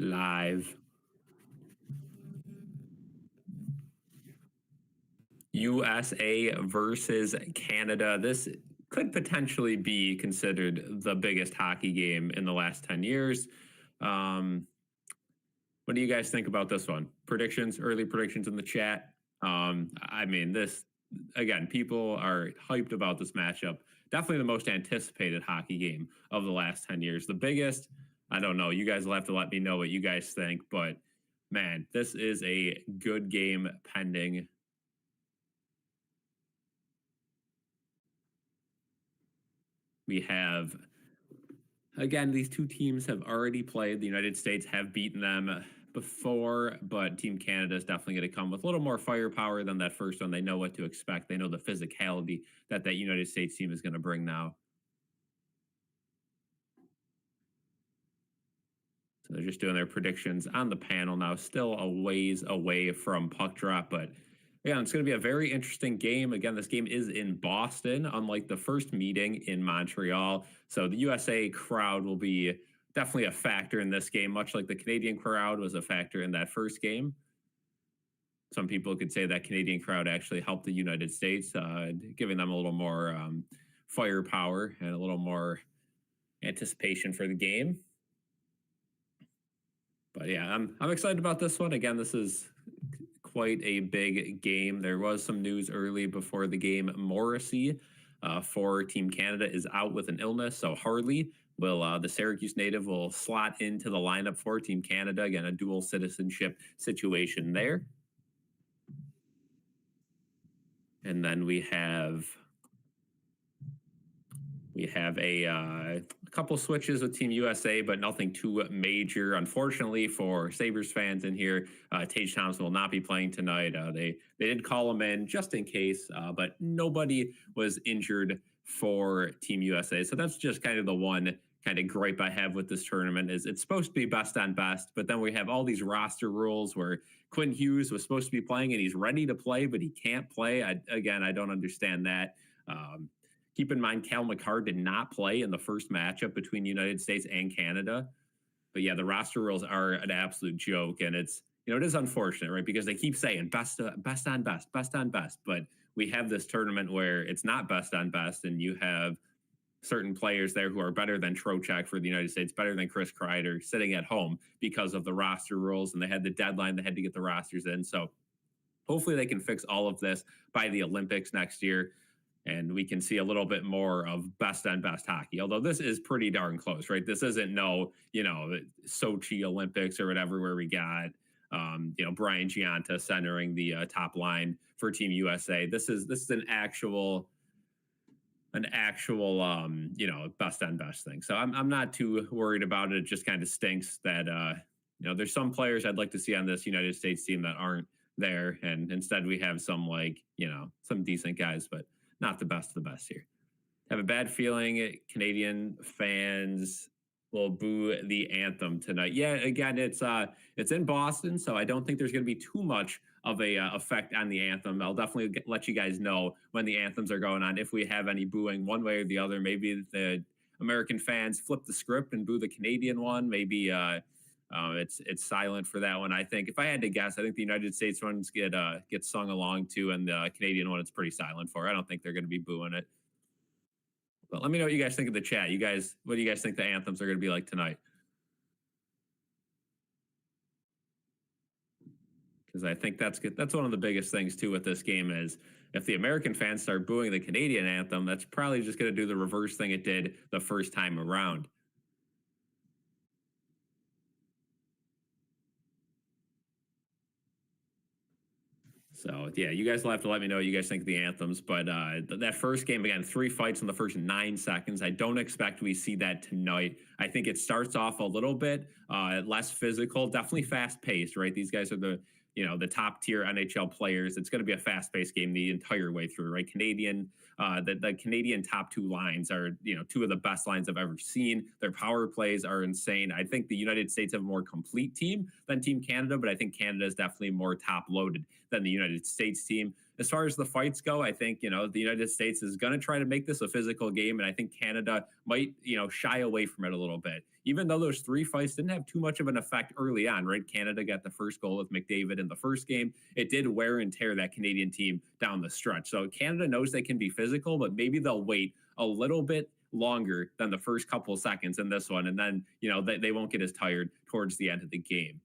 Live. USA versus Canada. This could potentially be considered the biggest hockey game in the last 10 years. What do you guys think about this one? Predictions, early predictions in the chat. I mean, this, again, people are hyped about this matchup. Definitely the most anticipated hockey game of the last 10 years. The biggest, I don't know. You guys will have to let me know what you guys think. But, man, this is a good game pending. We have, again, these two teams have already played. The United States have beaten them before, but Team Canada is definitely going to come with a little more firepower than that first one. They know what to expect. They know the physicality that United States team is going to bring now. So they're just doing their predictions on the panel now, still a ways away from puck drop, but yeah, it's going to be a very interesting game. Again, this game is in Boston, unlike the first meeting in Montreal. So the USA crowd will be definitely a factor in this game, much like the Canadian crowd was a factor in that first game. Some people could say that Canadian crowd actually helped the United States, giving them a little more firepower and a little more anticipation for the game. But yeah, I'm excited about this one. Again, this is quite a big game. There was some news early before the game. Morrissey for Team Canada is out with an illness, so Harley will, the Syracuse native, will slot into the lineup for Team Canada. Again, a dual citizenship situation there. And then we have a couple switches with Team USA, but nothing too major. Unfortunately for Sabres fans in here, Tage Thompson will not be playing tonight. They did call him in just in case, but nobody was injured for Team USA. So that's just kind of the one kind of gripe I have with this tournament is it's supposed to be best on best, but then we have all these roster rules where Quinn Hughes was supposed to be playing and he's ready to play, but he can't play. I don't understand that. Keep in mind, Cal McCarr did not play in the first matchup between the United States and Canada. But yeah, the roster rules are an absolute joke. And it's, it is unfortunate, right? Because they keep saying best on best. But we have this tournament where it's not best on best. And you have certain players there who are better than Trocheck for the United States, better than Chris Kreider sitting at home because of the roster rules. And they had the deadline, they had to get the rosters in. So hopefully they can fix all of this by the Olympics next year. And we can see a little bit more of best on best hockey, although this is pretty darn close, right? This isn't Sochi Olympics or whatever, where we got, Brian Giunta centering the top line for Team USA. This is an actual best on best thing. So I'm not too worried about it. It just kind of stinks that, there's some players I'd like to see on this United States team that aren't there. And instead we have some some decent guys, but not the best of the best here. Have a bad feeling Canadian fans will boo the anthem tonight. Yeah, again, it's in Boston, so I don't think there's going to be too much of a effect on the anthem. I'll definitely let you guys know when the anthems are going on, if we have any booing one way or the other. Maybe the American fans flip the script and boo the Canadian one. Maybe it's silent for that one. I think if I had to guess, I think the United States ones get sung along to, and the Canadian one it's pretty silent for. I don't think they're going to be booing it. But let me know what you guys think of the chat. What do you guys think the anthems are going to be like tonight? Because I think that's good. That's one of the biggest things too with this game is if the American fans start booing the Canadian anthem, that's probably just going to do the reverse thing it did the first time around. So, yeah, you guys will have to let me know what you guys think of the anthems. But that first game, again, 3 fights in the first 9 seconds. I don't expect we see that tonight. I think it starts off a little bit less physical, definitely fast-paced, right? These guys are the top-tier NHL players. It's going to be a fast-paced game the entire way through, right? The Canadian top 2 lines are, 2 of the best lines I've ever seen. Their power plays are insane. I think the United States have a more complete team than Team Canada, but I think Canada is definitely more top-loaded than the United States team. as far as the fights go, I think, the United States is going to try to make this a physical game. And I think Canada might, shy away from it a little bit. Even though those three fights didn't have too much of an effect early on, right? Canada got the first goal with McDavid in the first game. It did wear and tear that Canadian team down the stretch. So Canada knows they can be physical, but maybe they'll wait a little bit longer than the first couple of seconds in this one. And then, they won't get as tired towards the end of the game.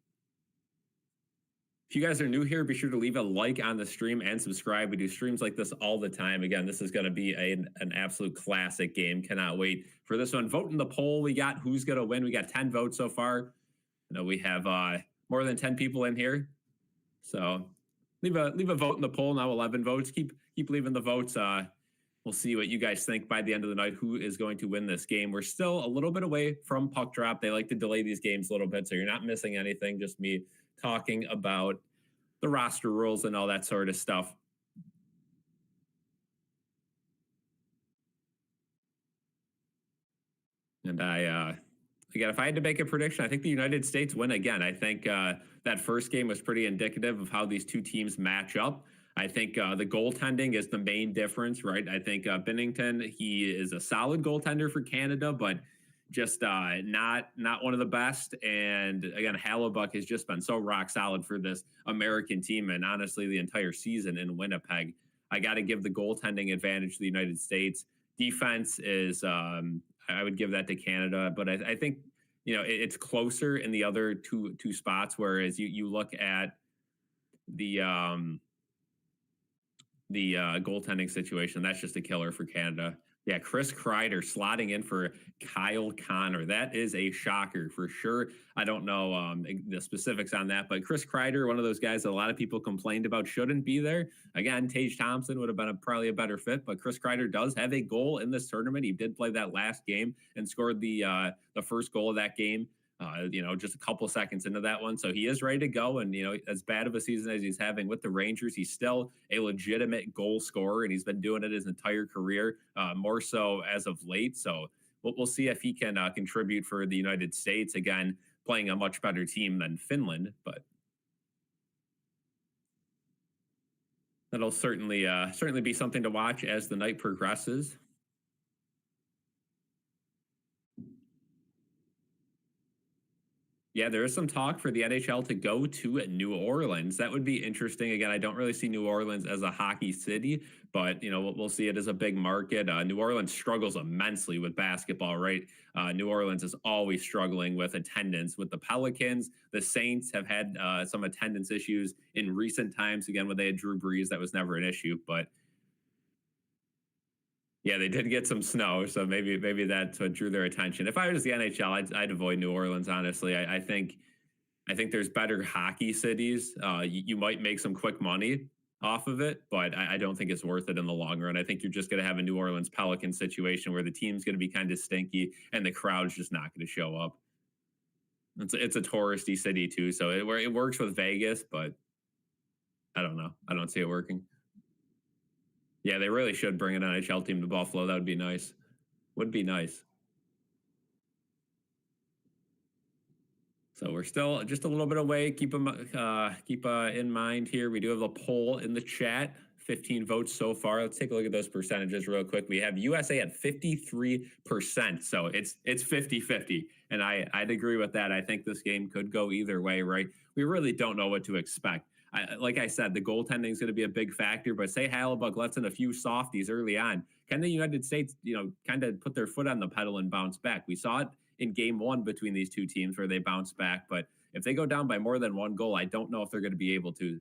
If you guys are new here, be sure to leave a like on the stream and subscribe. We do streams like this all the time. Again, this is going to be an absolute classic game. Cannot wait for this one. Vote in the poll. We got who's going to win. We got 10 votes so far. We have more than 10 people in here. So leave a vote in the poll. Now 11 votes. Keep leaving the votes. We'll see what you guys think by the end of the night, who is going to win this game. We're still a little bit away from puck drop. They like to delay these games a little bit, so you're not missing anything. Just me talking about the roster rules and all that sort of stuff. And again, if I had to make a prediction, I think the United States win again. I think that first game was pretty indicative of how these two teams match up. I think the goaltending is the main difference, right? I think Binnington, he is a solid goaltender for Canada, but just not one of the best. And again, Halibut has just been so rock solid for this American team, and honestly, the entire season in Winnipeg. I got to give the goaltending advantage to the United States. Defense is, I would give that to Canada, but I think it's closer in the other two spots. Whereas you look at the goaltending situation, that's just a killer for Canada. Yeah, Chris Kreider slotting in for Kyle Connor. That is a shocker for sure. I don't know the specifics on that, but Chris Kreider, one of those guys that a lot of people complained about shouldn't be there. Again, Tage Thompson would have been probably a better fit, but Chris Kreider does have a goal in this tournament. He did play that last game and scored the first goal of that game. Just a couple seconds into that one. So he is ready to go. And, as bad of a season as he's having with the Rangers, he's still a legitimate goal scorer, and he's been doing it his entire career, more so as of late. So we'll see if he can contribute for the United States, again, playing a much better team than Finland. But that'll certainly be something to watch as the night progresses. Yeah, there is some talk for the NHL to go to New Orleans. That would be interesting. Again, I don't really see New Orleans as a hockey city, but we'll see it as a big market. New Orleans struggles immensely with basketball, right? New Orleans is always struggling with attendance. With the Pelicans, the Saints have had some attendance issues in recent times. Again, when they had Drew Brees, that was never an issue, but yeah, they did get some snow, so maybe that's what drew their attention. If I was the NHL, I'd avoid New Orleans. Honestly, I think there's better hockey cities. You might make some quick money off of it, but I don't think it's worth it in the long run. I think you're just going to have a New Orleans Pelicans situation where the team's going to be kind of stinky and the crowd's just not going to show up. It's a touristy city too, so it works with Vegas, but I don't know. I don't see it working. Yeah, they really should bring an NHL team to Buffalo. That would be nice. Would be nice. So we're still just a little bit away. Keep in mind here. We do have a poll in the chat. 15 votes so far. Let's take a look at those percentages real quick. We have USA at 53%. So it's 50-50. And I'd agree with that. I think this game could go either way, right? We really don't know what to expect. Like I said, the goaltending is going to be a big factor, but say Halibut lets in a few softies early on. Can the United States, kind of put their foot on the pedal and bounce back? We saw it in game one between these two teams where they bounced back, but if they go down by more than one goal, I don't know if they're going to be able to.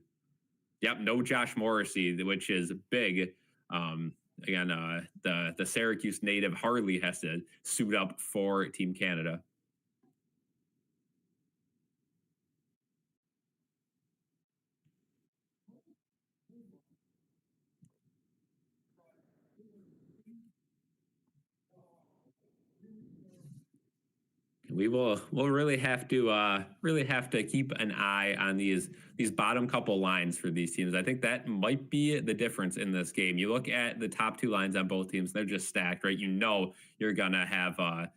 Yep, no Josh Morrissey, which is big. Again, the Syracuse native Harley has to suit up for Team Canada. We'll really have to keep an eye on these bottom couple lines for these teams. I think that might be the difference in this game. You look at the top two lines on both teams; they're just stacked, right? You're gonna have a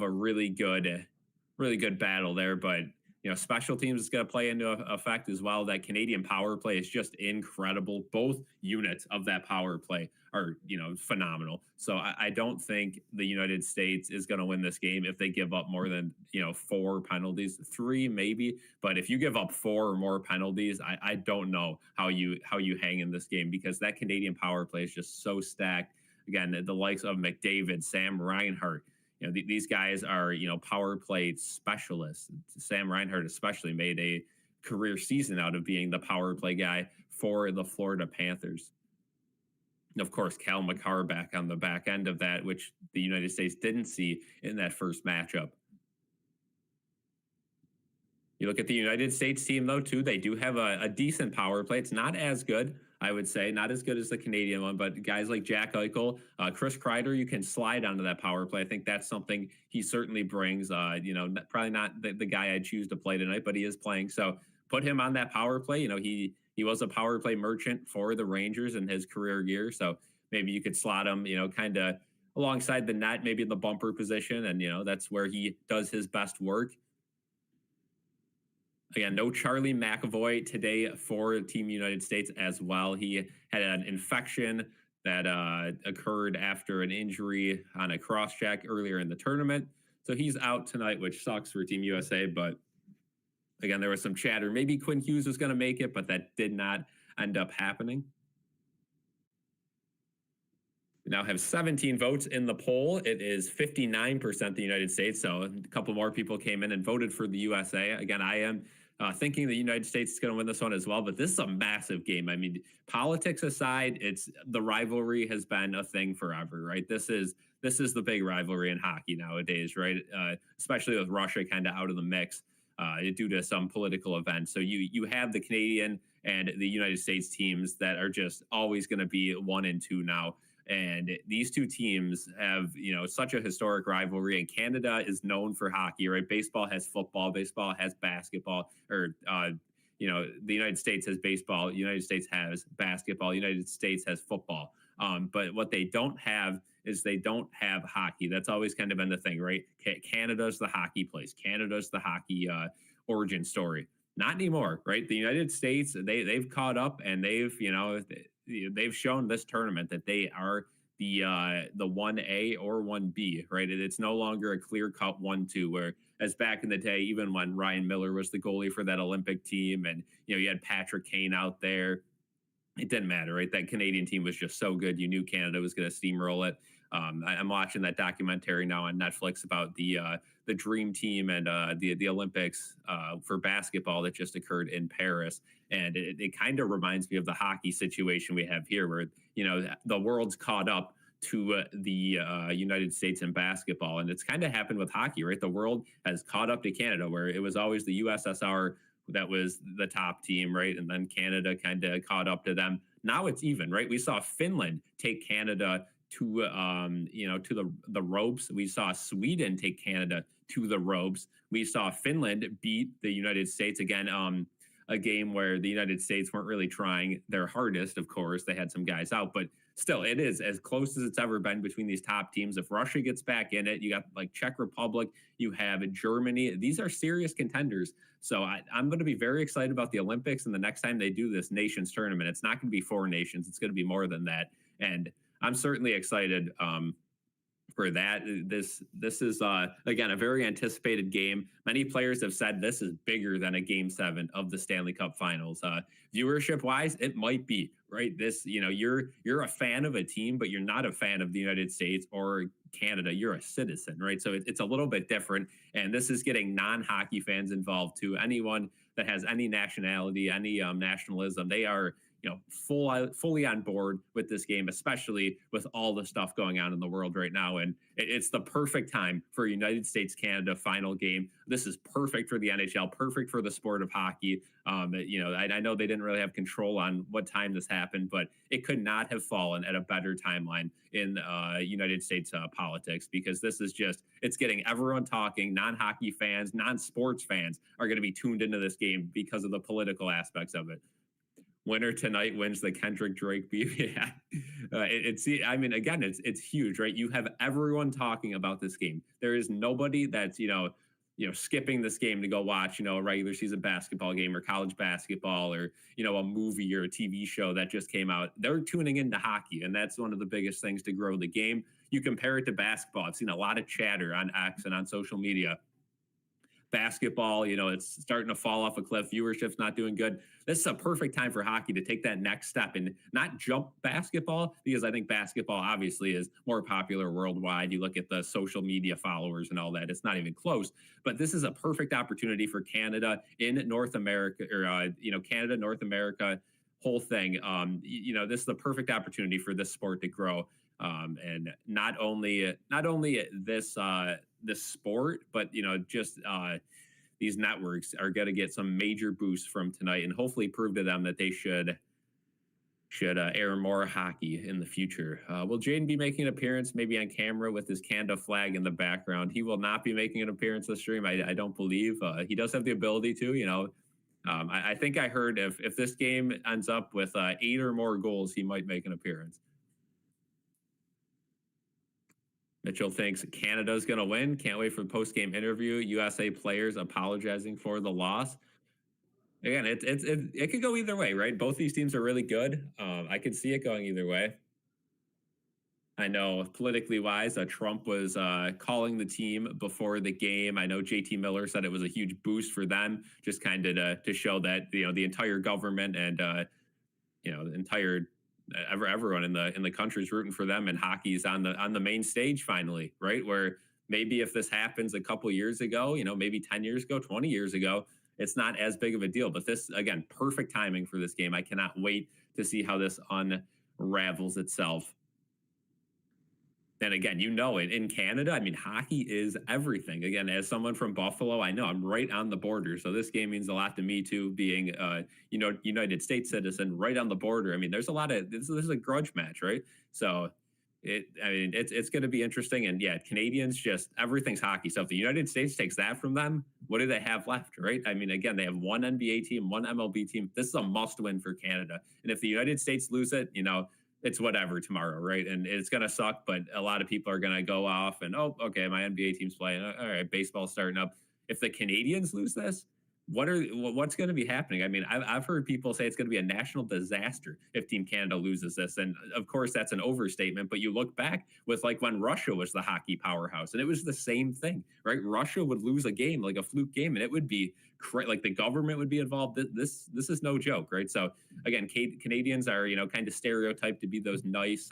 really good battle there. But special teams is going to play into effect as well. That Canadian power play is just incredible. Both units of that power play are, phenomenal. So I don't think the United States is going to win this game if they give up more than, 4 penalties, 3 maybe. But if you give up 4 or more penalties, I don't know how you hang in this game, because that Canadian power play is just so stacked. Again, the likes of McDavid, Sam Reinhart, these guys are, power play specialists. Sam Reinhart especially made a career season out of being the power play guy for the Florida Panthers. And of course, Cal McCarr back on the back end of that, which the United States didn't see in that first matchup. You look at the United States team, though, too. They do have a decent power play. It's not as good, I would say, not as good as the Canadian one, but guys like Jack Eichel, Chris Kreider, you can slide onto that power play. I think that's something he certainly brings. Probably not the guy I'd choose to play tonight, but he is playing. So put him on that power play. He was a power play merchant for the Rangers in his career year. So maybe you could slot him, kind of alongside the net, maybe in the bumper position. And, that's where he does his best work. Again, no Charlie McAvoy today for Team United States as well. He had an infection that occurred after an injury on a cross-check earlier in the tournament. So he's out tonight, which sucks for Team USA. But again, there was some chatter. Maybe Quinn Hughes was going to make it, but that did not end up happening. We now have 17 votes in the poll. It is 59% the United States. So a couple more people came in and voted for the USA. Again, I am thinking the United States is going to win this one as well. But this is a massive game. I mean, politics aside, the rivalry has been a thing forever, right? This is the big rivalry in hockey nowadays, right? Especially with Russia kind of out of the mix due to some political events. So you have the Canadian and the United States teams that are just always going to be 1 and 2 now. And these two teams have, such a historic rivalry. And Canada is known for hockey, right? Baseball has football. Baseball has basketball. Or, the United States has baseball. The United States has basketball. The United States has football. But what they don't have is they don't have hockey. That's always kind of been the thing, right? Canada's the hockey place. Canada's the hockey origin story. Not anymore, right? The United States, they've caught up, and they've shown this tournament that they are the 1A or 1B, right? It's no longer a clear-cut 1-2, where as back in the day, even when Ryan Miller was the goalie for that Olympic team, and you had Patrick Kane out there, it didn't matter, right? That Canadian team was just so good. You knew Canada was going to steamroll it. I'm watching that documentary now on Netflix about the Dream Team and the Olympics for basketball that just occurred in Paris. And it kind of reminds me of the hockey situation we have here, where, the world's caught up to the United States in basketball. And it's kind of happened with hockey, right? The world has caught up to Canada, where it was always the USSR that was the top team, right? And then Canada kind of caught up to them. Now it's even, right? We saw Finland take Canada to to the ropes. We saw Sweden take Canada to the ropes. We saw Finland beat the United States again. A game where the United States weren't really trying their hardest. Of course, they had some guys out, but still, it is as close as it's ever been between these top teams. If Russia gets back in it, you got like Czech Republic, you have Germany. These are serious contenders. So I'm going to be very excited about the Olympics, and the next time they do this nations tournament, it's not going to be 4 nations. It's going to be more than that. And I'm certainly excited for that. This is again a very anticipated game. Many players have said this is bigger than a Game 7 of the Stanley Cup Finals. Viewership wise, it might be, right. This, you're a fan of a team, but you're not a fan of the United States or Canada. You're a citizen, right? So it's a little bit different, and this is getting non-hockey fans involved too. Anyone that has any nationality, any nationalism, they are fully on board with this game, especially with all the stuff going on in the world right now. And it's the perfect time for a United States-Canada final game. This is perfect for the NHL, perfect for the sport of hockey. I know they didn't really have control on what time this happened, but it could not have fallen at a better timeline in United States politics, because this is it's getting everyone talking. Non-hockey fans, non-sports fans are going to be tuned into this game because of the political aspects of it. Winner tonight wins the Kendrick Drake beef. Yeah, it's huge, right? You have everyone talking about this game. There is nobody that's skipping this game to go watch, a regular season basketball game or college basketball or, a movie or a TV show that just came out. They're tuning into hockey, and that's one of the biggest things to grow the game. You compare it to basketball. I've seen a lot of chatter on X and on social media. Basketball, it's starting to fall off a cliff. Viewership's not doing good. This is a perfect time for hockey to take that next step and not jump basketball, because I think basketball obviously is more popular worldwide. You look at the social media followers and all that, it's not even close. But this is a perfect opportunity for Canada in North America, or Canada, North America, whole thing. This is the perfect opportunity for this sport to grow. And not only this sport, but just these networks are going to get some major boosts from tonight, and hopefully prove to them that they should air more hockey in the future. Will Jaden be making an appearance, maybe on camera with his Canada flag in the background? He will not be making an appearance this stream. I don't believe. He does have the ability to. I think I heard if this game ends up with 8 or more goals, he might make an appearance. Mitchell thinks Canada's going to win. Can't wait for the post-game interview. USA players apologizing for the loss. Again, it could go either way, right? Both these teams are really good. I could see it going either way. I know politically wise, Trump was calling the team before the game. I know JT Miller said it was a huge boost for them, just kind of to show that the entire government and the entire everyone in the country is rooting for them, and hockey's on the main stage finally, right? Where maybe if this happens a couple years ago, maybe 10 years ago, 20 years ago, it's not as big of a deal. But this, again, perfect timing for this game. I cannot wait to see how this unravels itself. And again, it in Canada, I mean, hockey is everything. Again, as someone from Buffalo, I know I'm right on the border. So this game means a lot to me too, being United States citizen right on the border. I mean, there's a lot of this is a grudge match, right? So it's going to be interesting. And yeah, Canadians, just everything's hockey. So if the United States takes that from them, what do they have left, right? I mean, again, they have one NBA team, one MLB team. This is a must win for Canada. And if the United States lose it, it's whatever tomorrow, right? And it's going to suck, but a lot of people are going to go off and, oh, okay, my NBA team's playing. All right, baseball's starting up. If the Canadians lose this, what's going to be happening? I mean, I've heard people say it's going to be a national disaster if Team Canada loses this. And of course, that's an overstatement, but you look back with like when Russia was the hockey powerhouse, and it was the same thing, right? Russia would lose a game, like a fluke game, and it would be like the government would be involved. This is no joke, right? So again, Canadians are, kind of stereotyped to be those nice,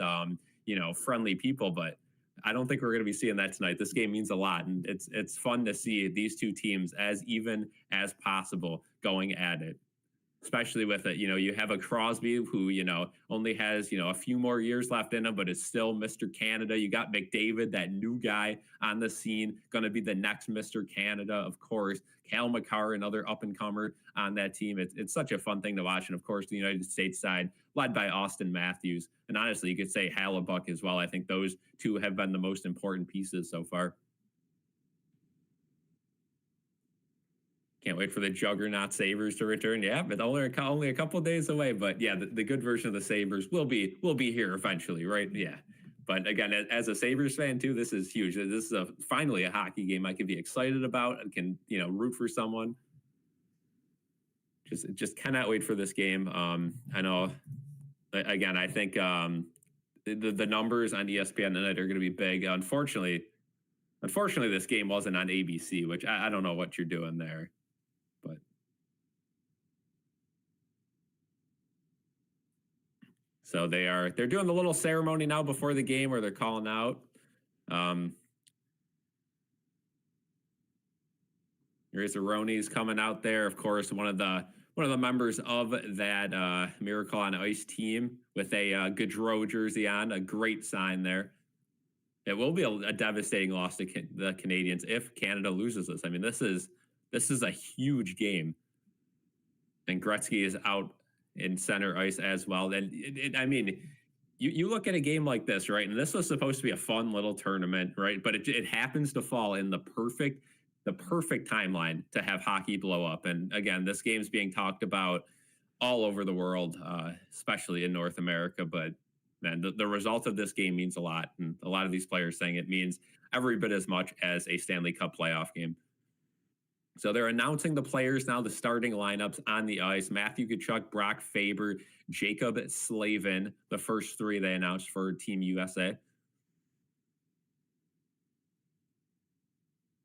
friendly people, but I don't think we're going to be seeing that tonight. This game means a lot, and it's fun to see these two teams as even as possible going at it. Especially with it, you have a Crosby who, only has, a few more years left in him, but is still Mr. Canada. You got McDavid, that new guy on the scene, going to be the next Mr. Canada, of course. Cal McCarr, another up-and-comer on that team. It's such a fun thing to watch. And, of course, the United States side, led by Austin Matthews. And honestly, you could say Hallebuck as well. I think those two have been the most important pieces so far. Can't wait for the Juggernaut Sabres to return. Yeah, but only a couple days away. But yeah, the good version of the Sabres will be here eventually, right? Yeah. But again, as a Sabres fan too, this is huge. This is finally a hockey game I can be excited about. I can root for someone. Just cannot wait for this game. I know. Again, I think the numbers on ESPN tonight are going to be big. Unfortunately, this game wasn't on ABC, which I don't know what you're doing there. But so they're doing the little ceremony now before the game where they're calling out. Rizzaroni's coming out there, of course, one of the members of that Miracle on Ice team with a Gaudreau jersey on, a great sign there. It will be a devastating loss to the Canadians if Canada loses this. I mean, this is a huge game. And Gretzky is out in center ice as well. And I mean, you look at a game like this, right? And this was supposed to be a fun little tournament, right? But it happens to fall in the perfect timeline to have hockey blow up. And again, this game's being talked about all over the world, especially in North America. But man, the result of this game means a lot. And a lot of these players saying it means every bit as much as a Stanley Cup playoff game. So they're announcing the players now, the starting lineups on the ice. Matthew Tkachuk, Brock Faber, Jacob Slavin, the first three they announced for Team USA.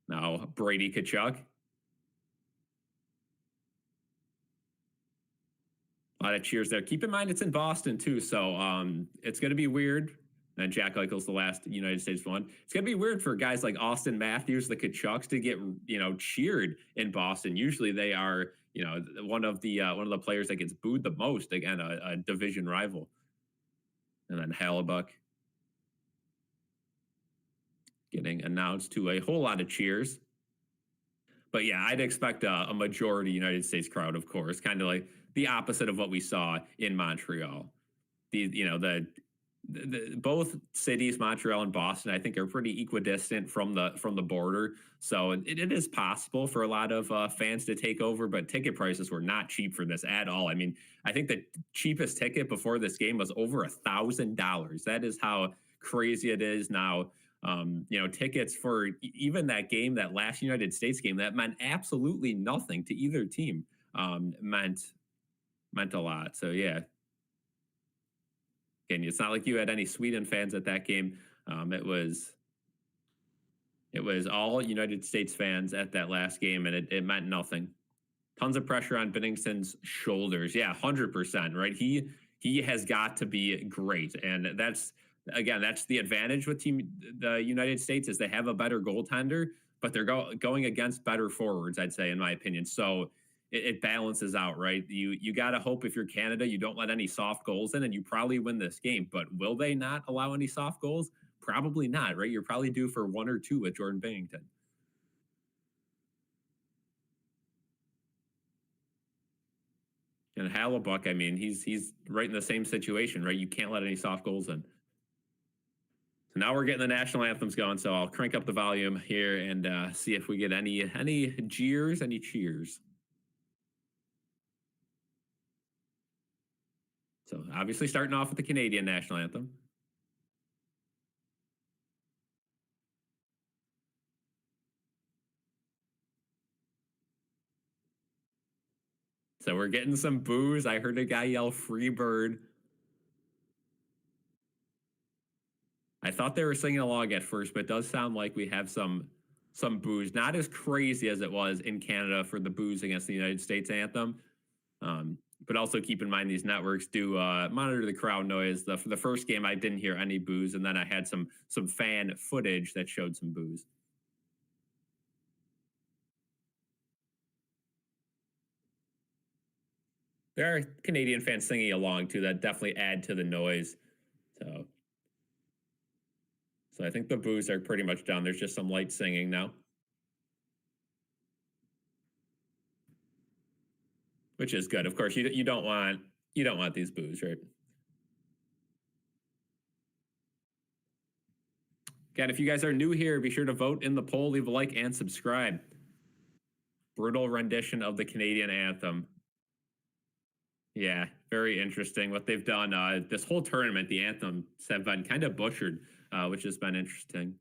Now, Brady Tkachuk. A lot of cheers there. Keep in mind it's in Boston too, so it's going to be weird. And Jack Eichel's the last United States one. It's going to be weird for guys like Austin Matthews, the Tkachuks, to get cheered in Boston. Usually they are one of the players that gets booed the most. Again, a division rival. And then Hallebuck getting announced to a whole lot of cheers. But yeah, I'd expect a majority United States crowd, of course, kind of like the opposite of what we saw in Montreal. The both cities, Montreal and Boston, I think are pretty equidistant from the border. So it is possible for a lot of fans to take over, but ticket prices were not cheap for this at all. I mean, I think the cheapest ticket before this game was over $1,000. That is how crazy it is now. Tickets for even that game, that last United States game, that meant absolutely nothing to either team. Meant a lot. So yeah. Again, it's not like you had any Sweden fans at that game. It was all United States fans at that last game, and it meant nothing. Tons of pressure on Binnington's shoulders. Yeah, 100%. Right. He has got to be great, and that's the advantage with the United States is they have a better goaltender, but they're going against better forwards, I'd say, in my opinion. So it balances out, right? You got to hope if you're Canada, you don't let any soft goals in, and you probably win this game. But will they not allow any soft goals? Probably not, right? You're probably due for 1 or 2 with Jordan Binnington. And Hallebuck, I mean, he's right in the same situation, right? You can't let any soft goals in. So now we're getting the national anthems going. So I'll crank up the volume here and see if we get any jeers, any cheers. So obviously starting off with the Canadian national anthem. So we're getting some boos. I heard a guy yell "Free Bird." I thought they were singing along at first, but it does sound like we have some boos. Not as crazy as it was in Canada for the boos against the United States anthem. But also keep in mind these networks do monitor the crowd noise. For the first game, I didn't hear any boos, and then I had some fan footage that showed some boos. There are Canadian fans singing along too. That definitely add to the noise. So I think the boos are pretty much done. There's just some light singing now, which is good. Of course, you don't want these boos, right? Again, if you guys are new here, be sure to vote in the poll, leave a like, and subscribe. Brutal rendition of the Canadian anthem. Yeah, very interesting what they've done. This whole tournament, the anthems have been kind of butchered, which has been interesting.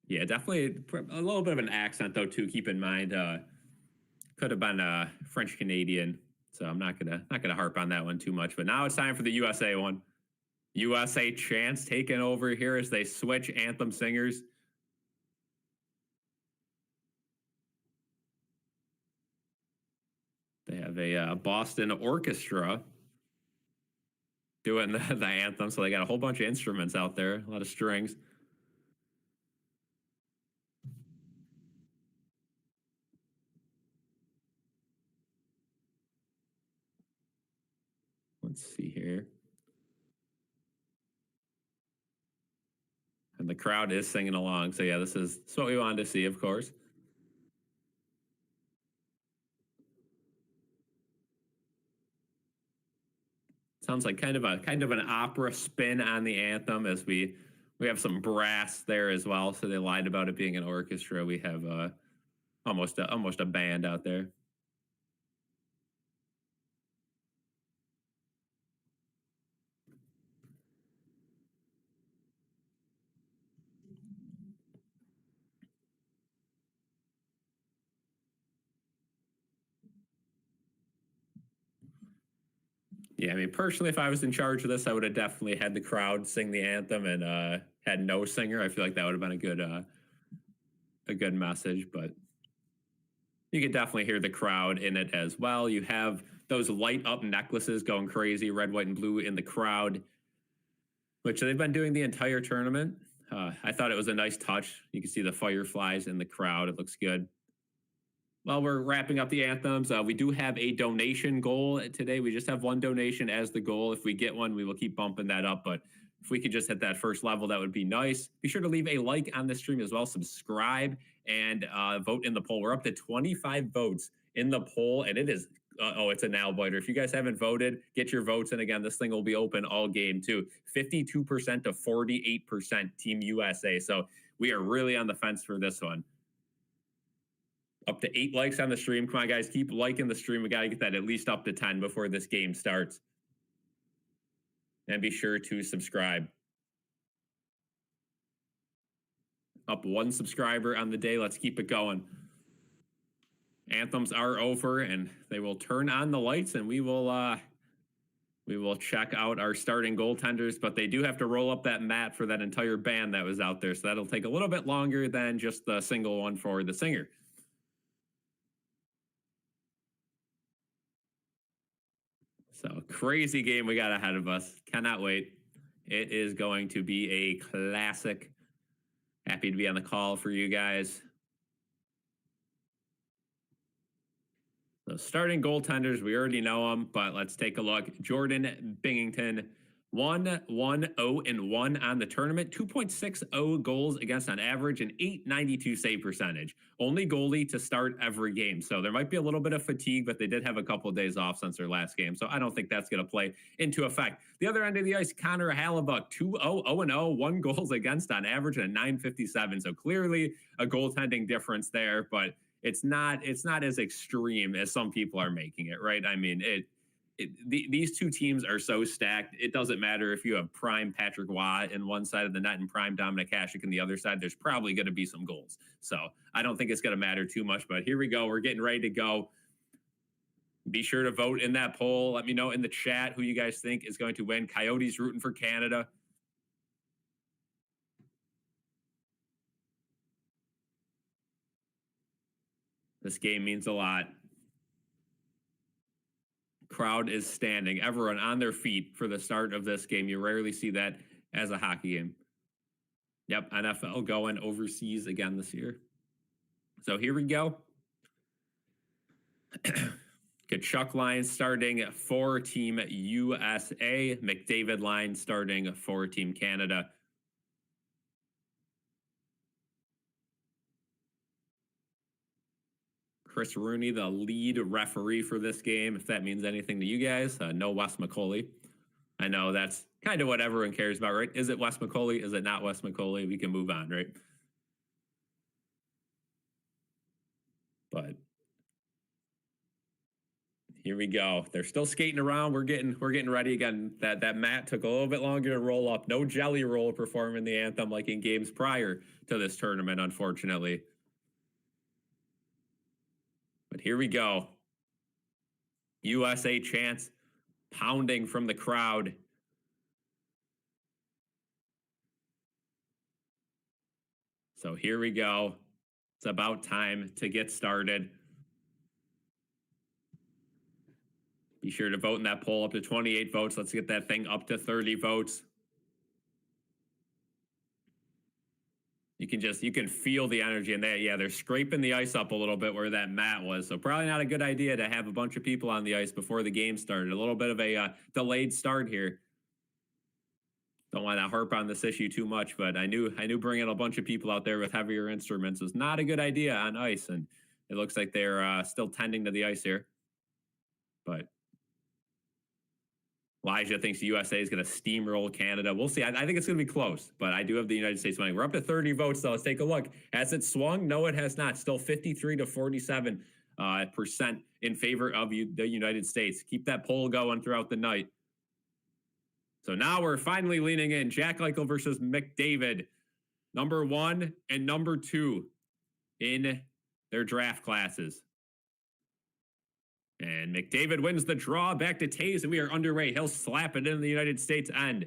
Yeah, definitely a little bit of an accent though too. Keep in mind, could have been French Canadian, so I'm not gonna harp on that one too much. But now it's time for the USA one. USA chants taking over here as they switch anthem singers. They have a Boston orchestra doing the anthem, so they got a whole bunch of instruments out there, a lot of strings. Let's see here. And the crowd is singing along. So yeah, this is what we wanted to see, of course. Sounds like kind of an opera spin on the anthem as we have some brass there as well. So they lied about it being an orchestra. We have almost a band out there. Yeah, I mean, personally, if I was in charge of this, I would have definitely had the crowd sing the anthem and had no singer. I feel like that would have been a good message, but you could definitely hear the crowd in it as well. You have those light up necklaces going crazy, red, white, and blue in the crowd, which they've been doing the entire tournament. I thought it was a nice touch. You can see the fireflies in the crowd. It looks good. Well, we're wrapping up the anthems. We do have a donation goal today. We just have one donation as the goal. If we get one, we will keep bumping that up. But if we could just hit that first level, that would be nice. Be sure to leave a like on the stream as well. Subscribe and vote in the poll. We're up to 25 votes in the poll, and it is it's a nail biter. If you guys haven't voted, get your votes in. Again, this thing will be open all game too. 52% to 48% Team USA. So we are really on the fence for this one. Up to 8 likes on the stream. Come on, guys, keep liking the stream. We got to get that at least up to 10 before this game starts. And be sure to subscribe. Up 1 subscriber on the day. Let's keep it going. Anthems are over, and they will turn on the lights, and we will check out our starting goaltenders. But they do have to roll up that mat for that entire band that was out there, so that'll take a little bit longer than just the single one for the singer. So crazy game we got ahead of us. Cannot wait. It is going to be a classic. Happy to be on the call for you guys. So starting goaltenders, we already know them, but let's take a look. Jordan Binnington, 1-1-0-1 on the tournament, 2.60 goals against on average, and .892 save percentage. Only goalie to start every game. So there might be a little bit of fatigue, but they did have a couple of days off since their last game. So I don't think that's going to play into effect. The other end of the ice, Connor Hellebuyck, 2-0-0, 1 goals against on average and a .957. So clearly a goaltending difference there, but it's not as extreme as some people are making it, right? I mean, these two teams are so stacked. It doesn't matter if you have prime Patrick Waugh in one side of the net and prime Dominic Hasek in the other side. There's probably going to be some goals. So I don't think it's going to matter too much. But here we go. We're getting ready to go. Be sure to vote in that poll. Let me know in the chat who you guys think is going to win. Coyotes rooting for Canada. This game means a lot. Crowd is standing. Everyone on their feet for the start of this game. You rarely see that as a hockey game. Yep, NFL going overseas again this year. So here we go. Kachuk line starting for Team USA. McDavid line starting for Team Canada. Chris Rooney, the lead referee for this game, if that means anything to you guys. No Wes McCauley. I know that's kind of what everyone cares about, right? Is it Wes McCauley? Is it not Wes McCauley? We can move on, right? But here we go. They're still skating around. We're getting ready again. That mat took a little bit longer to roll up. No jelly roll performing the anthem like in games prior to this tournament, unfortunately. But here we go. USA chants pounding from the crowd. So here we go. It's about time to get started. Be sure to vote in that poll. Up to 28 votes. Let's get that thing up to 30 votes. You can feel the energy in that. Yeah, they're scraping the ice up a little bit where that mat was. So probably not a good idea to have a bunch of people on the ice before the game started. A little bit of a delayed start here. Don't want to harp on this issue too much, but I knew bringing a bunch of people out there with heavier instruments was not a good idea on ice, and it looks like they're still tending to the ice here. But Elijah thinks the USA is going to steamroll Canada. We'll see. I think it's going to be close, but I do have the United States winning. We're up to 30 votes, so let's take a look. Has it swung? No, it has not. Still 53 to 47% in favor of the United States. Keep that poll going throughout the night. So now we're finally leaning in. Jack Eichel versus McDavid. Number 1 and number 2 in their draft classes. And McDavid wins the draw back to Taves, and we are underway. He'll slap it in the United States end.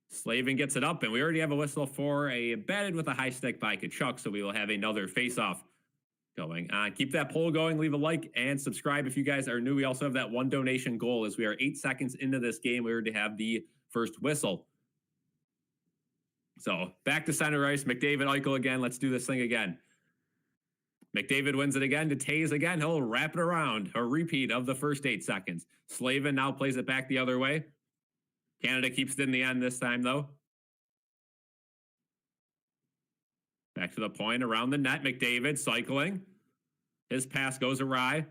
Slavin gets it up, and we already have a whistle for a batted with a high stick by Tkachuk, so we will have another face-off going on. Keep that poll going. Leave a like and subscribe if you guys are new. We also have that one donation goal as we are 8 seconds into this game. We already have the first whistle. So back to center ice. McDavid, Eichel again. Let's do this thing again. McDavid wins it again to Taves again. He'll wrap it around. A repeat of the first 8 seconds. Slavin now plays it back the other way. Canada keeps it in the end this time, though. Back to the point around the net. McDavid cycling. His pass goes awry.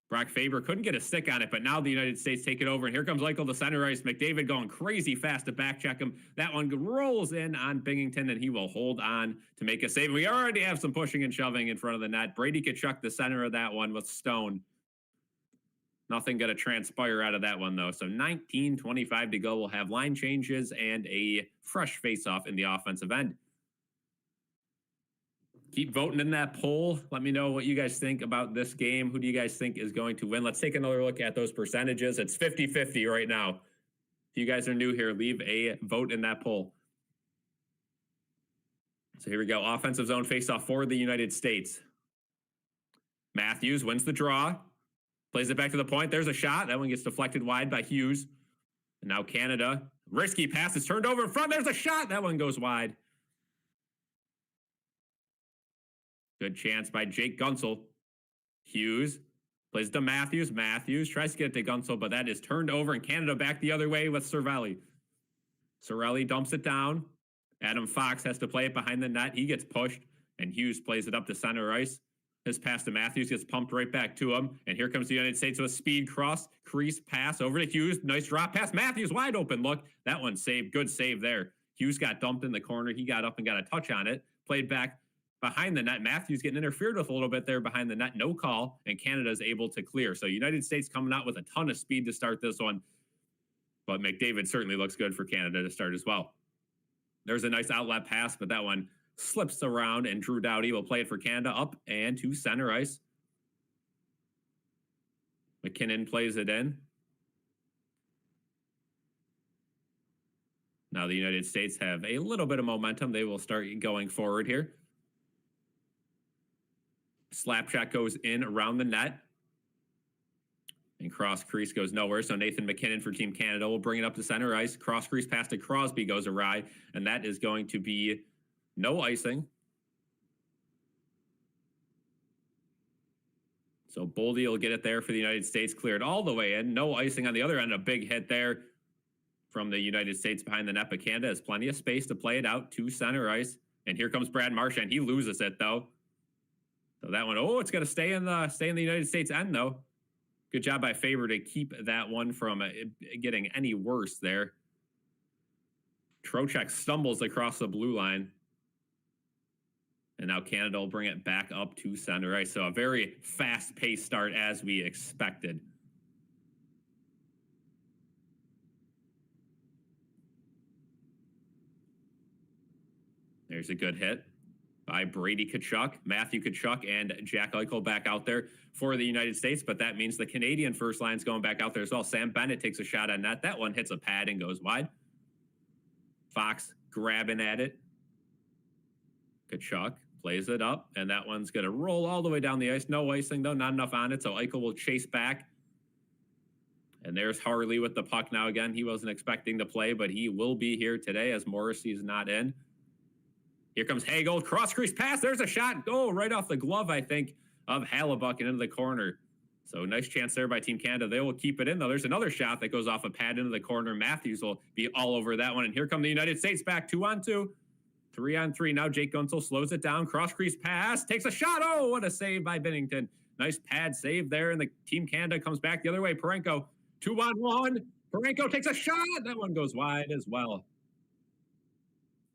Brock Faber couldn't get a stick on it, but now the United States take it over. And here comes Eichel to center ice. McDavid going crazy fast to back check him. That one rolls in on Binghamton, and he will hold on to make a save. We already have some pushing and shoving in front of the net. Brady Tkachuk, the center of that one with Stone. Nothing going to transpire out of that one, though. So 19:25 to go. We'll have line changes and a fresh face-off in the offensive end. Keep voting in that poll. Let me know what you guys think about this game. Who do you guys think is going to win? Let's take another look at those percentages. It's 50-50 right now. If you guys are new here, leave a vote in that poll. So here we go. Offensive zone face-off for the United States. Matthews wins the draw. Plays it back to the point. There's a shot. That one gets deflected wide by Hughes. And now Canada. Risky pass is turned over in front. There's a shot. That one goes wide. Good chance by Jake Gunsel. Hughes plays to Matthews. Matthews tries to get it to Gunsel, but that is turned over, and Canada back the other way with Cervelli. Cervelli dumps it down. Adam Fox has to play it behind the net. He gets pushed, and Hughes plays it up to center ice. His pass to Matthews gets pumped right back to him, and here comes the United States with a speed cross, crease pass over to Hughes. Nice drop pass. Matthews wide open look. That one saved. Good save there. Hughes got dumped in the corner. He got up and got a touch on it. Played back behind the net. Matthews getting interfered with a little bit there behind the net. No call, and Canada is able to clear. So United States coming out with a ton of speed to start this one. But McDavid certainly looks good for Canada to start as well. There's a nice outlet pass, but that one slips around, and Drew Doughty will play it for Canada up and to center ice. McKinnon plays it in. Now the United States have a little bit of momentum. They will start going forward here. Slap shot goes in around the net. And cross crease goes nowhere. So Nathan McKinnon for Team Canada will bring it up to center ice. Cross crease pass to Crosby goes awry. And that is going to be no icing. So Boldy will get it there for the United States. Cleared all the way in. No icing on the other end. A big hit there from the United States behind the net. But Canada has plenty of space to play it out to center ice. And here comes Brad Marchand. He loses it, though. So that one, it's going to stay in the United States end, though. Good job by Faber to keep that one from getting any worse there. Trocheck stumbles across the blue line. And now Canada will bring it back up to center ice. So a very fast-paced start as we expected. There's a good hit by Brady Tkachuk, Matthew Tkachuk, and Jack Eichel back out there for the United States, but that means the Canadian first line's going back out there as well. Sam Bennett takes a shot on net. That one hits a pad and goes wide. Fox grabbing at it. Tkachuk plays it up, and that one's going to roll all the way down the ice. No icing, though, not enough on it, so Eichel will chase back. And there's Harley with the puck now again. He wasn't expecting to play, but he will be here today as Morrissey is not in. Here comes Hagel. Cross-crease pass. There's a shot. Right off the glove, I think, of Hallebuck into the corner. So nice chance there by Team Canada. They will keep it in, though. There's another shot that goes off a pad into the corner. Matthews will be all over that one. And here come the United States back 2-on-2. 3-on-3. Now Jake Gunsel slows it down. Cross-crease pass. Takes a shot. What a save by Binnington. Nice pad save there. And the Team Canada comes back the other way. Parenko 2-on-1. Parenko takes a shot. That one goes wide as well.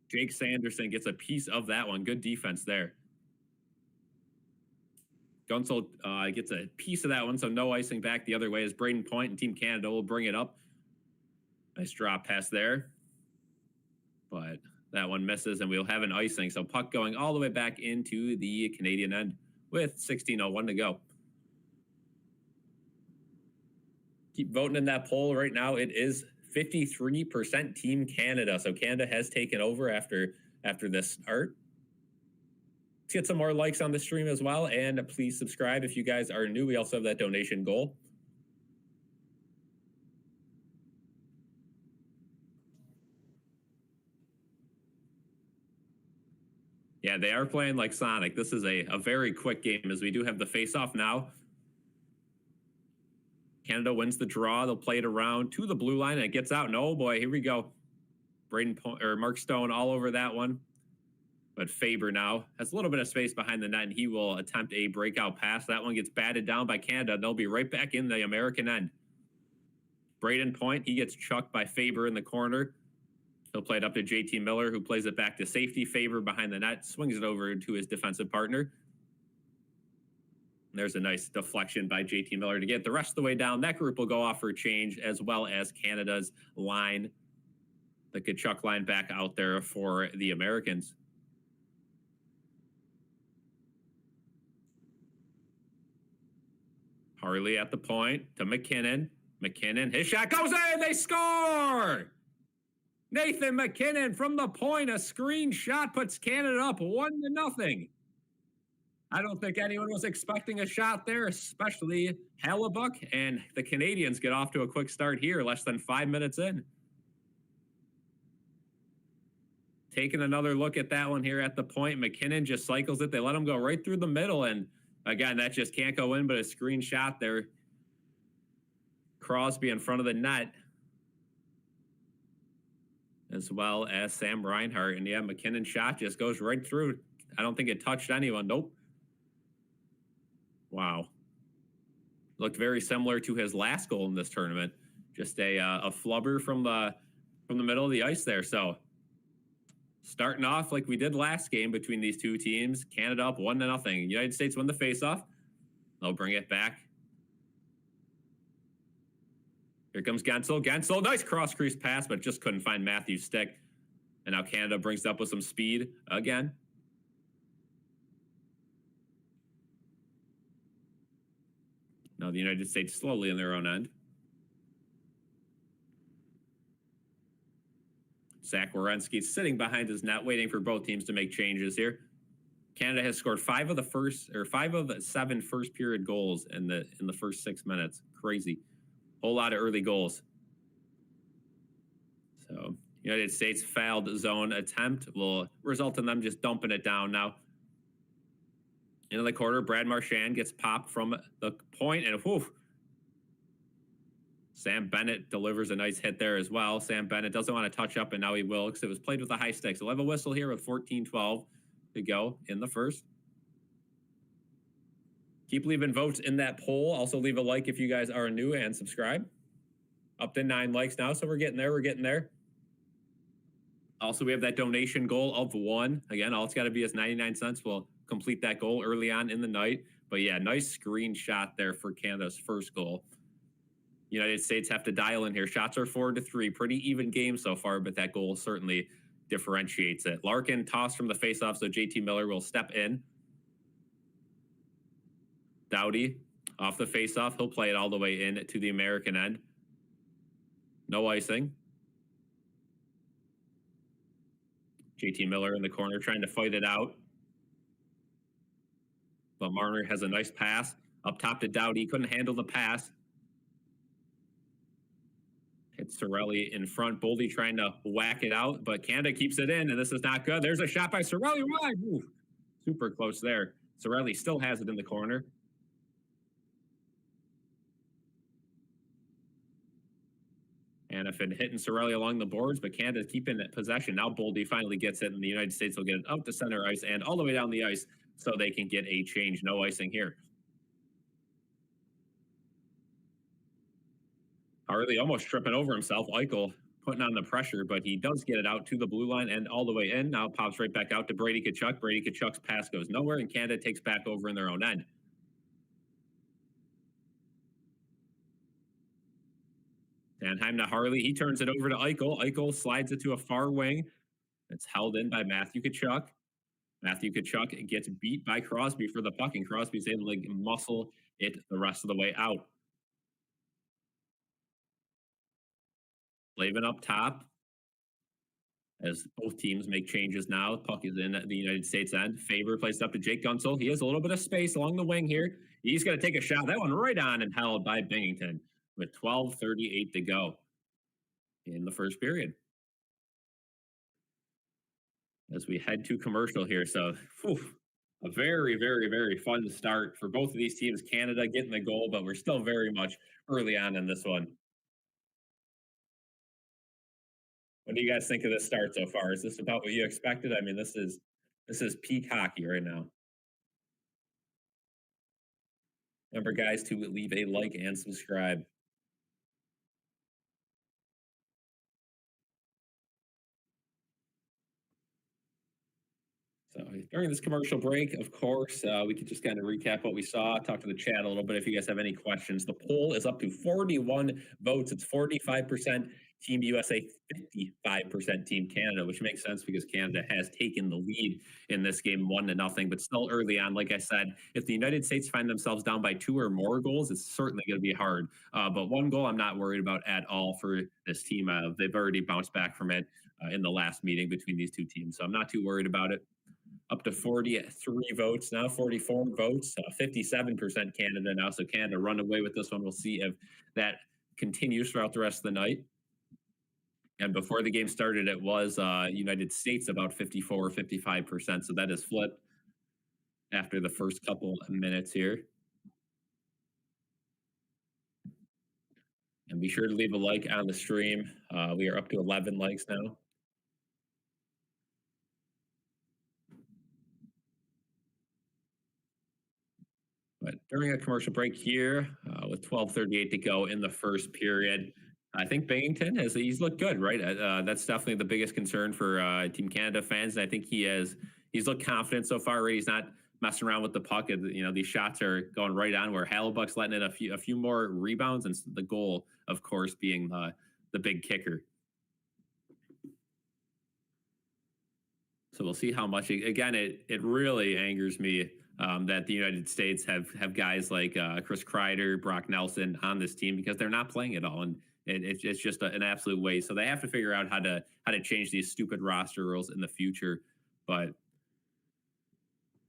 Jake Sanderson gets a piece of that one. Good defense there. Gunsel gets a piece of that one, so no icing back the other way as Braden Point and Team Canada will bring it up. Nice drop pass there. But that one misses, and we'll have an icing. So puck going all the way back into the Canadian end. with 16:01 to go. Keep voting in that poll right now. It is 53% Team Canada. So Canada has taken over after this start. Let's get some more likes on the stream as well. And please subscribe if you guys are new. We also have that donation goal. Yeah, they are playing like Sonic. This is a very quick game as we do have the face-off now. Canada wins the draw. They'll play it around to the blue line, and it gets out. And oh boy, here we go. Mark Stone all over that one. But Faber now has a little bit of space behind the net, and he will attempt a breakout pass. That one gets batted down by Canada. They'll be right back in the American end. Braden Point, he gets chucked by Faber in the corner. He'll play it up to JT Miller, who plays it back to safety. Faber behind the net, swings it over to his defensive partner. There's a nice deflection by JT Miller to get the rest of the way down. That group will go off for a change, as well as Canada's line, the Tkachuk line, back out there for the Americans. Harley at the point to McKinnon. McKinnon, his shot goes in, they score! Nathan McKinnon from the point, a screen shot puts Canada up 1-0. I don't think anyone was expecting a shot there, especially Hellebuck, and the Canadians get off to a quick start here, less than 5 minutes in. Taking another look at that one here at the point, McKinnon just cycles it. They let him go right through the middle, and again, that just can't go in, but a screen shot there. Crosby in front of the net, as well as Sam Reinhart. And yeah, McKinnon's shot just goes right through. I don't think it touched anyone. Nope. Wow. Looked very similar to his last goal in this tournament. Just a flubber from the middle of the ice there. So starting off like we did last game between these two teams, Canada up 1-0. United States win the faceoff. They'll bring it back. Here comes Gensel. Gensel, nice cross-crease pass, but just couldn't find Matthew's stick. And now Canada brings it up with some speed again. Now the United States slowly in their own end. Zach Werenski sitting behind his net, waiting for both teams to make changes here. Canada has scored 5 of the 7 first period goals in the first 6 minutes. Crazy. Whole lot of early goals. So United States failed zone attempt will result in them just dumping it down now. Into the quarter, Brad Marchand gets popped from the point, and whew, Sam Bennett delivers a nice hit there as well. Sam Bennett doesn't want to touch up, and now he will because it was played with a high stick. So we'll have a whistle here with 14-12 to go in the first. Keep leaving votes in that poll. Also leave a like if you guys are new and subscribe. Up to 9 likes now, so we're getting there. We're getting there. Also, we have that donation goal of 1. Again, all it's got to be is 99 cents. We'll complete that goal early on in the night. But yeah, nice screenshot there for Canada's first goal. United States have to dial in here. Shots are 4-3. Pretty even game so far, but that goal certainly differentiates it. Larkin tossed from the faceoff, so JT Miller will step in. Doughty off the faceoff. He'll play it all the way in to the American end. No icing. JT Miller in the corner trying to fight it out. But Marner has a nice pass up top to Doughty. Couldn't handle the pass. Hits Cirelli in front. Boldy trying to whack it out, but Canada keeps it in, and this is not good. There's a shot by Cirelli. Wide. Ooh, super close there. Cirelli still has it in the corner. And if it hitting Cirelli along the boards, but Canada's keeping that possession. Now Boldy finally gets it, and the United States will get it up to center ice and all the way down the ice so they can get a change. No icing here. Harley almost tripping over himself. Eichel putting on the pressure, but he does get it out to the blue line and all the way in. Now pops right back out to Brady Tkachuk. Brady Tkachuk's pass goes nowhere, and Canada takes back over in their own end. Sanheim to Harley. He turns it over to Eichel. Eichel slides it to a far wing. It's held in by Matthew Tkachuk. Matthew Tkachuk gets beat by Crosby for the puck, and Crosby's able to muscle it the rest of the way out. Slavin up top as both teams make changes now. Puck is in the United States end. Faber plays up to Jake Gunsel. He has a little bit of space along the wing here. He's going to take a shot. That one right on and held by Binghamton with 12:38 to go in the first period. As we head to commercial here. So, whew, a very, very, very fun start for both of these teams. Canada getting the goal, but we're still very much early on in this one. What do you guys think of this start so far? Is this about what you expected? I mean, this is peak hockey right now. Remember, guys, to leave a like and subscribe. So during this commercial break, of course, we could just kind of recap what we saw, talk to the chat a little bit if you guys have any questions. The poll is up to 41 votes. It's 45% Team USA, 55% Team Canada, which makes sense because Canada has taken the lead in this game 1-0, but still early on. Like I said, if the United States find themselves down by 2 or more goals, it's certainly going to be hard. But 1 goal, I'm not worried about at all for this team. They've already bounced back from it in the last meeting between these two teams, so I'm not too worried about it. Up to 43 votes now, 44 votes, 57% Canada now. So Canada run away with this one. We'll see if that continues throughout the rest of the night. And before the game started, it was United States about 54 or 55%. So that is flipped after the first couple of minutes here. And be sure to leave a like on the stream. We are up to 11 likes now. But during a commercial break here, with 12:38 to go in the first period, I think Bennington he's looked good, right? That's definitely the biggest concern for Team Canada fans. And I think he's looked confident so far. Right? He's not messing around with the puck. You know, these shots are going right on. Where Hallebuck's letting in a few more rebounds, and the goal, of course, being the big kicker. So we'll see how much. Again, it really angers me that the United States have guys like Chris Kreider, Brock Nelson on this team because they're not playing at all, and it's just an absolute waste. So they have to figure out how to change these stupid roster rules in the future. But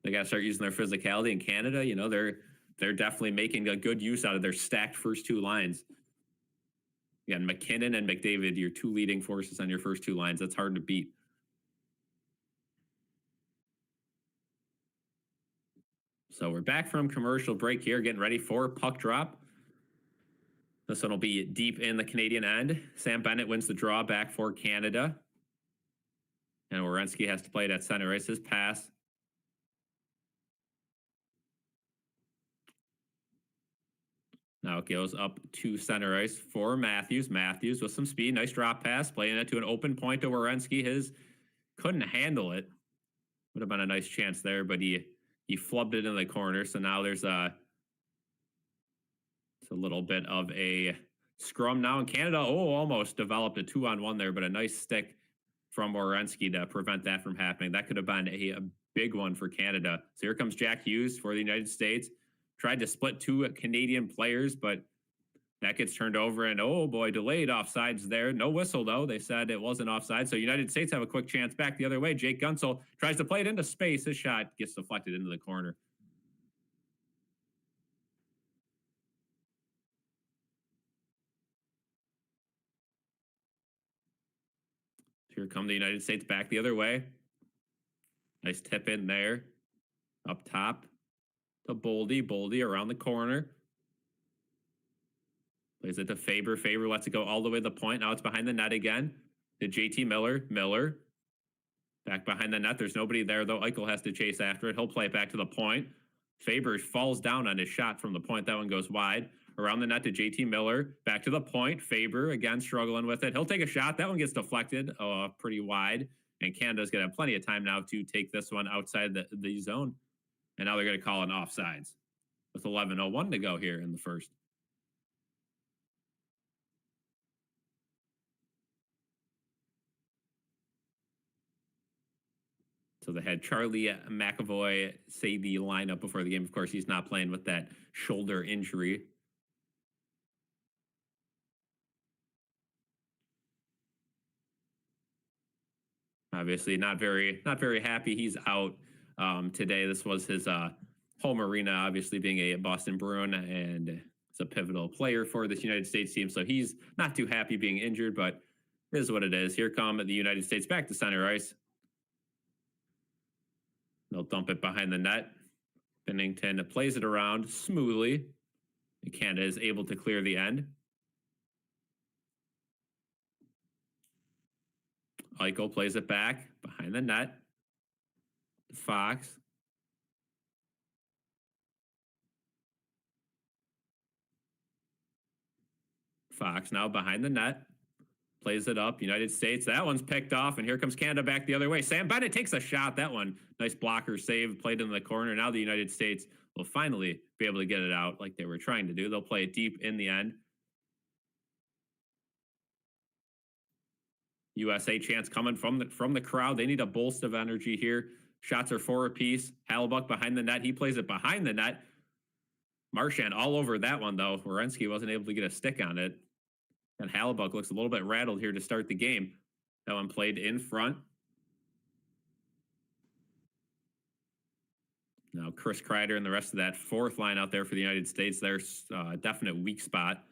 they got to start using their physicality. In Canada, you know, they're definitely making a good use out of their stacked first 2 lines. Yeah, McKinnon and McDavid, your 2 leading forces on your first 2 lines. That's hard to beat. So we're back from commercial break here, getting ready for puck drop. This one will be deep in the Canadian end. Sam Bennett wins the draw back for Canada. And Werenski has to play it at center ice. His pass. Now it goes up to center ice for Matthews. Matthews with some speed. Nice drop pass. Playing it to an open point to Werenski. His couldn't handle it. Would have been a nice chance there, but he flubbed it in the corner. So now there's it's a little bit of a scrum now in Canada. Oh, almost developed a 2-on-1 there, but a nice stick from Werenski to prevent that from happening. That could have been a big one for Canada. So here comes Jack Hughes for the United States. Tried to split 2 Canadian players, but that gets turned over. And oh boy, delayed offsides there. No whistle though. They said it wasn't offside. So United States have a quick chance back the other way. Jake Gunsel tries to play it into space. His shot gets deflected into the corner. Here come the United States back the other way. Nice tip in there. Up top to Boldy. Boldy around the corner. Plays it to Faber. Faber lets it go all the way to the point. Now it's behind the net again. To JT Miller. Miller. Back behind the net. There's nobody there, though. Eichel has to chase after it. He'll play it back to the point. Faber falls down on his shot from the point. That one goes wide. Around the net to JT Miller. Back to the point. Faber, again, struggling with it. He'll take a shot. That one gets deflected pretty wide. And Canada's going to have plenty of time now to take this one outside the zone. And now they're going to call an offsides with 11:01 to go here in the first. So they had Charlie McAvoy say the lineup before the game. Of course, he's not playing with that shoulder injury. Obviously, not very happy. He's out today. This was his home arena, obviously being a Boston Bruin, and it's a pivotal player for this United States team. So he's not too happy being injured, but it is what it is. Here come the United States back to center ice. They'll dump it behind the net. Bennington plays it around smoothly. Canada is able to clear the end. Eichel plays it back behind the net. Fox. Fox now behind the net. Plays it up. United States. That one's picked off, and here comes Canada back the other way. Sam Bennett takes a shot. That one, nice blocker save, played in the corner. Now the United States will finally be able to get it out like they were trying to do. They'll play it deep in the end. USA chance coming from the crowd. They need a burst of energy here. Shots are 4 apiece. Hallebuck behind the net. He plays it behind the net. Marchand all over that one, though. Werenski wasn't able to get a stick on it. And Hallebuck looks a little bit rattled here to start the game. That one played in front. Now, Chris Kreider and the rest of that fourth line out there for the United States, there's a definite weak spot.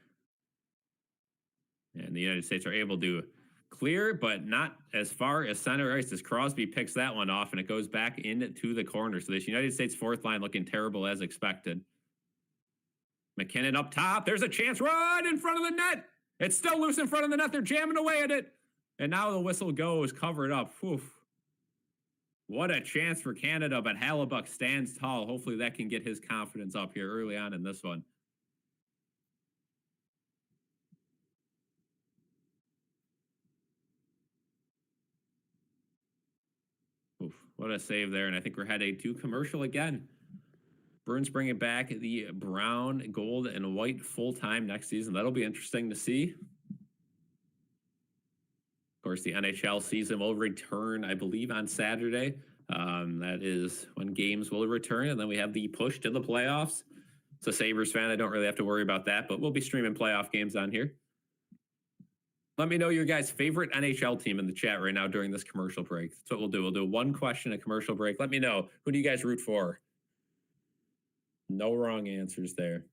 And the United States are able to clear, but not as far as center ice as Crosby picks that one off, and it goes back into the corner. So this United States fourth line looking terrible as expected. McKinnon up top. There's a chance right in front of the net. It's still loose in front of the net. They're jamming away at it. And now the whistle goes, covered up. Oof. What a chance for Canada, but Hallebuck stands tall. Hopefully that can get his confidence up here early on in this one. Oof, what a save there. And I think we're headed to commercial again. Bruins bringing back the brown, gold, and white full-time next season. That'll be interesting to see. Of course, the NHL season will return, I believe, on Saturday. That is when games will return, and then we have the push to the playoffs. So Sabres fan, I don't really have to worry about that, but we'll be streaming playoff games on here. Let me know your guys' favorite NHL team in the chat right now during this commercial break. That's what we'll do. We'll do one question, a commercial break. Let me know. Who do you guys root for? No wrong answers there.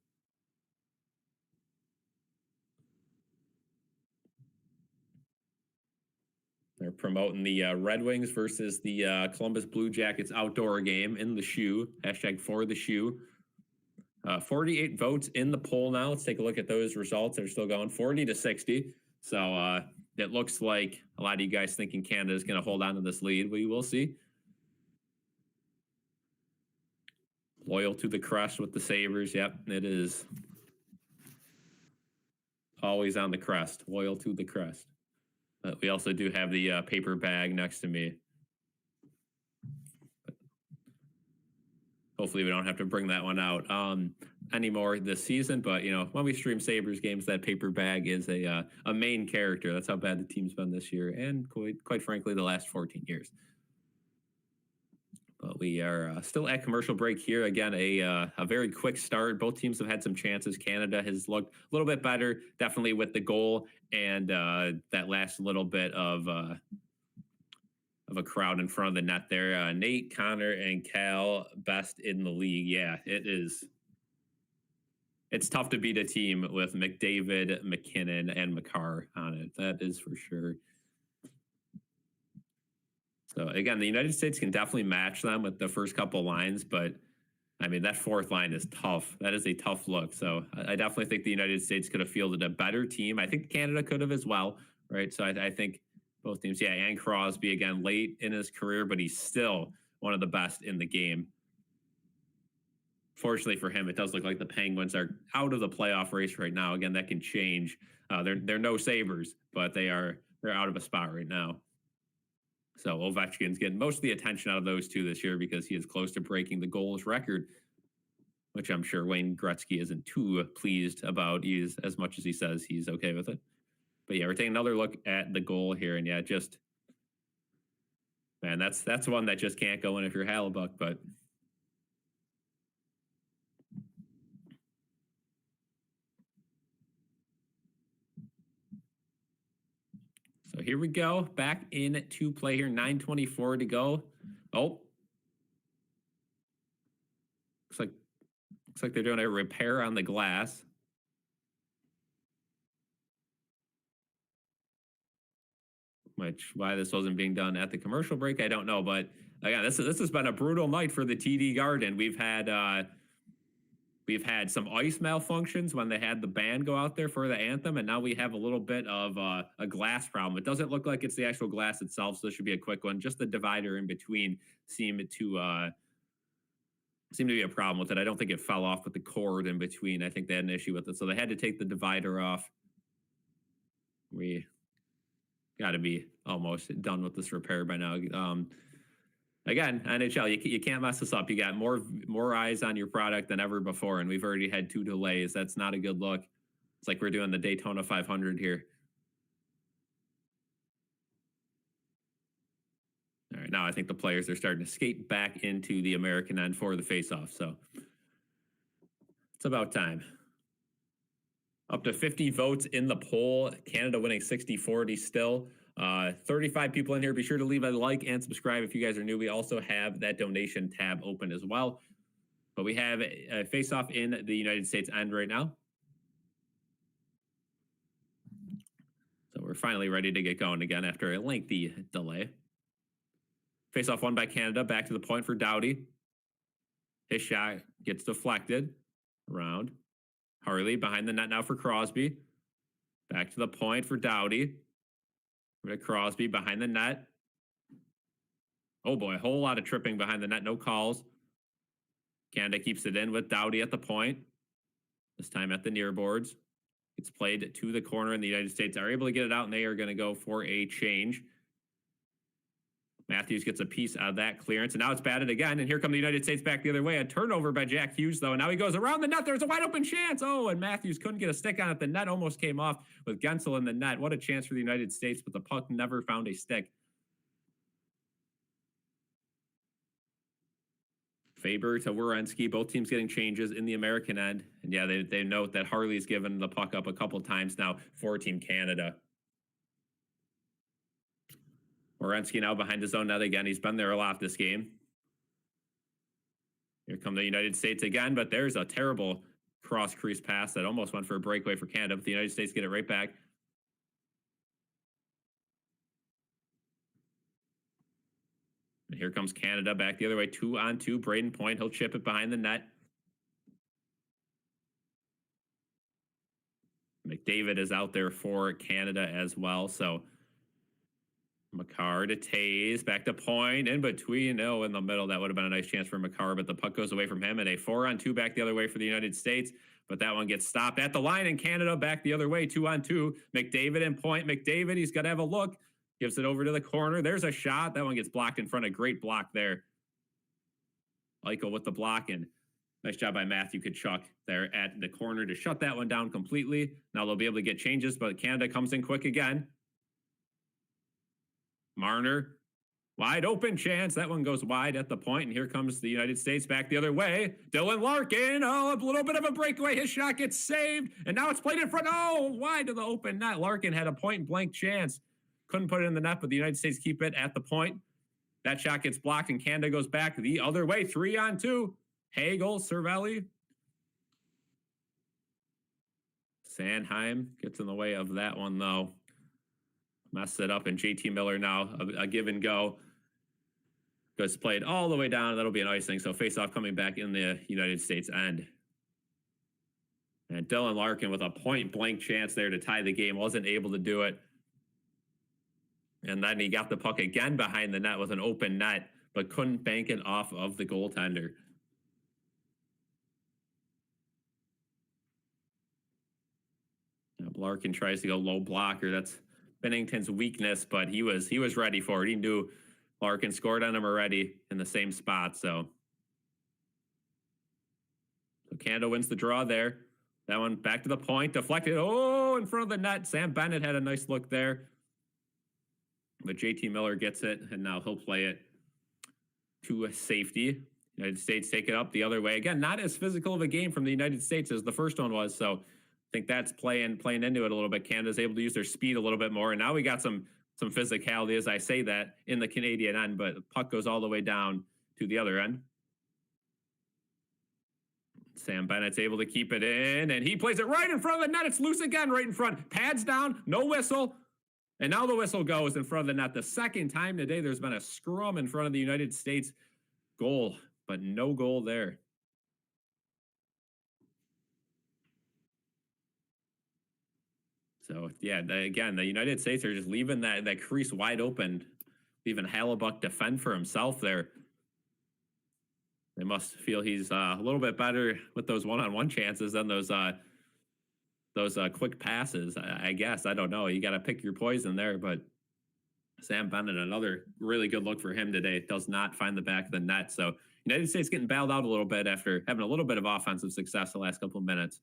They're promoting the Red Wings versus the Columbus Blue Jackets outdoor game in the shoe. Hashtag for the shoe. 48 votes in the poll now. Let's take a look at those results. They're still going 40 to 60. So it looks like a lot of you guys thinking Canada is going to hold on to this lead. We will see. Loyal to the crest with the Sabres. Yep, it is. Always on the crest. Loyal to the crest. But we also do have the paper bag next to me. Hopefully we don't have to bring that one out anymore this season. But, you know, when we stream Sabres games, that paper bag is a main character. That's how bad the team's been this year and, quite frankly, the last 14 years. But we are still at commercial break here. Again, a very quick start. Both teams have had some chances. Canada has looked a little bit better, definitely with the goal and that last little bit of a crowd in front of the net there. Nate, Connor, and Cal, best in the league. Yeah, it is. It's tough to beat a team with McDavid, McKinnon, and Makar on it. That is for sure. So, again, the United States can definitely match them with the first couple lines, but, I mean, that fourth line is tough. That is a tough look. So, I definitely think the United States could have fielded a better team. I think Canada could have as well, right? So, I think both teams, yeah, and Crosby, again, late in his career, but he's still one of the best in the game. Fortunately for him, it does look like the Penguins are out of the playoff race right now. Again, that can change. They're no Sabres, but they're out of a spot right now. So Ovechkin's getting most of the attention out of those two this year because he is close to breaking the goals record, which I'm sure Wayne Gretzky isn't too pleased about. He's, as much as he says he's okay with it. But yeah, we're taking another look at the goal here. And yeah, just Man, that's one that just can't go in if you're Hallebuck, but so here we go. Back into play here. 9:24 to go. Oh. Looks like they're doing a repair on the glass. Why this wasn't being done at the commercial break, I don't know. But again, this has been a brutal night for the TD Garden. We've had some ice malfunctions when they had the band go out there for the anthem, and now we have a little bit of a glass problem. It doesn't look like it's the actual glass itself, so this should be a quick one. Just the divider in between seemed to be a problem with it. I don't think it fell off with the cord in between. I think they had an issue with it, so they had to take the divider off. We got to be almost done with this repair by now. Again, NHL, you can't mess this up. You got more eyes on your product than ever before, and we've already had 2 delays. That's not a good look. It's like we're doing the Daytona 500 here. All right, now I think the players are starting to skate back into the American end for the faceoff, so it's about time. Up to 50 votes in the poll. Canada winning 60-40 still. 35 people in here. Be sure to leave a like and subscribe if you guys are new. We also have that donation tab open as well. But we have a face-off in the United States end right now. So we're finally ready to get going again after a lengthy delay. Face-off won by Canada. Back to the point for Doughty. His shot gets deflected. Around. Harley behind the net now for Crosby. Back to the point for Doughty. Crosby behind the net. Oh boy, a whole lot of tripping behind the net. No calls. Canada keeps it in with Doughty at the point. This time at the near boards. It's played to the corner, and the United States are able to get it out, and they are going to go for a change. Matthews gets a piece out of that clearance, and now it's batted again, and here come the United States back the other way. A turnover by Jack Hughes, though, and now he goes around the net. There's a wide-open chance. Oh, and Matthews couldn't get a stick on it. The net almost came off with Gensel in the net. What a chance for the United States, but the puck never found a stick. Faber to Werenski, both teams getting changes in the American end. And yeah, they note that Harley's given the puck up a couple times now for Team Canada. Werenski now behind his own net again. He's been there a lot this game. Here come the United States again, but there's a terrible cross-crease pass that almost went for a breakaway for Canada, but the United States get it right back. And here comes Canada back the other way, 2-on-2. Braden Point, he'll chip it behind the net. McDavid is out there for Canada as well, so Makar to Taze, back to Point, in between, in the middle. That would have been a nice chance for Makar, but the puck goes away from him, and a 4-on-2 back the other way for the United States, but that one gets stopped at the line, and Canada back the other way, 2-on-2. McDavid and Point. McDavid, he's got to have a look. Gives it over to the corner. There's a shot. That one gets blocked in front. A great block there. Eichel with the block, and nice job by Matthew Tkachuk there at the corner to shut that one down completely. Now they'll be able to get changes, but Canada comes in quick again. Marner, wide open chance. That one goes wide at the point, and here comes the United States back the other way. Dylan Larkin, a little bit of a breakaway. His shot gets saved, and now it's played in front. Oh, wide to the open net. Larkin had a point-blank chance. Couldn't put it in the net, but the United States keep it at the point. That shot gets blocked, and Canada goes back the other way. 3-on-2. Hagel, Cervelli. Sanheim gets in the way of that one, though. Messed it up, and JT Miller now a give and go. Goes played all the way down. That'll be an icing. So face-off coming back in the United States end. And Dylan Larkin with a point-blank chance there to tie the game. Wasn't able to do it. And then he got the puck again behind the net with an open net, but couldn't bank it off of the goaltender. Now Larkin tries to go low blocker. That's Bennington's weakness, but he was ready for it. He knew Larkin scored on him already in the same spot. So Canada wins the draw there. That one back to the point, deflected. Oh, in front of the net. Sam Bennett had a nice look there. But JT Miller gets it, and now he'll play it to a safety. United States take it up the other way. Again, not as physical of a game from the United States as the first one was. So I think that's playing into it a little bit. Canada's able to use their speed a little bit more. And now we got some physicality as I say that in the Canadian end, but the puck goes all the way down to the other end. Sam Bennett's able to keep it in, and he plays it right in front of the net. It's loose again, right in front. Pads down, no whistle. And now the whistle goes in front of the net. The second time today there's been a scrum in front of the United States goal, but no goal there. So, yeah, again, the United States are just leaving that crease wide open, leaving Hallebuck defend for himself there. They must feel he's a little bit better with those one-on-one chances than those quick passes, I guess. I don't know. You got to pick your poison there, but Sam Bennett, another really good look for him today. Does not find the back of the net. So United States getting bailed out a little bit after having a little bit of offensive success the last couple of minutes.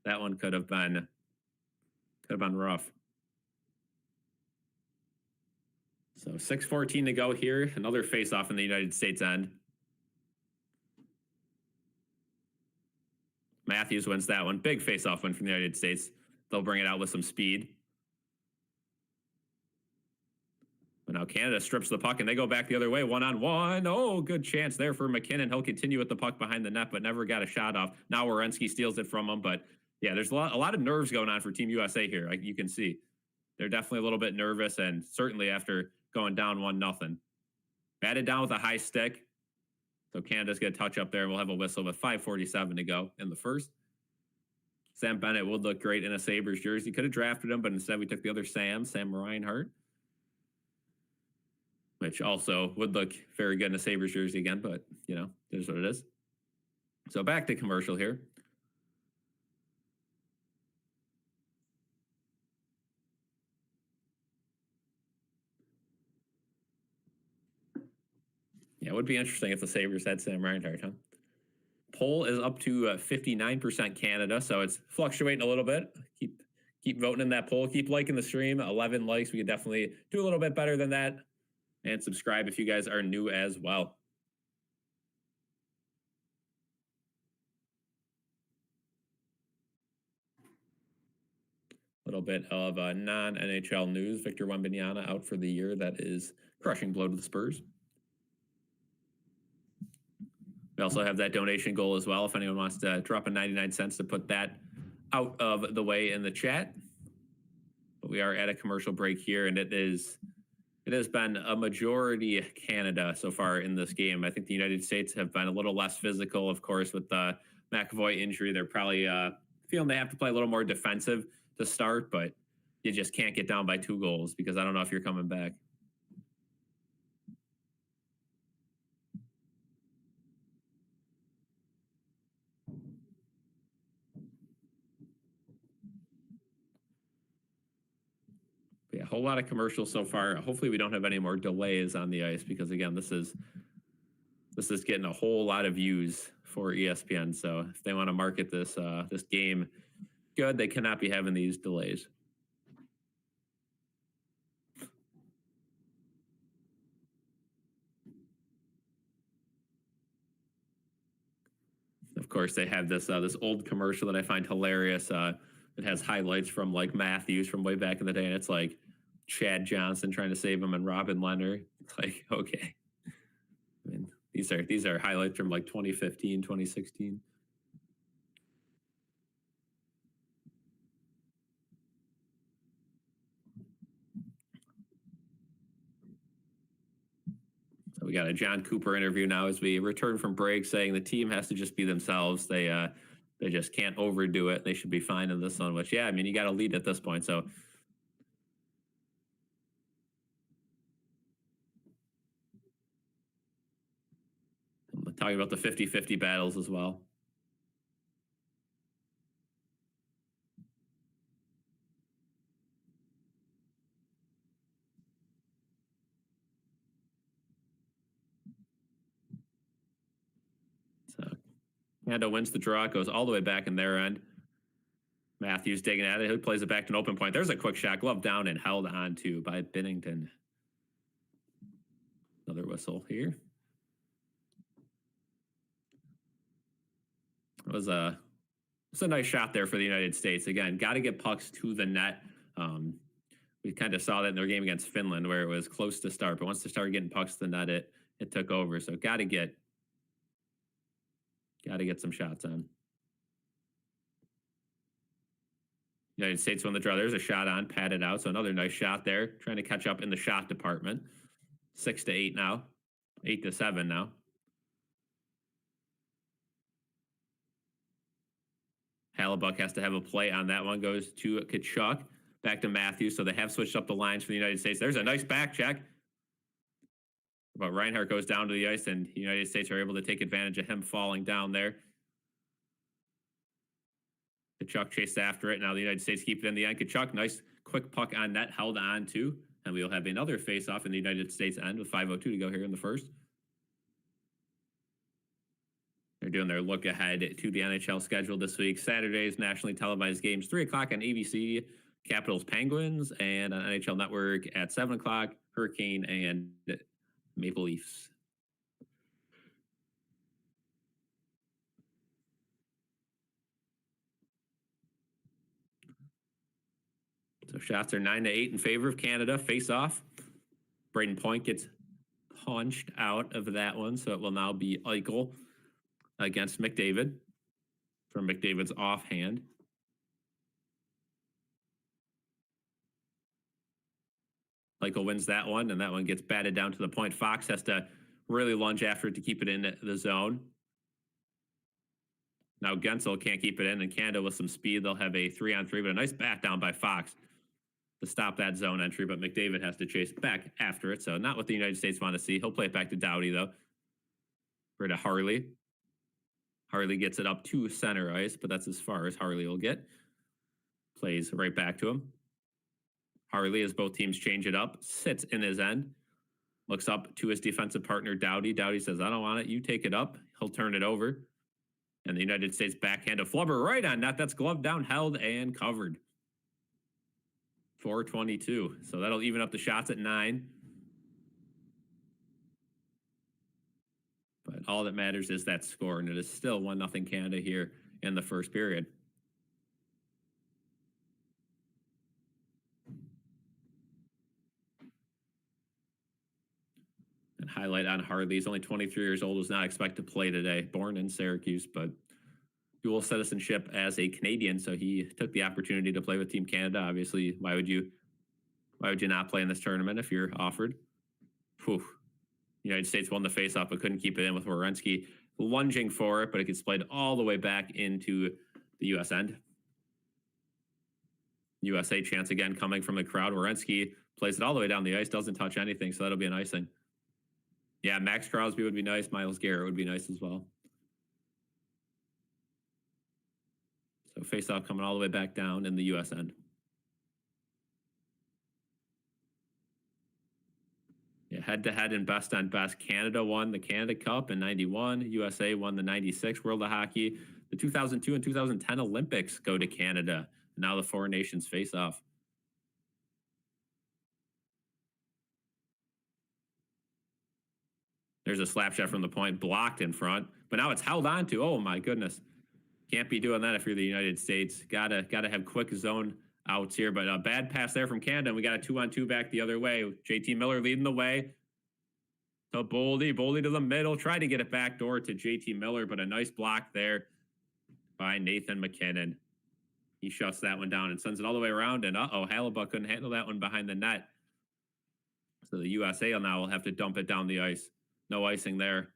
That one could have been rough. So 6:14 to go here. Another face-off in the United States end. Matthews wins that one. Big face-off win from the United States. They'll bring it out with some speed. But now Canada strips the puck, and they go back the other way, one-on-one. Oh, good chance there for McKinnon. He'll continue with the puck behind the net, but never got a shot off. Now Werenski steals it from him, but yeah, there's a lot of nerves going on for Team USA here. Like you can see, they're definitely a little bit nervous, and certainly after going down 1-0. Batted down with a high stick. So Canada's going to touch up there, and we'll have a whistle with 5:47 to go in the first. Sam Bennett would look great in a Sabres jersey. Could have drafted him, but instead we took the other Sam Reinhart, which also would look very good in a Sabres jersey again, but, you know, it is what it is. So back to commercial here. Yeah, it would be interesting if the Sabres had Sam Reinhart, huh? Poll is up to 59% Canada, so it's fluctuating a little bit. Keep voting in that poll. Keep liking the stream. 11 likes. We could definitely do a little bit better than that. And subscribe if you guys are new as well. A little bit of non-NHL news. Victor Wembanyama out for the year. That is crushing blow to the Spurs. We also have that donation goal as well. If anyone wants to drop a 99 cents to put that out of the way in the chat. But we are at a commercial break here, and it has been a majority Canada so far in this game. I think the United States have been a little less physical, of course, with the McAvoy injury. They're probably feeling they have to play a little more defensive to start, but you just can't get down by 2 goals because I don't know if you're coming back. Yeah, a whole lot of commercials so far. Hopefully we don't have any more delays on the ice because, again, this is getting a whole lot of views for ESPN. So if they want to market this this game good, they cannot be having these delays. Of course, they have this this old commercial that I find hilarious. It has highlights from like Matthews from way back in the day, and it's like Chad Johnson trying to save him and Robin Leonard. It's like, okay. I mean, these are highlights from like 2015, 2016. So we got a John Cooper interview now as we return from break, saying the team has to just be themselves. They just can't overdo it. They should be fine in this one, which, yeah, I mean, you got to lead at this point. So I'm talking about the 50-50 battles as well. So Canada wins the draw. It goes all the way back in their end. Matthews digging at it. He plays it back to an open point. There's a quick shot. Glove down and held on to by Binnington. whistle here. It was a nice shot there for the United States. Again, got to get pucks to the net. We kind of saw that in their game against Finland where it was close to start, but once they started getting pucks to the net, it took over. So got to get some shots on. United States won the draw. There's a shot on, patted out. So another nice shot there. Trying to catch up in the shot department. 6-8 now. 8-7 now. Hallebuck has to have a play on that one. Goes to Kachuk. Back to Matthews. So they have switched up the lines for the United States. There's a nice back check. But Reinhart goes down to the ice, and the United States are able to take advantage of him falling down there. Kachuk chased after it. Now the United States keep it in the end. Kachuk, nice quick puck on net, held on to. And we'll have another face-off in the United States end with 5:02 to go here in the first. They're doing their look ahead to the NHL schedule this week. Saturday's nationally televised games, 3 o'clock on ABC, Capitals Penguins, and on NHL Network at 7 o'clock, Hurricane and Maple Leafs. So shots are 9-8 in favor of Canada. Face off. Braden Point gets punched out of that one, so it will now be Eichel against McDavid from McDavid's offhand. Eichel wins that one, and that one gets batted down to the point. Fox has to really lunge after it to keep it in the zone. Now Gensel can't keep it in, and Canada with some speed, they'll have a 3-on-3, but a nice bat down by Fox to stop that zone entry, but McDavid has to chase back after it, so not what the United States want to see. He'll play it back to Doughty, though. Or to Harley. Harley gets it up to center ice, but that's as far as Harley will get. Plays right back to him. Harley, as both teams change it up, sits in his end. Looks up to his defensive partner, Doughty. Doughty says, I don't want it. You take it up. He'll turn it over. And the United States backhand a flubber right on net. That's gloved down, held, and covered. 4:22. So that'll even up the shots at 9. But all that matters is that score, and it is still 1-0 Canada here in the first period. And highlight on Harley. He's only 23 years old, was not expected to play today. Born in Syracuse, but dual citizenship as a Canadian, so he took the opportunity to play with Team Canada. Obviously, why would you not play in this tournament if you're offered? Whew. United States won the faceoff, but couldn't keep it in with Werenski lunging for it, but it gets played all the way back into the U.S. end. USA chance again coming from the crowd. Werenski plays it all the way down the ice, doesn't touch anything, so that'll be an icing. Yeah, Max Crosby would be nice. Myles Garrett would be nice as well. So face-off coming all the way back down in the U.S. end. Yeah, head-to-head and best on best. Canada won the Canada Cup in 91. USA won the 96 World of Hockey. The 2002 and 2010 Olympics go to Canada. Now the 4 nations face off. There's a slap shot from the point, blocked in front, but now it's held on to. Oh my goodness. Can't be doing that if you're the United States. Gotta have quick zone outs here, but a bad pass there from Canada. We got a 2-on-2 back the other way. JT Miller leading the way to Boldy. Boldy to the middle. Tried to get it back door to JT Miller, but a nice block there by Nathan McKinnon. He shuts that one down and sends it all the way around, and Hallebuck couldn't handle that one behind the net. So the USA now will have to dump it down the ice. No icing there.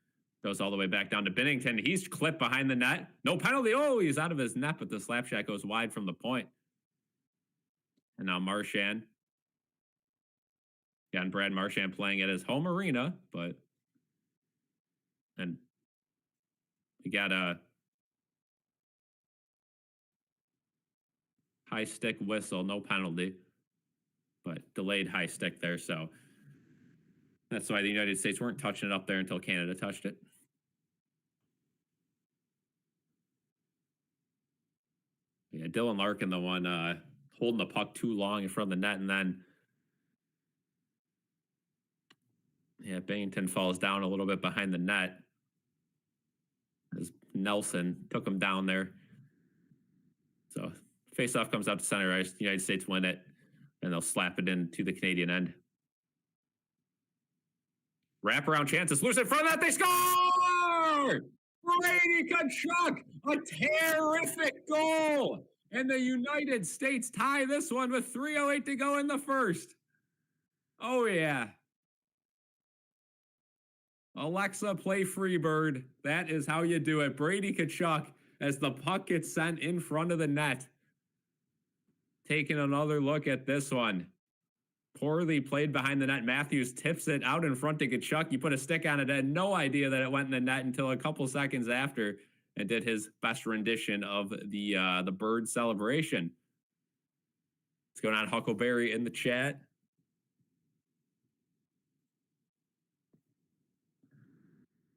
Goes all the way back down to Binnington. He's clipped behind the net. No penalty. Oh, he's out of his net, but the slap shot goes wide from the point. And now Marchand. Yeah, and Brad Marchand playing at his home arena, and we got a high stick whistle, no penalty, but delayed high stick there. So that's why the United States weren't touching it up there until Canada touched it. Yeah, Dylan Larkin, the one holding the puck too long in front of the net, and then Yeah, Bennington falls down a little bit behind the net as Nelson took him down there. So face-off comes out to center ice. The United States win it, and they'll slap it into the Canadian end. Wraparound chances. Loose in front of that. They score! Brady Tkachuk, a terrific goal. And the United States tie this one with 3:08 to go in the first. Oh, yeah. Alexa, play Freebird. That is how you do it. Brady Tkachuk, as the puck gets sent in front of the net. Taking another look at this one. Poorly played behind the net. Matthews tips it out in front to Tkachuk. You put a stick on it. I had no idea that it went in the net until a couple seconds after, and did his best rendition of the bird celebration. What's going on, Huckleberry, in the chat?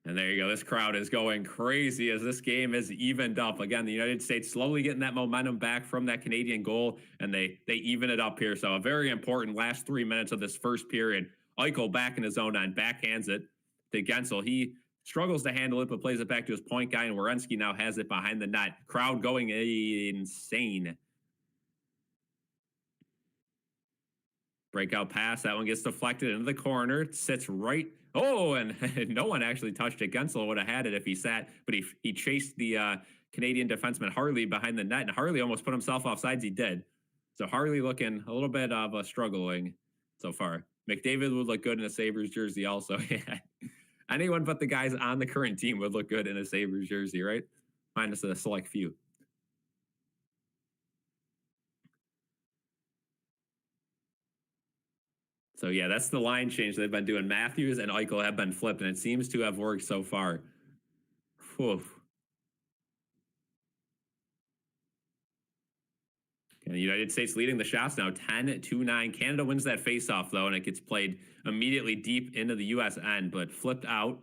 And there you go. This crowd is going crazy as this game is evened up. Again, the United States slowly getting that momentum back from that Canadian goal, and they even it up here. So a very important last 3 minutes of this first period. Eichel back in his own end, backhands it to Gensel. He struggles to handle it, but plays it back to his point guy, and Werenski now has it behind the net. Crowd going insane. Breakout pass. That one gets deflected into the corner. It sits right. Oh, and no one actually touched it. Gensel would have had it if he sat, but he chased the Canadian defenseman Harley behind the net, and Harley almost put himself off sides. He did. So Harley looking a little bit of a struggling so far. McDavid would look good in a Sabres jersey also. Yeah. Anyone but the guys on the current team would look good in a Sabres jersey, right? Minus a select few. So, yeah, that's the line change they've been doing. Matthews and Eichel have been flipped, and it seems to have worked so far. Whew. And the United States leading the shots now 10-9. Canada wins that faceoff, though, and it gets played immediately deep into the U.S. end, but flipped out.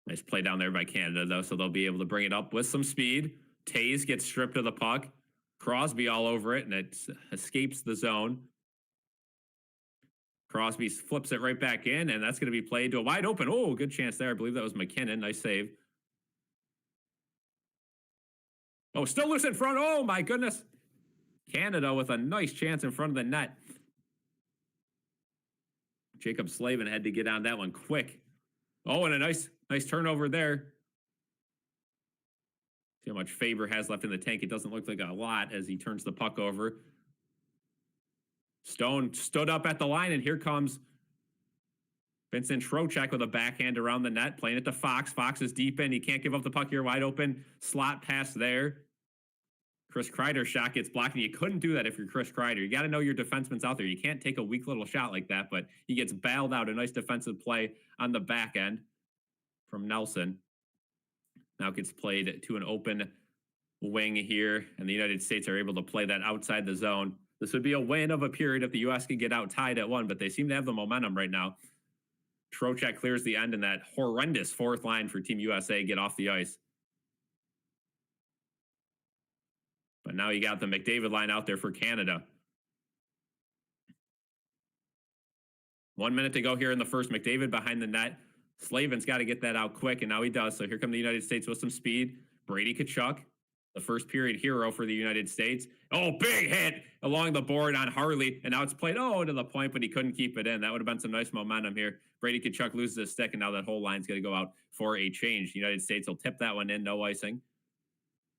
Nice play down there by Canada, though, so they'll be able to bring it up with some speed. Taze gets stripped of the puck. Crosby all over it, and it escapes the zone. Crosby flips it right back in, and that's going to be played to a wide open. Oh, good chance there. I believe that was McKinnon. Nice save. Oh, still loose in front. Oh, my goodness. Canada with a nice chance in front of the net. Jacob Slavin had to get on that one quick. Oh, and a nice turnover there. See how much Faber has left in the tank. It doesn't look like a lot as he turns the puck over. Stone stood up at the line, and here comes Vincent Trocheck with a backhand around the net, playing it to Fox. Fox is deep in. He can't give up the puck here. Wide open slot pass there. Chris Kreider's shot gets blocked, and you couldn't do that if you're Chris Kreider. You got to know your defenseman's out there. You can't take a weak little shot like that, but he gets bailed out. A nice defensive play on the back end from Nelson. Now gets played to an open wing here, and the United States are able to play that outside the zone. This would be a win of a period if the U.S. could get out tied at 1, but they seem to have the momentum right now. Trocheck clears the end, and that horrendous fourth line for Team USA get off the ice. But now you got the McDavid line out there for Canada. 1 minute to go here in the first. McDavid behind the net. Slavin's got to get that out quick, and now he does. So here come the United States with some speed. Brady Tkachuk, the first period hero for the United States. Oh, big hit along the board on Harley, and now it's played, to the point, but he couldn't keep it in. That would have been some nice momentum here. Brady Tkachuk loses his stick, and now that whole line's going to go out for a change. The United States will tip that one in, no icing.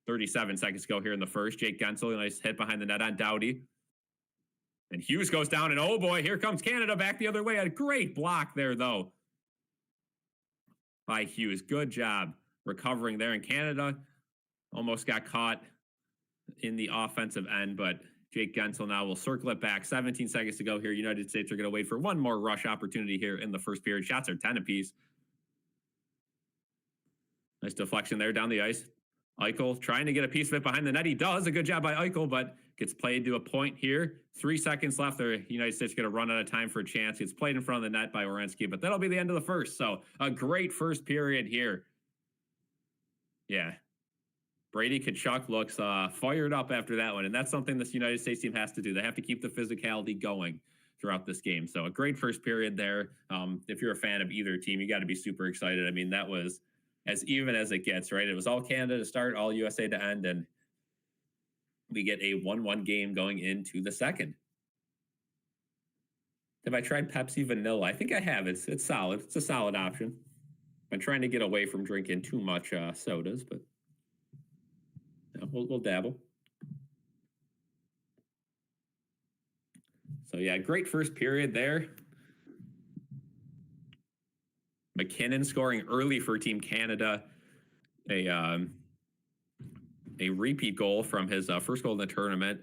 37 seconds to go here in the first. Jake Gensel, a nice hit behind the net on Doughty. And Hughes goes down, and oh boy, here comes Canada back the other way. A great block there, though, by Hughes. Good job recovering there. And Canada almost got caught in the offensive end, but Jake Gensel now will circle it back. 17 seconds to go here. United States are going to wait for one more rush opportunity here in the first period. Shots are 10 apiece. Nice deflection there down the ice. Eichel trying to get a piece of it behind the net. He does. A good job by Eichel, but gets played to a point here. 3 seconds left. The United States going to run out of time for a chance. Gets played in front of the net by Werenski, but that'll be the end of the first. So a great first period here. Yeah. Brady Tkachuk looks fired up after that one, and that's something this United States team has to do. They have to keep the physicality going. throughout this game. So a great first period there. If you're a fan of either team, you got to be super excited. I mean, that was as even as it gets, right? It was all Canada to start, all USA to end, and we get a 1-1 game going into the second. Have I tried Pepsi Vanilla? I think I have. It's solid. It's a solid option. I'm trying to get away from drinking too much sodas, but we'll dabble. So yeah, great first period there. McKinnon scoring early for Team Canada. A repeat goal from his first goal in the tournament.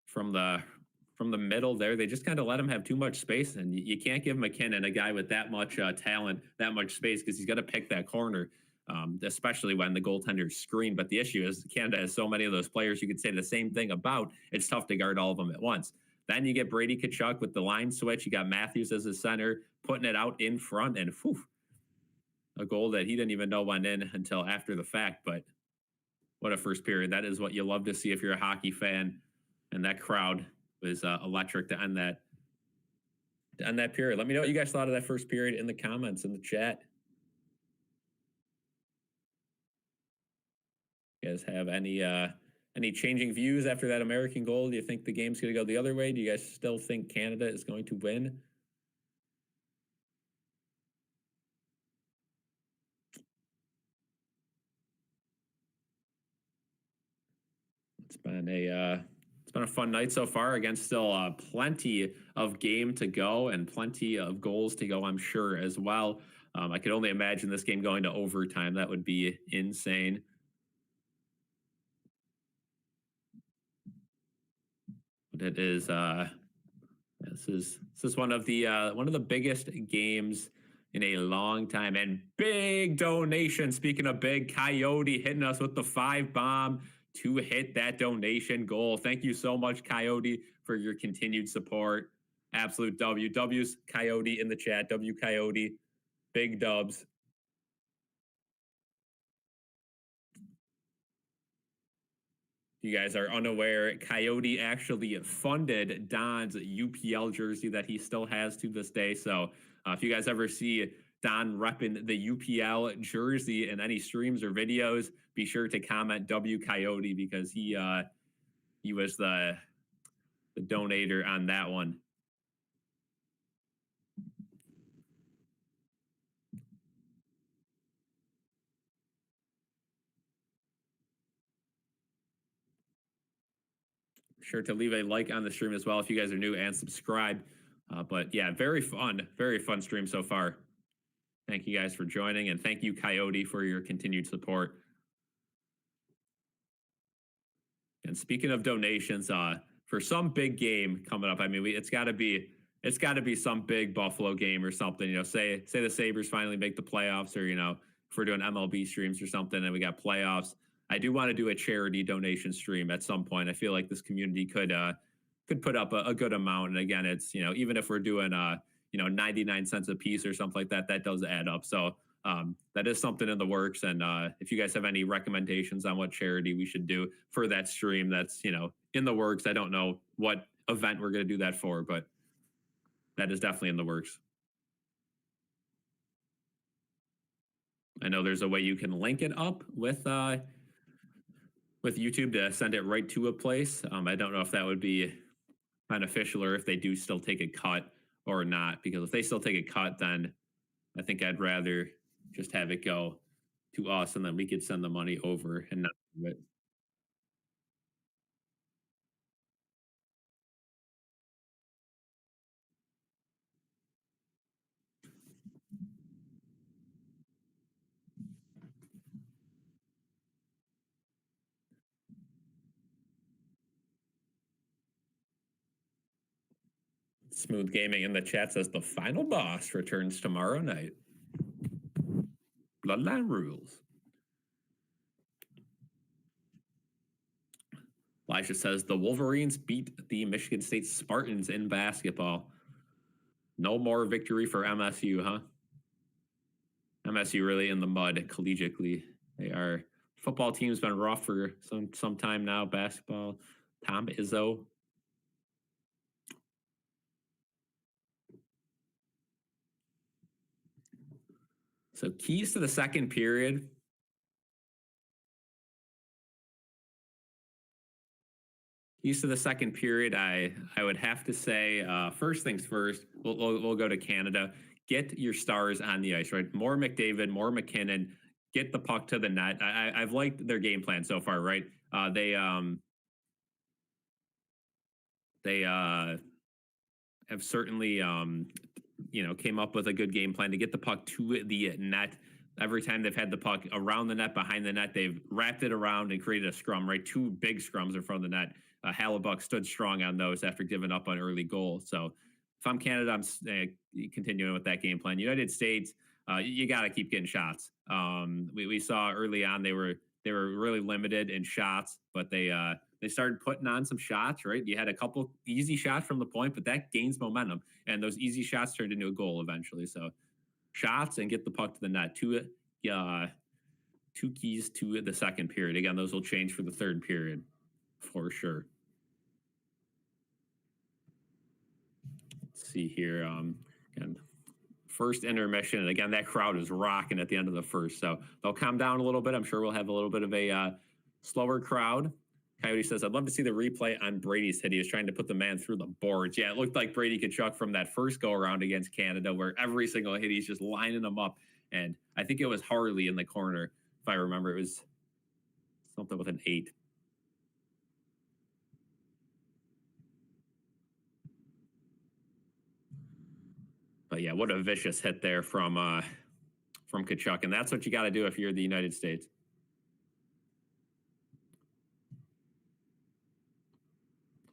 From the middle there, they just kind of let him have too much space, and you can't give McKinnon, a guy with that much talent, that much space, because he's got to pick that corner, especially when the goaltender's screen. But the issue is Canada has so many of those players you could say the same thing about. It's tough to guard all of them at once. Then you get Brady Tkachuk with the line switch. You got Matthews as a center, putting it out in front, and a goal that he didn't even know went in until after the fact. But what a first period. That is what you love to see if you're a hockey fan, and that crowd was electric to end that period. Let me know what you guys thought of that first period in the comments, in the chat. You guys have any changing views after that American goal? Do you think the game's going to go the other way? Do you guys still think Canada is going to win? It's been a fun night so far. Again, still plenty of game to go and plenty of goals to go, I'm sure, as well. I could only imagine this game going to overtime. That would be insane. But it is this is one of the biggest games in a long time, and big donation. Speaking of big, Coyote hitting us with the 5 bomb to hit that donation goal. Thank you so much, Coyote, for your continued support. Absolute W. W's Coyote in the chat. W Coyote. Big dubs. You guys are unaware, Coyote actually funded Don's UPL jersey that he still has to this day. So if you guys ever see Don repping the UPL jersey in any streams or videos, be sure to comment W Coyote, because he was the donator on that one. Sure to leave a like on the stream as well if you guys are new, and subscribe. But yeah, very fun stream so far. Thank you guys for joining, and thank you, Coyote, for your continued support. And speaking of donations, for some big game coming up, I mean, it's got to be some big Buffalo game or something. You know, say the Sabres finally make the playoffs, or if we're doing MLB streams or something, and we got playoffs. I do want to do a charity donation stream at some point. I feel like this community could put up a good amount. And again, it's even if we're doing 99 cents a piece or something like that, that does add up. So that is something in the works. And if you guys have any recommendations on what charity we should do for that stream, that's in the works. I don't know what event we're going to do that for, but that is definitely in the works. I know there's a way you can link it up with YouTube to send it right to a place. I don't know if that would be beneficial, or if they do still take a cut or not, because if they still take a cut, then I think I'd rather just have it go to us, and then we could send the money over and not do it. Smooth Gaming in the chat says the final boss returns tomorrow night. Bloodline rules. Elisha says the Wolverines beat the Michigan State Spartans in basketball. No more victory for MSU, huh? MSU really in the mud collegiately. They are. Football team's been rough for some time now. Basketball, Tom Izzo. So keys to the second period. Keys to the second period, I would have to say, first things first, we'll go to Canada. Get your stars on the ice, right? More McDavid, more McKinnon. Get the puck to the net. I've liked their game plan so far, right? They have certainly came up with a good game plan to get the puck to the net. Every time they've had the puck around the net, behind the net, they've wrapped it around and created a scrum, right? Two big scrums in front of the net. Hallebuck stood strong on those after giving up on early goal. So if I'm Canada, I'm continuing with that game plan. United States, you got to keep getting shots. We saw early on they were really limited in shots, but they started putting on some shots, right? You had a couple easy shots from the point, but that gains momentum, and those easy shots turned into a goal eventually. So shots and get the puck to the net. Two keys to the second period. Again, those will change for the third period for sure. Let's see here. Again, first intermission, and again, that crowd is rocking at the end of the first, so they'll calm down a little bit. I'm sure we'll have a little bit of a slower crowd. Coyote says, I'd love to see the replay on Brady's hit. He was trying to put the man through the boards. Yeah, it looked like Brady Tkachuk from that first go-around against Canada, where every single hit, he's just lining them up. And I think it was Harley in the corner, if I remember. It was something with an 8. But yeah, what a vicious hit there from Tkachuk. And that's what you got to do if you're the United States.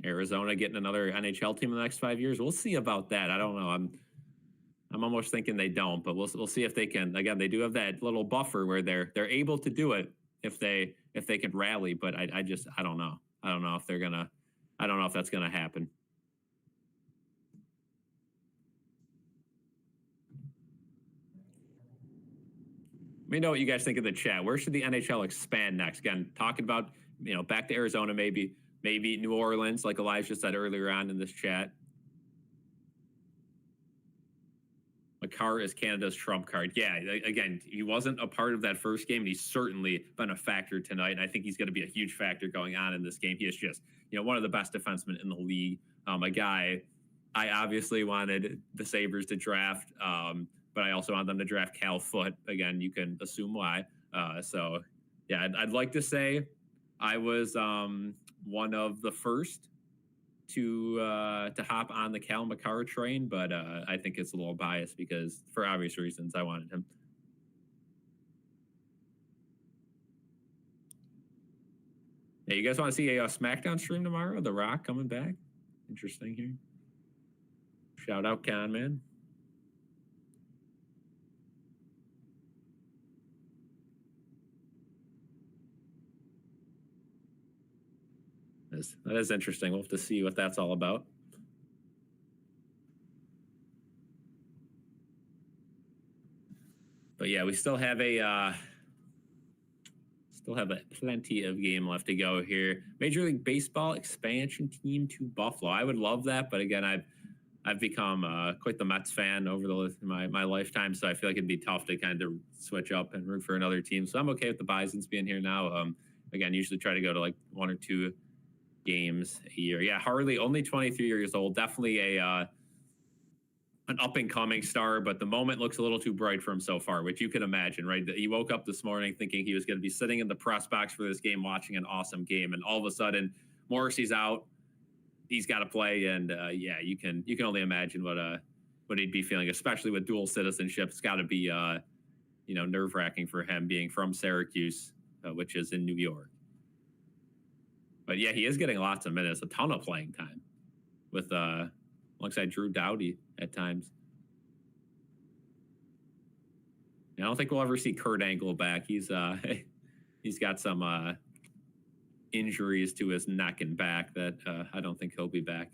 Arizona getting another NHL team in the next 5 years. We'll see about that. I don't know. I'm almost thinking they don't, but we'll see if they can. Again, they do have that little buffer where they're able to do it if they can rally. But I don't know. I don't know if they're gonna. I don't know if that's gonna happen. Let me know what you guys think of the chat. Where should the NHL expand next? Again, talking about back to Arizona, maybe New Orleans, like Elijah said earlier on in this chat. Makar is Canada's trump card. Yeah, again, he wasn't a part of that first game, and he's certainly been a factor tonight. And I think he's going to be a huge factor going on in this game. He is just, one of the best defensemen in the league. A guy I obviously wanted the Sabres to draft, but I also want them to draft Cal Foote. Again, you can assume why. So, yeah, I'd like to say I was one of the first to hop on the Cal Makar train, but I think it's a little biased because, for obvious reasons, I wanted him. Hey, you guys want to see a SmackDown stream tomorrow? The Rock coming back? Interesting here. Shout out, Con Man. That is interesting. We'll have to see what that's all about. But yeah, we still have plenty of game left to go here. Major League Baseball expansion team to Buffalo. I would love that, but again, I've become quite the Mets fan over my lifetime, so I feel like it'd be tough to kind of switch up and root for another team. So I'm okay with the Bisons being here now. Again, usually try to go to like 1 or 2 games a year. Yeah, Harley, only 23 years old. Definitely an up-and-coming star, but the moment looks a little too bright for him so far, which you can imagine, right? He woke up this morning thinking he was going to be sitting in the press box for this game, watching an awesome game, and all of a sudden, Morrissey's out. He's got to play, and yeah, you can only imagine what he'd be feeling, especially with dual citizenship. It's got to be nerve-wracking for him being from Syracuse, which is in New York. But yeah, he is getting lots of minutes, a ton of playing time with alongside Drew Doughty at times. I don't think we'll ever see Kurt Angle back. He's got some injuries to his neck and back that I don't think he'll be back.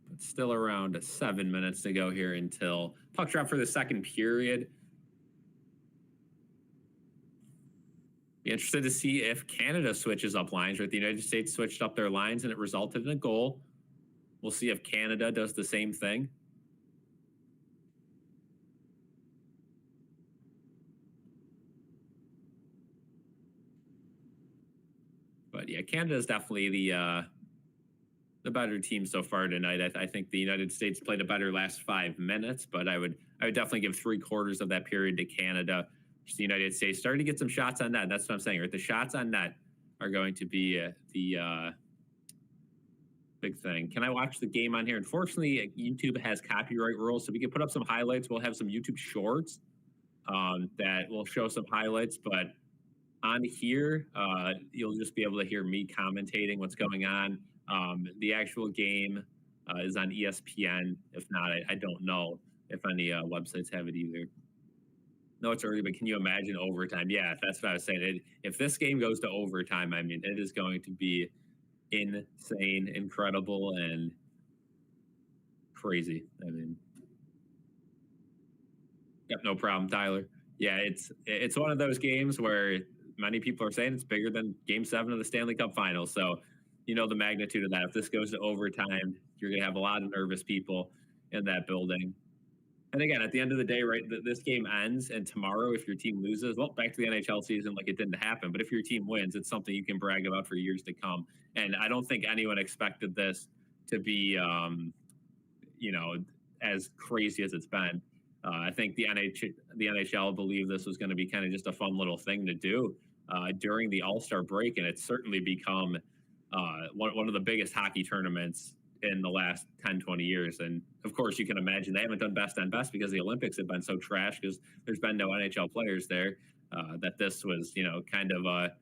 But still around 7 minutes to go here until puck drop for the second period. Be interested to see if Canada switches up lines, right? The United States switched up their lines and it resulted in a goal. We'll see if Canada does the same thing. But yeah, Canada is definitely the better team so far tonight. I think the United States played a better last 5 minutes, but I would definitely give 3/4 of that period to Canada. Just the United States starting to get some shots on net. That's what I'm saying. Right, the shots on net are going to be the big thing. Can I watch the game on here? Unfortunately, YouTube has copyright rules, so we can put up some highlights. We'll have some YouTube shorts that will show some highlights, but on here, you'll just be able to hear me commentating what's going on. The actual game is on ESPN. If not, I don't know if any websites have it either. No, it's early, but can you imagine overtime? Yeah, that's what I was saying. If this game goes to overtime, I mean, it is going to be insane, incredible, and crazy. I mean, yep, no problem, Tyler. Yeah, it's one of those games where many people are saying it's bigger than Game 7 of the Stanley Cup Finals. So, you know the magnitude of that. If this goes to overtime, you're going to have a lot of nervous people in that building. And again, at the end of the day, right, this game ends, and tomorrow, if your team loses, well, back to the NHL season like it didn't happen. But if your team wins, it's something you can brag about for years to come. And I don't think anyone expected this to be, you know, as crazy as it's been. I think the NHL believed this was going to be kind of just a fun little thing to do during the All-Star break, and it's certainly become one of the biggest hockey tournaments in the last 10, 20 years. And of course, you can imagine they haven't done best on best because the Olympics have been so trash because there's been no NHL players there. That this was, you know, kind of a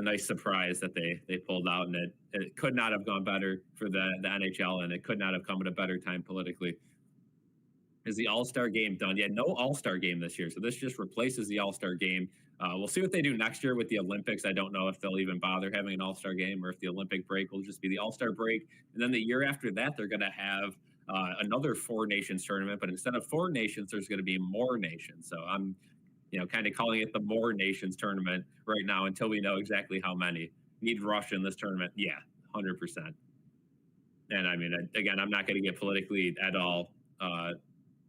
nice surprise that they pulled out, and it could not have gone better for the NHL, and it could not have come at a better time politically. Is the All-Star game done? Yeah, no All-Star game this year. So this just replaces the All-Star game. We'll see what they do next year with the Olympics. I don't know if they'll even bother having an All-Star game or if the Olympic break will just be the All-Star break. And then the year after that, they're going to have another four nations tournament. But instead of four nations, there's going to be more nations. So I'm, you know, kind of calling it the more nations tournament right now until we know exactly how many. Need Russia in this tournament? Yeah, 100%. And I mean, again, I'm not going to get politically at all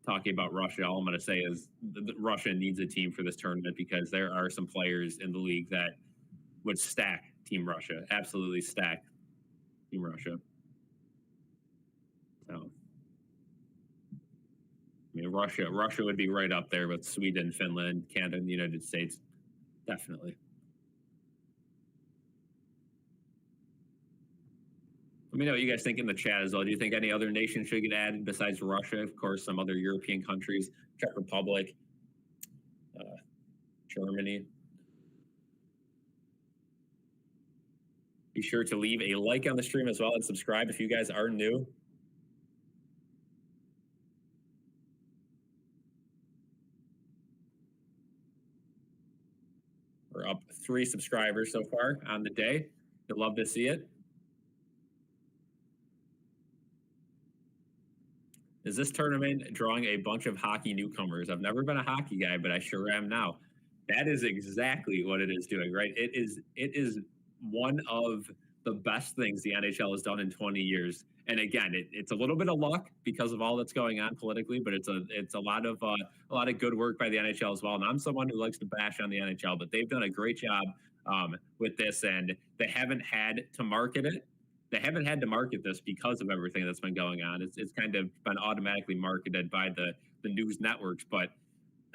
talking about Russia. All I'm going to say is Russia needs a team for this tournament because there are some players in the league that would stack Team Russia, absolutely stack Team Russia. So, I mean, Russia would be right up there with Sweden, Finland, Canada, and the United States, definitely. Let me know what you guys think in the chat as well. Do you think any other nation should get added besides Russia? Of course, some other European countries, Czech Republic, uh, Germany. Be sure to leave a like on the stream as well and subscribe if you guys are new. We're up 3 subscribers so far on the day. I'd love to see it. Is this tournament drawing a bunch of hockey newcomers? I've never been a hockey guy, but I sure am now. That is exactly what it is doing, right? It is one of the best things the NHL has done in 20 years. And again, it's a little bit of luck because of all that's going on politically, but it's a lot of good work by the NHL as well. And I'm someone who likes to bash on the NHL, but they've done a great job with this, and they haven't had to market it. They haven't had to market this because of everything that's been going on. It's kind of been automatically marketed by the news networks. But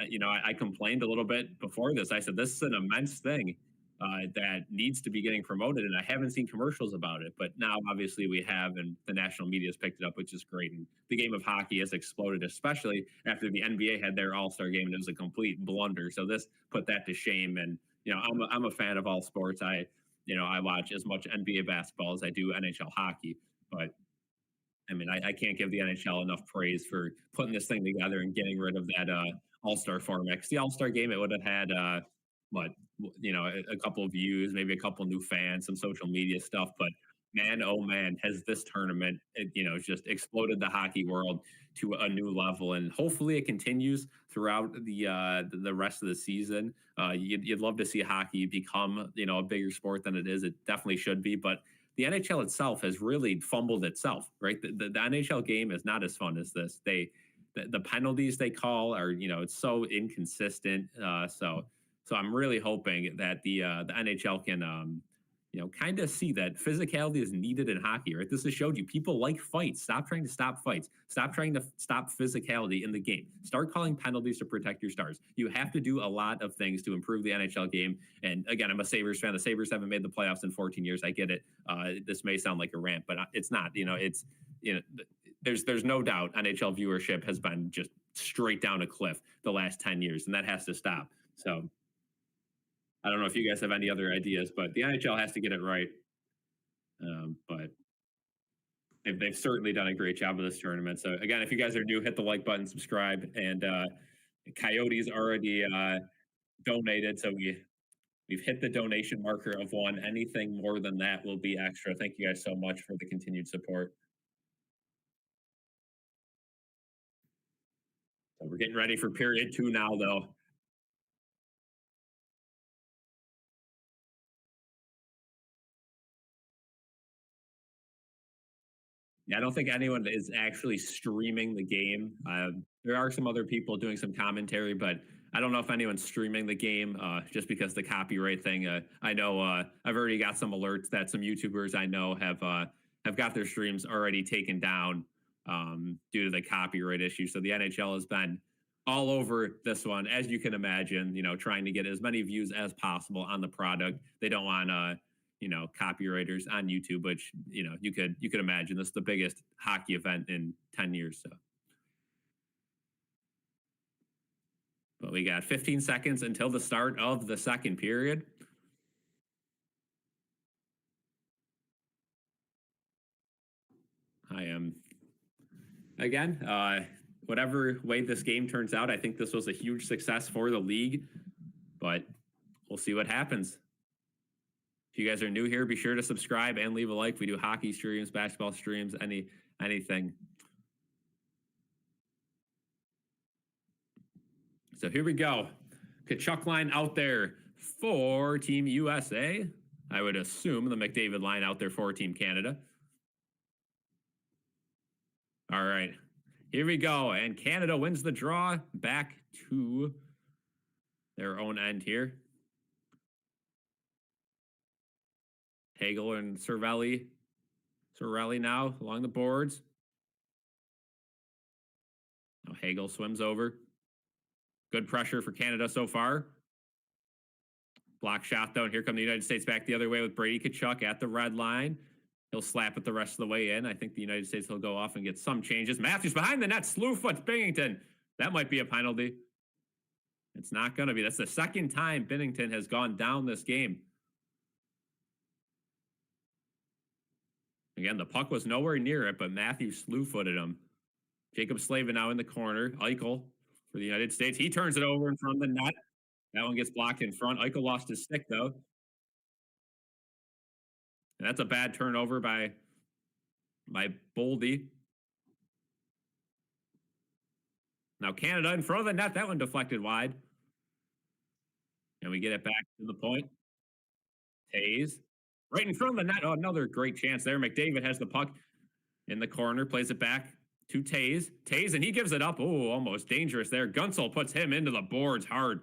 you know, I complained a little bit before this. I said this is an immense thing that needs to be getting promoted, and I haven't seen commercials about it. But now, obviously, we have, and the national media has picked it up, which is great. And the game of hockey has exploded, especially after the NBA had their All-Star game, and it was a complete blunder. So this put that to shame. And you know, I'm a fan of all sports. I watch as much NBA basketball as I do NHL hockey. But I mean, I can't give the NHL enough praise for putting this thing together and getting rid of that All-Star format. Because the All-Star game, it would have had what, you know, a couple of views, maybe a couple new fans, some social media stuff. But Man, oh man, has this tournament, just exploded the hockey world to a new level, and hopefully it continues throughout the rest of the season. You'd love to see hockey become, a bigger sport than it is. It definitely should be, but the NHL itself has really fumbled itself, right? The NHL game is not as fun as this. The penalties they call are, it's so inconsistent. So I'm really hoping that the NHL can kind of see that physicality is needed in hockey, right? This has showed you people like fights. Stop trying to stop fights. Stop trying to stop physicality in the game. Start calling penalties to protect your stars. You have to do a lot of things to improve the NHL game. And again, I'm a Sabres fan. The Sabres haven't made the playoffs in 14 years. I get it. This may sound like a rant, but it's not. You know, there's no doubt NHL viewership has been just straight down a cliff the last 10 years, and that has to stop. So I don't know if you guys have any other ideas, but the NHL has to get it right. But they've certainly done a great job of this tournament. So again, if you guys are new, hit the like button, subscribe, and Coyotes already donated, so we've hit the donation marker of one. Anything more than that will be extra. Thank you guys so much for the continued support. So we're getting ready for period two now, though. Yeah, I don't think anyone is actually streaming the game. There are some other people doing some commentary, but I don't know if anyone's streaming the game just because the copyright thing. I know I've already got some alerts that some YouTubers I know have got their streams already taken down due to the copyright issue. So the NHL has been all over this one, as you can imagine. Trying to get as many views as possible on the product. They don't want copywriters on YouTube, which you could imagine this is the biggest hockey event in 10 years. So, but we got 15 seconds until the start of the second period. I am again. Whatever way this game turns out, I think this was a huge success for the league, but we'll see what happens. If you guys are new here, be sure to subscribe and leave a like. We do hockey streams, basketball streams, anything. So here we go. Kachuk line out there for Team USA. I would assume the McDavid line out there for Team Canada. All right. Here we go. And Canada wins the draw back to their own end here. Hagel and Cervelli. Cervelli now along the boards. Now Hagel swims over. Good pressure for Canada so far. Block shot, though, and here come the United States back the other way with Brady Tkachuk at the red line. He'll slap it the rest of the way in. I think the United States will go off and get some changes. Matthews behind the net, slew foot Binnington. That might be a penalty. It's not going to be. That's the second time Binnington has gone down this game. Again, the puck was nowhere near it, but Matthews slew-footed him. Jacob Slavin now in the corner. Eichel for the United States. He turns it over in front of the net. That one gets blocked in front. Eichel lost his stick, though. And that's a bad turnover by Boldy. Now Canada in front of the net. That one deflected wide. And we get it back to the point. Tays. Right in front of the net. Oh, another great chance there. McDavid has the puck in the corner. Plays it back to Tays. Tays, and he gives it up. Oh, almost dangerous there. Gunsel puts him into the boards hard.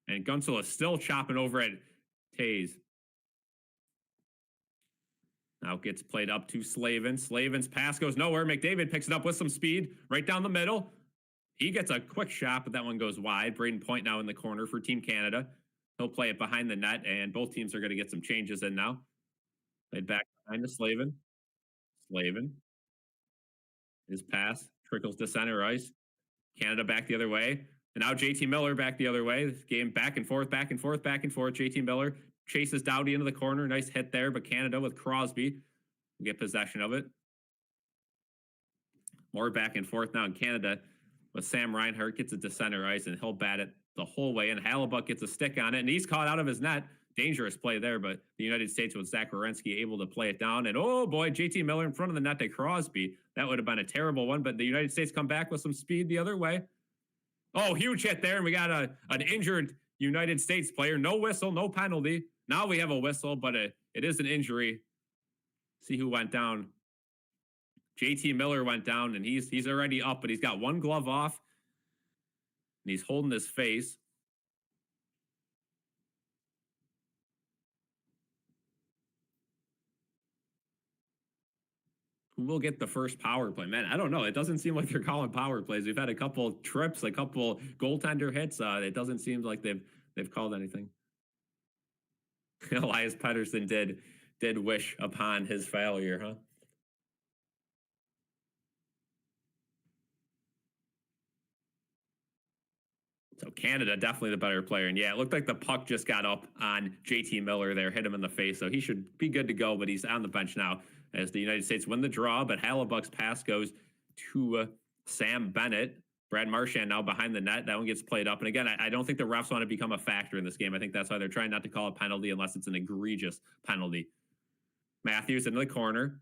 And Gunsel is still chopping over at Tays. Now it gets played up to Slavin. Slavin's pass goes nowhere. McDavid picks it up with some speed right down the middle. He gets a quick shot, but that one goes wide. Braden Point now in the corner for Team Canada. He'll play it behind the net, and both teams are going to get some changes in now. Played back behind to Slavin. Slavin. His pass trickles to center ice. Canada back the other way. And now JT Miller back the other way. This game back and forth, back and forth, back and forth. JT Miller chases Doughty into the corner. Nice hit there, but Canada with Crosby will get possession of it. More back and forth now in Canada, but Sam Reinhart gets it to center ice, and he'll bat it the whole way, and Halibut gets a stick on it, and he's caught out of his net. dangerous play there, but the United States with Zach Werenski able to play it down. And oh boy, JT Miller in front of the net to Crosby. That would have been a terrible one, but the United States come back with some speed the other way. Oh, huge hit there, and we got an injured United States player. No whistle, no penalty. Now we have a whistle, but it is an injury. See who went down. JT Miller went down, and he's already up, but he's got one glove off, and he's holding his face. Who will get the first power play? Man, I don't know. It doesn't seem like they're calling power plays. We've had a couple trips, a couple goaltender hits. It doesn't seem like they've called anything. Elias Pettersson did wish upon his failure, huh? So Canada, definitely the better player. And yeah, it looked like the puck just got up on JT Miller there, hit him in the face. So he should be good to go, but he's on the bench now as the United States win the draw. But Hellebuyck's pass goes to Sam Bennett. Brad Marchand now behind the net. That one gets played up. And again, I don't think the refs want to become a factor in this game. I think that's why they're trying not to call a penalty unless it's an egregious penalty. Matthews into the corner.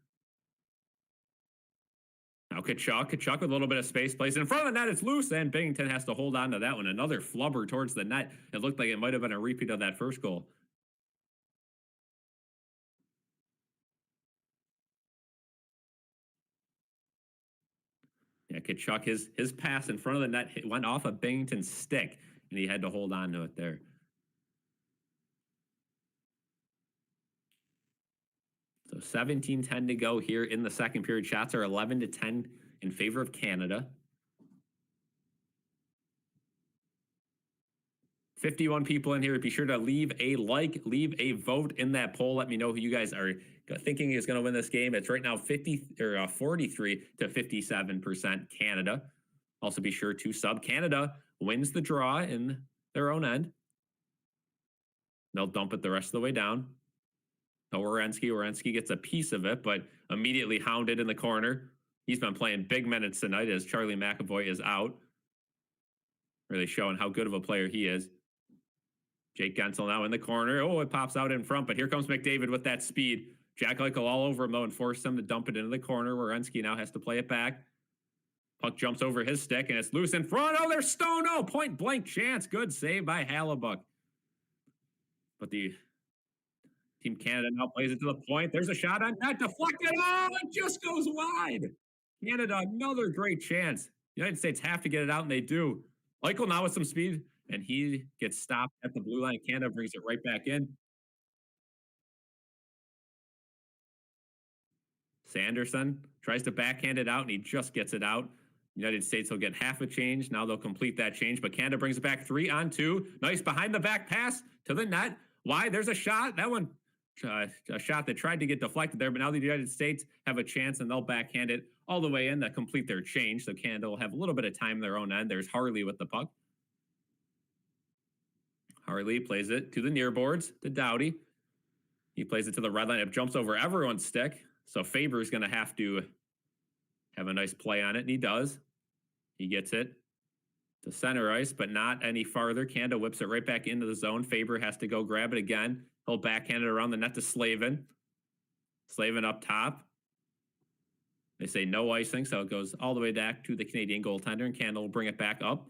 Now Kachuk with a little bit of space, plays in front of the net. It's loose, and Binghamton has to hold on to that one. Another flubber towards the net. It looked like it might have been a repeat of that first goal. Yeah, Kachuk, his pass in front of the net went off of Binghamton's stick, and he had to hold on to it there. So 17-10 to go here in the second period. Shots are 11-10 in favor of Canada. 51 people in here. Be sure to leave a like, leave a vote in that poll. Let me know who you guys are thinking is going to win this game. It's right now 43 to 57% Canada. Also be sure to sub. Canada wins the draw in their own end. They'll dump it the rest of the way down. No, Werenski gets a piece of it, but immediately hounded in the corner. He's been playing big minutes tonight as Charlie McAvoy is out. Really showing how good of a player he is. Jake Gensel now in the corner. Oh, it pops out in front, but here comes McDavid with that speed. Jack Eichel all over him, though, and forced him to dump it into the corner. Werenski now has to play it back. Puck jumps over his stick, and it's loose in front. Oh, there's Stone. Oh, point blank chance. Good save by Hellebuyck. But the Team Canada now plays it to the point. There's a shot on net, deflected. Oh, it just goes wide. Canada, another great chance. United States have to get it out, and they do. Eichel now with some speed, and he gets stopped at the blue line. Canada brings it right back in. Sanderson tries to backhand it out, and he just gets it out. United States will get half a change. Now they'll complete that change, but Canada brings it back 3-on-2. Nice behind the back pass to the net. Why? There's a shot. That one, a shot that tried to get deflected there, but now the United States have a chance, and they'll backhand it all the way in to complete their change. So Canada will have a little bit of time in their own end. There's Harley with the puck. Harley plays it to the near boards to Doughty. He plays it to the red line. It jumps over everyone's stick. So Faber's going to have a nice play on it, and he does. He gets it to center ice, but not any farther. Canada whips it right back into the zone. Faber has to go grab it again. He'll backhand it around the net to Slavin. Slavin up top. They say no icing, so it goes all the way back to the Canadian goaltender, and Canada will bring it back up.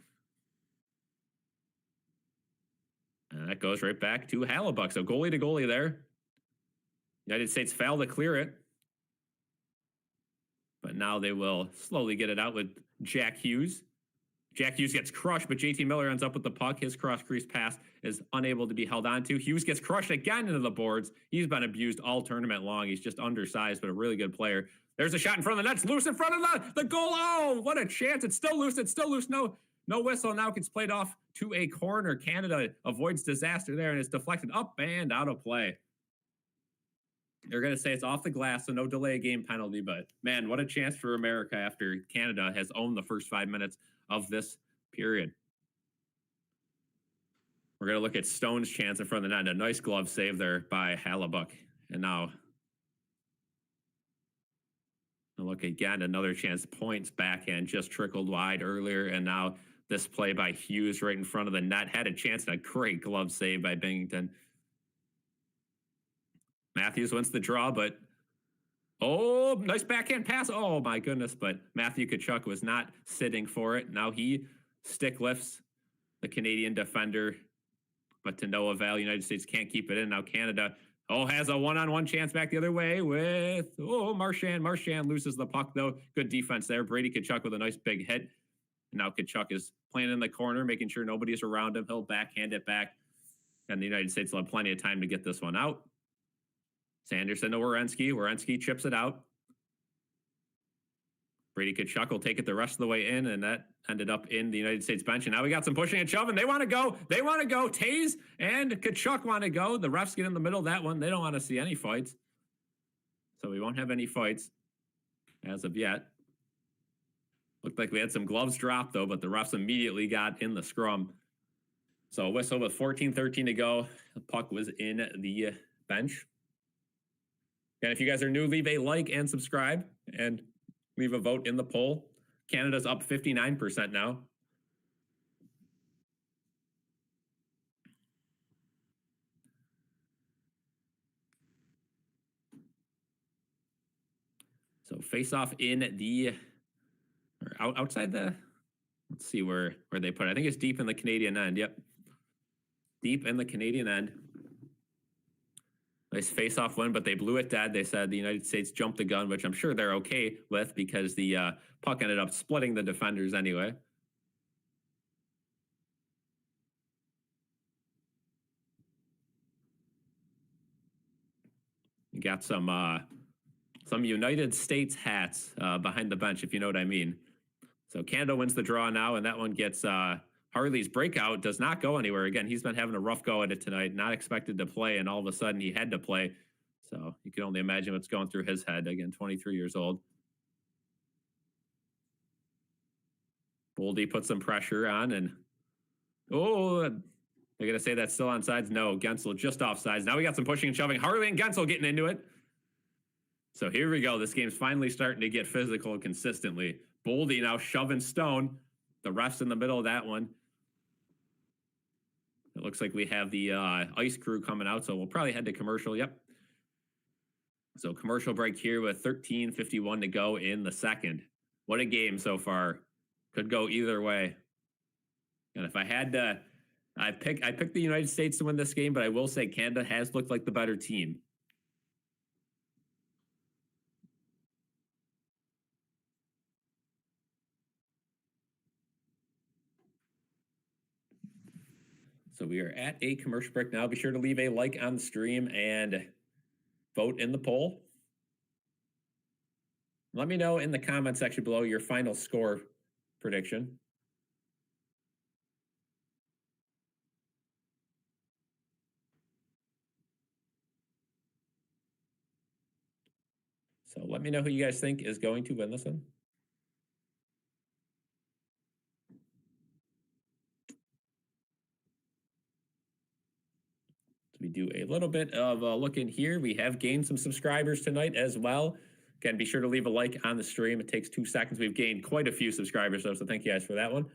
And that goes right back to Hellebuyck. So goalie to goalie there. United States failed to clear it. But now they will slowly get it out with Jack Hughes. Jack Hughes gets crushed, but JT Miller ends up with the puck. His cross-crease pass is unable to be held onto. Hughes gets crushed again into the boards. He's been abused all tournament long. He's just undersized, but a really good player. There's a shot in front of the net. It's loose in front of the goal. Oh, what a chance. It's still loose. It's still loose. No whistle. Now gets played off to a corner. Canada avoids disaster there, and it's deflected up and out of play. They're going to say it's off the glass, so no delay game penalty. But, man, what a chance for America after Canada has owned the first 5 minutes of this period. We're going to look at Stone's chance in front of the net. A nice glove save there by Hellebuyck. And now, look again, another chance. Points backhand just trickled wide earlier. And now this play by Hughes right in front of the net. Had a chance and a great glove save by Binghamton. Matthews wins the draw, but oh, nice backhand pass. Oh, my goodness. But Matthew Tkachuk was not sitting for it. Now he stick lifts the Canadian defender, but to no avail. United States can't keep it in. Now Canada, has a one-on-one chance back the other way with, Marchand. Marchand loses the puck, though. Good defense there. Brady Tkachuk with a nice big hit. And now Tkachuk is playing in the corner, making sure nobody's around him. He'll backhand it back. And the United States will have plenty of time to get this one out. Sanderson to Werenski. Werenski chips it out. Brady Tkachuk will take it the rest of the way in, and that ended up in the United States bench. And now we got some pushing and shoving. They want to go. They want to go. Taze and Tkachuk want to go. The refs get in the middle of that one. They don't want to see any fights. So we won't have any fights as of yet. Looked like we had some gloves dropped, though, but the refs immediately got in the scrum. So a whistle with 14:13 to go. The puck was in the bench. And if you guys are new, leave a like and subscribe and leave a vote in the poll. Canada's up 59% now. So face off in the, or outside the, let's see where they put it. I think it's deep in the Canadian end. Yep. Deep in the Canadian end. Nice face-off win, but they blew it dead. They said the United States jumped the gun, which I'm sure they're okay with because the puck ended up splitting the defenders anyway. You got some United States hats behind the bench, if you know what I mean. So Canada wins the draw now, and that one gets Harley's breakout. Does not go anywhere. Again, he's been having a rough go at it tonight, not expected to play, and all of a sudden he had to play. So you can only imagine what's going through his head. Again, 23 years old. Boldy put some pressure on, and they're going to say that's still on sides. No, Gensel just off sides. Now we got some pushing and shoving. Harley and Gensel getting into it. So here we go. This game's finally starting to get physical consistently. Boldy now shoving Stone. The refs in the middle of that one. It looks like we have the ice crew coming out, so we'll probably head to commercial. Yep. So commercial break here with 13:51 to go in the second. What a game so far. Could go either way. And if I had to, I picked the United States to win this game, but I will say Canada has looked like the better team. So we are at a commercial break now. Be sure to leave a like on the stream and vote in the poll. Let me know in the comment section below your final score prediction. So let me know who you guys think is going to win this one. We do a little bit of a look in here. We have gained some subscribers tonight as well. Again, be sure to leave a like on the stream. It takes 2 seconds. We've gained quite a few subscribers, though, so thank you guys for that one.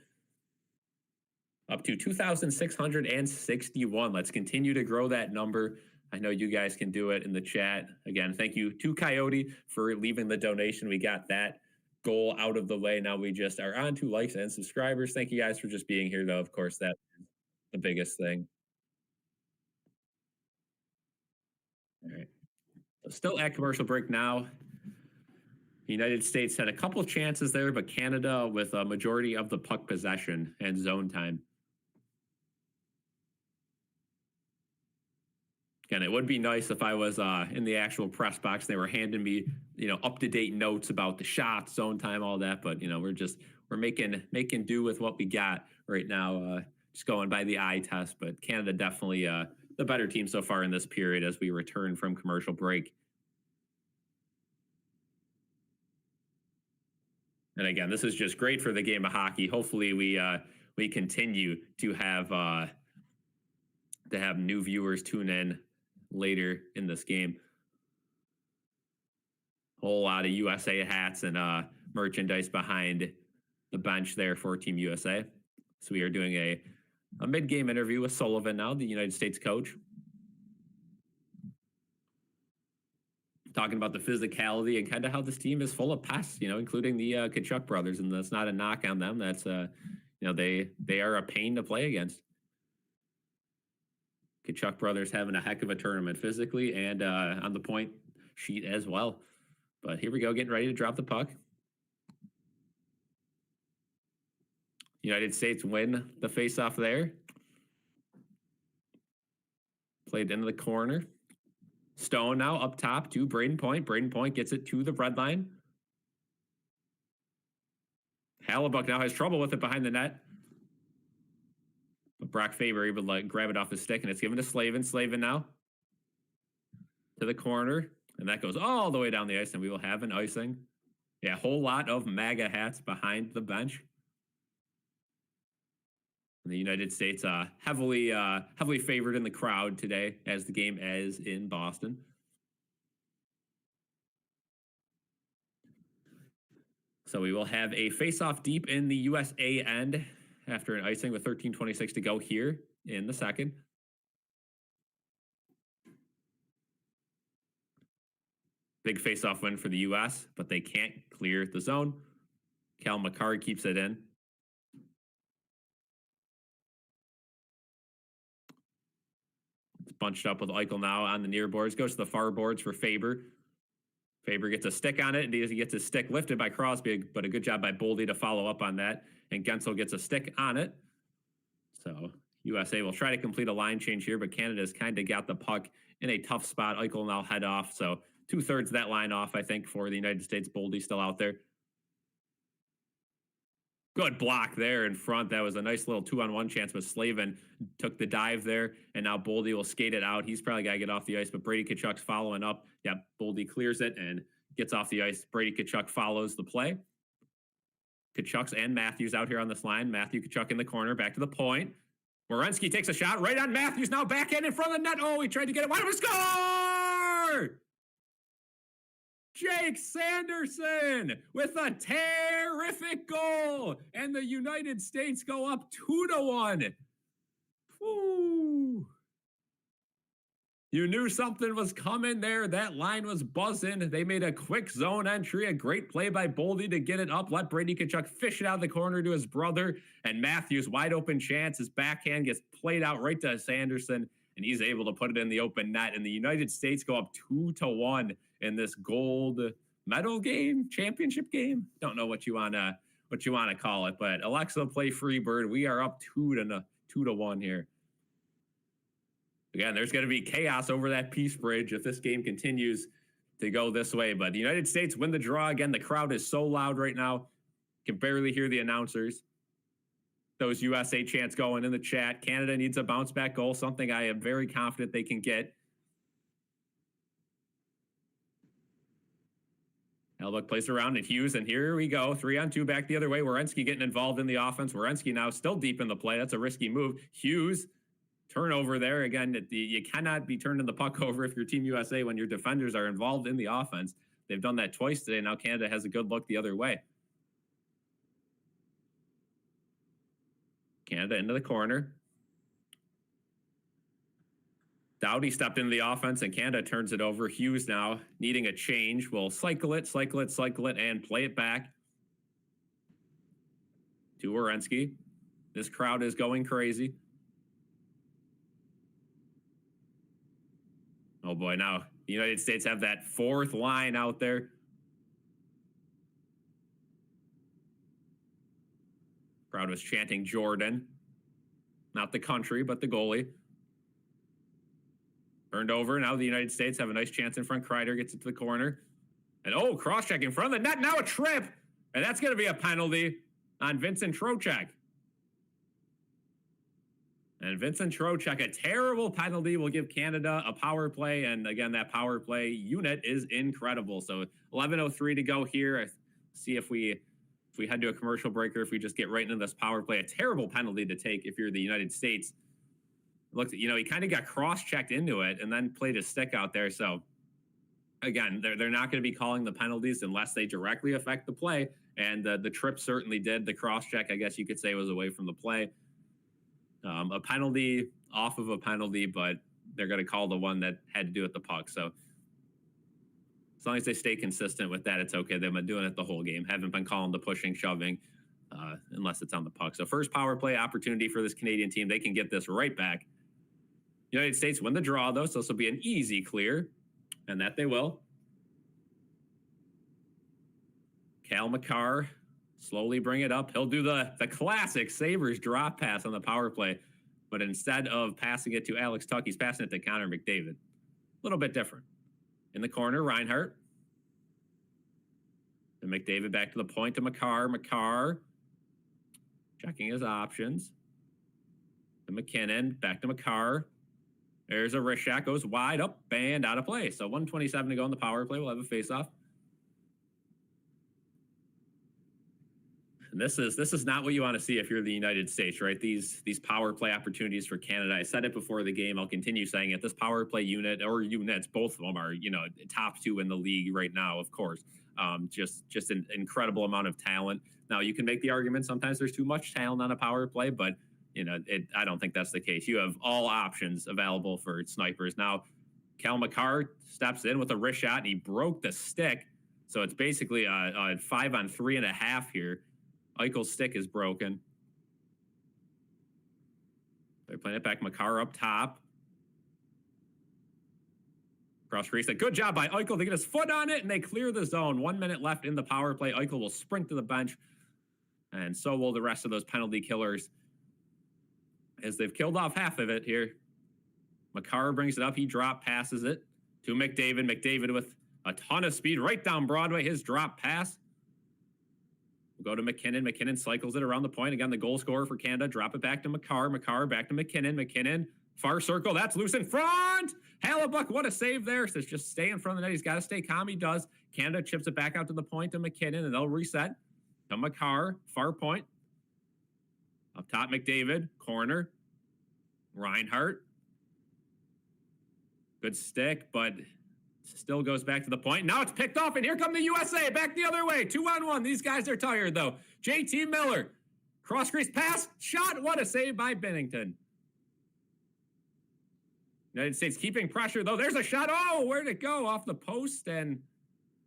Up to 2,661. Let's continue to grow that number. I know you guys can do it in the chat. Again, thank you to Coyote for leaving the donation. We got that goal out of the way. Now we just are on to likes and subscribers. Thank you guys for just being here, though. Of course, that's the biggest thing. All right. So still at commercial break now. The United States had a couple of chances there, but Canada with a majority of the puck possession and zone time. Again, it would be nice if I was in the actual press box. They were handing me, up-to-date notes about the shots, zone time, all that. But we're making do with what we got right now. Just going by the eye test. But Canada definitely the better team so far in this period as we return from commercial break. And again, this is just great for the game of hockey. Hopefully, we continue to have new viewers tune in later in this game. Whole lot of USA hats and merchandise behind the bench there for Team USA. So we are doing a mid-game interview with Sullivan now, the United States coach. talking about the physicality and kind of how this team is full of pests, including the Kachuk brothers. And that's not a knock on them. That's, they are a pain to play against. Kachuk brothers having a heck of a tournament physically and on the point sheet as well. But here we go, getting ready to drop the puck. United States win the faceoff there. Played into the corner. Stone now up top to Braden Point. Braden Point gets it to the red line. Hallebuck now has trouble with it behind the net. But Brock Faber able to grab it off his stick, and it's given to Slavin. Slavin now to the corner. And that goes all the way down the ice, and we will have an icing. Yeah, a whole lot of MAGA hats behind the bench. And the United States heavily favored in the crowd today as the game is in Boston. So we will have a face-off deep in the USA end after an icing with 13:26 to go here in the second. Big face-off win for the U.S., but they can't clear the zone. Cal McCarr keeps it in. It's bunched up with Eichel now on the near boards. Goes to the far boards for Faber. Faber gets a stick on it, and he gets his stick lifted by Crosby, but a good job by Boldy to follow up on that. And Gensel gets a stick on it. So USA will try to complete a line change here, but Canada's kind of got the puck in a tough spot. Eichel now head off, so 2/3 of that line off, I think, for the United States. Boldy still out there. Good block there in front. That was a nice little 2-on-1 chance, but Slavin took the dive there, and now Boldy will skate it out. He's probably got to get off the ice, but Brady Tkachuk's following up. Yeah, Boldy clears it and gets off the ice. Brady Tkachuk follows the play. Tkachuk's and Matthews out here on this line. Matthew Tkachuk in the corner, back to the point. Werenski takes a shot right on Matthews, now backhand in front of the net. Oh, he tried to get it. Wide open score! Jake Sanderson with a terrific goal, and the United States go up 2-1. Woo. You knew something was coming there. That line was buzzing. They made a quick zone entry, a great play by Boldy to get it up, let Brady Tkachuk fish it out of the corner to his brother, and Matthews wide open chance. His backhand gets played out right to Sanderson, and he's able to put it in the open net, and the United States go up 2-1 in this gold medal game, championship game. Don't know what you want to call it, but Alexa play Freebird. We are up 2-1 here. Again, there's going to be chaos over that Peace Bridge if this game continues to go this way, but the United States win the draw. Again, the crowd is so loud right now. Can barely hear the announcers. Those USA chants going in the chat. Canada needs a bounce back goal, something I am very confident they can get. Hellebuck plays around and Hughes, and here we go. 3-on-2 back the other way. Werenski getting involved in the offense. Werenski now still deep in the play. That's a risky move. Hughes, turnover there. Again, you cannot be turning the puck over if you're Team USA when your defenders are involved in the offense. They've done that twice today. Now Canada has a good look the other way. Canada into the corner. Doughty stepped into the offense, and Canada turns it over. Hughes now needing a change. Will cycle it, and play it back to Werenski. This crowd is going crazy. Oh boy, now the United States have that fourth line out there. Crowd was chanting Jordan. Not the country, but the goalie. Turned over. Now the United States have a nice chance in front. Kreider gets it to the corner. And oh, cross-check in front of the net. Now a trip. And that's going to be a penalty on Vincent Trocheck. And Vincent Trocheck, a terrible penalty, will give Canada a power play. And again, that power play unit is incredible. So 11:03 to go here. See if we head to a commercial break or if we just get right into this power play. A terrible penalty to take if you're the United States. Looked, he kind of got cross-checked into it and then played his stick out there. So again, they're not going to be calling the penalties unless they directly affect the play. And the trip certainly did. The cross-check, I guess you could say, was away from the play. A penalty off of a penalty, but they're going to call the one that had to do with the puck. So As long as they stay consistent with that, it's okay. They've been doing it the whole game. Haven't been calling the pushing, shoving, unless it's on the puck. So first power play opportunity for this Canadian team. They can get this right back. United States win the draw, though, so this will be an easy clear, and that they will. Cal McCarr slowly bring it up. He'll do the classic Sabres drop pass on the power play, but instead of passing it to Alex Tuck, he's passing it to Connor McDavid. A little bit different. In the corner, Reinhart. And McDavid back to the point to McCarr. McCarr checking his options. To McKinnon, back to McCarr. There's a wrist shot, goes wide up and out of play. So 1:27 to go in the power play. We'll have a face-off. And this is not what you want to see if you're the United States, right? These power play opportunities for Canada. I said it before the game. I'll continue saying it. This power play unit or units, both of them are, top 2 in the league right now, of course. Just an incredible amount of talent. Now, you can make the argument sometimes there's too much talent on a power play, but I don't think that's the case. You have all options available for snipers. Now, Cal McCarr steps in with a wrist shot, and he broke the stick. So it's basically a 5-on-3.5 here. Eichel's stick is broken. They're playing it back. McCarr up top. Cross crease. A good job by Eichel to get his foot on it, and they clear the zone. 1 minute left in the power play. Eichel will sprint to the bench, and so will the rest of those penalty killers, as they've killed off half of it here. McCarr brings it up. He drop passes it to McDavid. McDavid with a ton of speed right down Broadway. His drop pass. We'll go to McKinnon. McKinnon cycles it around the point. Again, the goal scorer for Canada. Drop it back to McCarr. McCarr back to McKinnon. McKinnon, far circle. That's loose in front. Hallebuck, what a save there. Says just stay in front of the net. He's got to stay calm. He does. Canada chips it back out to the point to McKinnon, and they'll reset to McCarr. Far point. Up top, McDavid. Corner. Reinhart. Good stick, but still goes back to the point. Now it's picked off, and here come the USA back the other way. 2-on-1. These guys are tired, though. JT Miller. Cross crease pass. Shot. What a save by Binnington. United States keeping pressure, though. There's a shot. Oh, where'd it go? Off the post and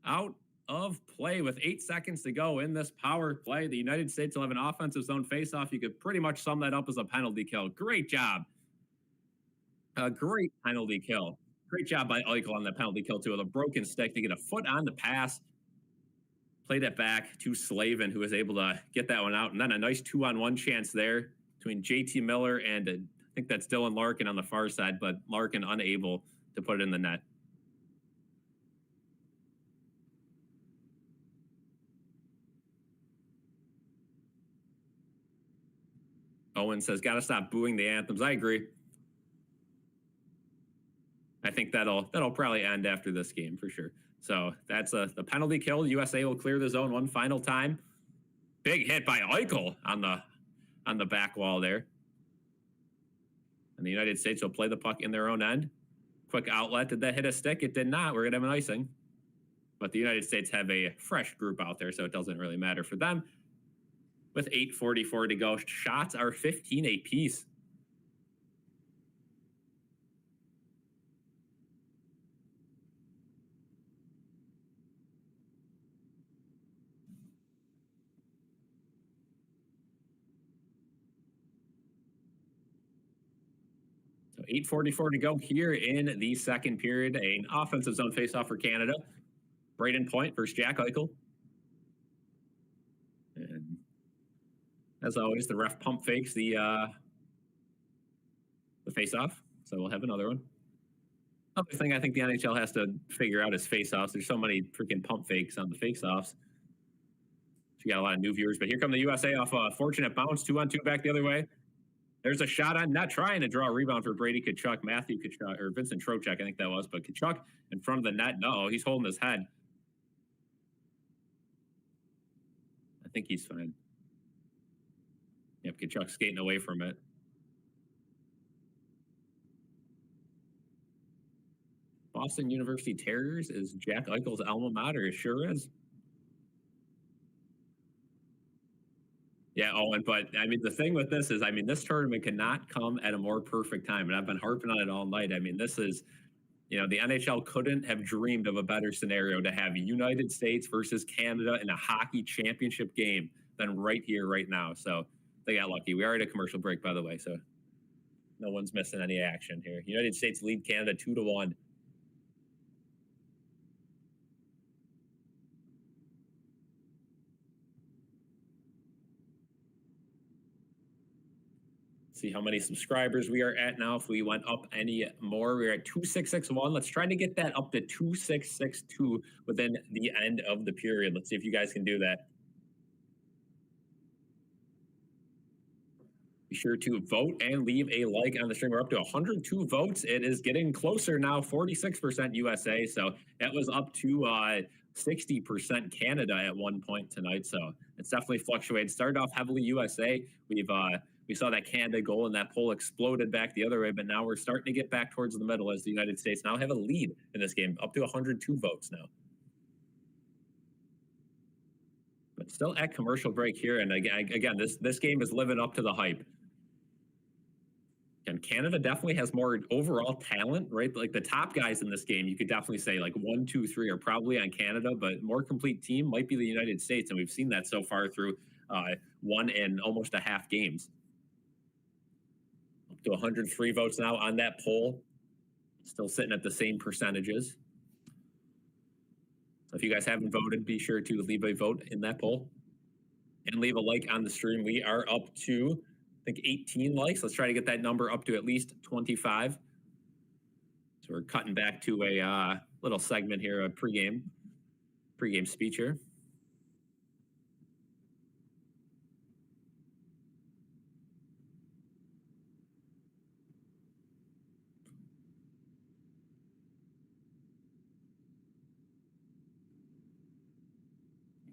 out of play with 8 seconds to go in this power play. The United States will have an offensive zone faceoff. You could pretty much sum that up as a penalty kill. Great job. A great penalty kill. Great job by Eichel on the penalty kill, too, with a broken stick to get a foot on the pass. Played it back to Slavin, who was able to get that one out. And then a nice 2-on-1 chance there between JT Miller and I think that's Dylan Larkin on the far side, but Larkin unable to put it in the net. Owen says, got to stop booing the anthems. I agree. I think that'll probably end after this game for sure. So that's the penalty kill. USA will clear the zone one final time. Big hit by Eichel on the back wall there. And the United States will play the puck in their own end. Quick outlet. Did that hit a stick? It did not. We're going to have an icing. But the United States have a fresh group out there, so it doesn't really matter for them. With 8:44 to go, shots are 15 apiece. So 8:44 to go here in the second period. An offensive zone faceoff for Canada. Braden Point versus Jack Eichel. And as always, the ref pump fakes the face-off. So we'll have another one. Another thing I think the NHL has to figure out is face-offs. There's so many freaking pump fakes on the face-offs. We got a lot of new viewers, but here come the USA off a fortunate bounce, 2-on-2 back the other way. There's a shot on net, trying to draw a rebound for Brady Tkachuk, Matthew Tkachuk, or Vincent Trocheck, I think that was, but Tkachuk in front of the net. No, he's holding his head. I think he's fine. Yep, Tkachuk skating away from it. Boston University Terriers is Jack Eichel's alma mater. It sure is. Yeah, Owen, but I mean, the thing with this is, I mean, this tournament cannot come at a more perfect time, and I've been harping on it all night. I mean, this is You know, the NHL couldn't have dreamed of a better scenario to have United States versus Canada in a hockey championship game than right here, right now. So they got lucky. We are at a commercial break, by the way, so no one's missing any action here. United States lead Canada 2-1. See how many subscribers we are at now. If we went up any more, we're at 2661. Let's try to get that up to 2662 within the end of the period. Let's see if you guys can do that. Be sure to vote and leave a like on the stream. We're up to 102 votes. It is getting closer now, 46% USA. So that was up to 60% Canada at one point tonight. So it's definitely fluctuated. Started off heavily USA. We saw that Canada goal and that poll exploded back the other way, but now we're starting to get back towards the middle as the United States now have a lead in this game, up to 102 votes now. But still at commercial break here. And again, this game is living up to the hype. And Canada definitely has more overall talent, right? Like the top guys in this game, you could definitely say like 1, 2, 3 are probably on Canada, but more complete team might be the United States. And we've seen that so far through 1 and almost a half games. Up to 103 votes now on that poll. Still sitting at the same percentages. So if you guys haven't voted, be sure to leave a vote in that poll and leave a like on the stream. We are up to, I think, 18 likes. Let's try to get that number up to at least 25. So we're cutting back to a little segment here, a pregame speech here.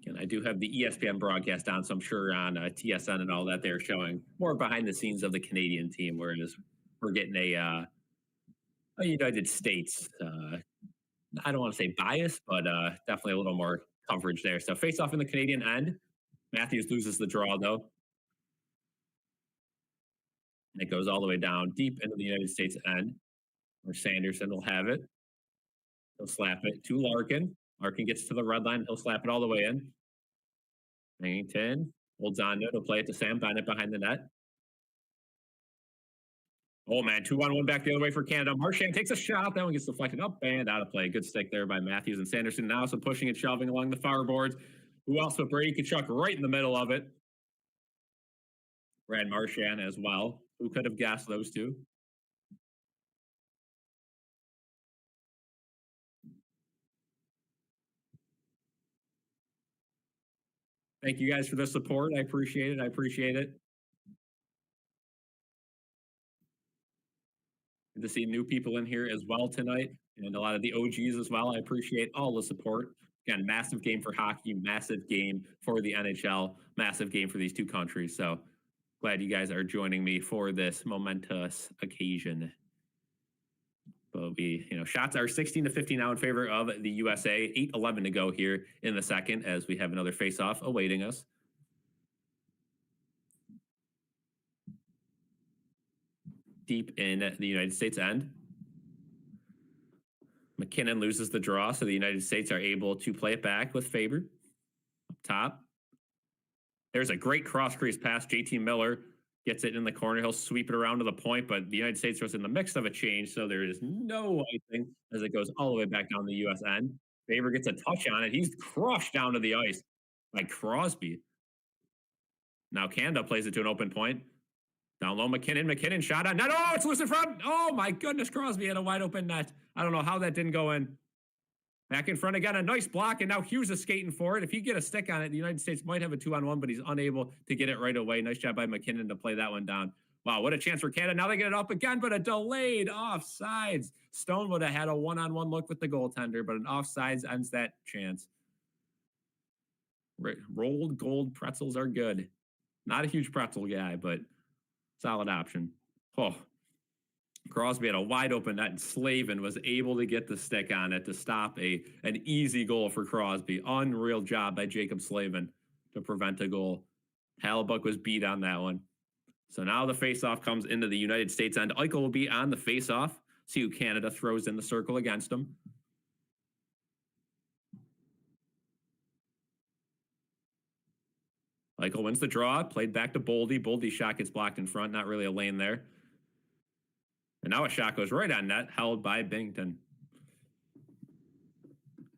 And I do have the ESPN broadcast on, so I'm sure on TSN and all that they're showing more behind the scenes of the Canadian team, whereas we're getting a United States. I don't want to say bias, but definitely a little more coverage there. So face off in the Canadian end. Matthews loses the draw though. And it goes all the way down deep into the United States end, where Sanderson will have it. He'll slap it to Larkin. Larkin gets to the red line. He'll slap it all the way in. Bennington holds on to it. He'll play it to Sam Bennett behind the net. Oh, man, 2-on-1 back the other way for Canada. Marchand takes a shot. That one gets deflected up and out of play. Good stick there by Matthews and Sanderson. Now some pushing and shoving along the far boards. Who else but Brady Tkachuk right in the middle of it. Brad Marchand as well. Who could have guessed those two? Thank you guys for the support. I appreciate it. I appreciate it. Good to see new people in here as well tonight, and a lot of the OGs as well. I appreciate all the support. Again, massive game for hockey, massive game for the NHL, massive game for these two countries. So glad you guys are joining me for this momentous occasion. But shots are 16-15 now in favor of the USA. 8:11 to go here in the second as we have another face-off awaiting us. Deep in the United States end. McKinnon loses the draw, so the United States are able to play it back with Faber. Up top. There's a great cross-crease pass. JT Miller gets it in the corner. He'll sweep it around to the point, but the United States was in the mix of a change, so there is no icing as it goes all the way back down the U.S. end. Faber gets a touch on it. He's crushed down to the ice by Crosby. Now Canada plays it to an open point. Down low, McKinnon shot on net. Oh, it's loose in front. Oh, my goodness, Crosby had a wide open net. I don't know how that didn't go in. Back in front again, a nice block, and now Hughes is skating for it. If you get a stick on it, the United States might have a 2-on-1, but he's unable to get it right away. Nice job by McKinnon to play that one down. Wow, what a chance for Canada. Now they get it up again, but a delayed offsides. Stone would have had a 1-on-1 look with the goaltender, but an offsides ends that chance. Rolled gold pretzels are good. Not a huge pretzel guy, but solid option. Oh, Crosby had a wide open net, and Slavin was able to get the stick on it to stop an easy goal for Crosby. Unreal job by Jacob Slavin to prevent a goal. Hallebuck was beat on that one. So now the faceoff comes into the United States end. Eichel will be on the faceoff. See who Canada throws in the circle against them. Eichel wins the draw, played back to Boldy. Boldy's shot gets blocked in front, not really a lane there. And now a shot goes right on net, held by Bington.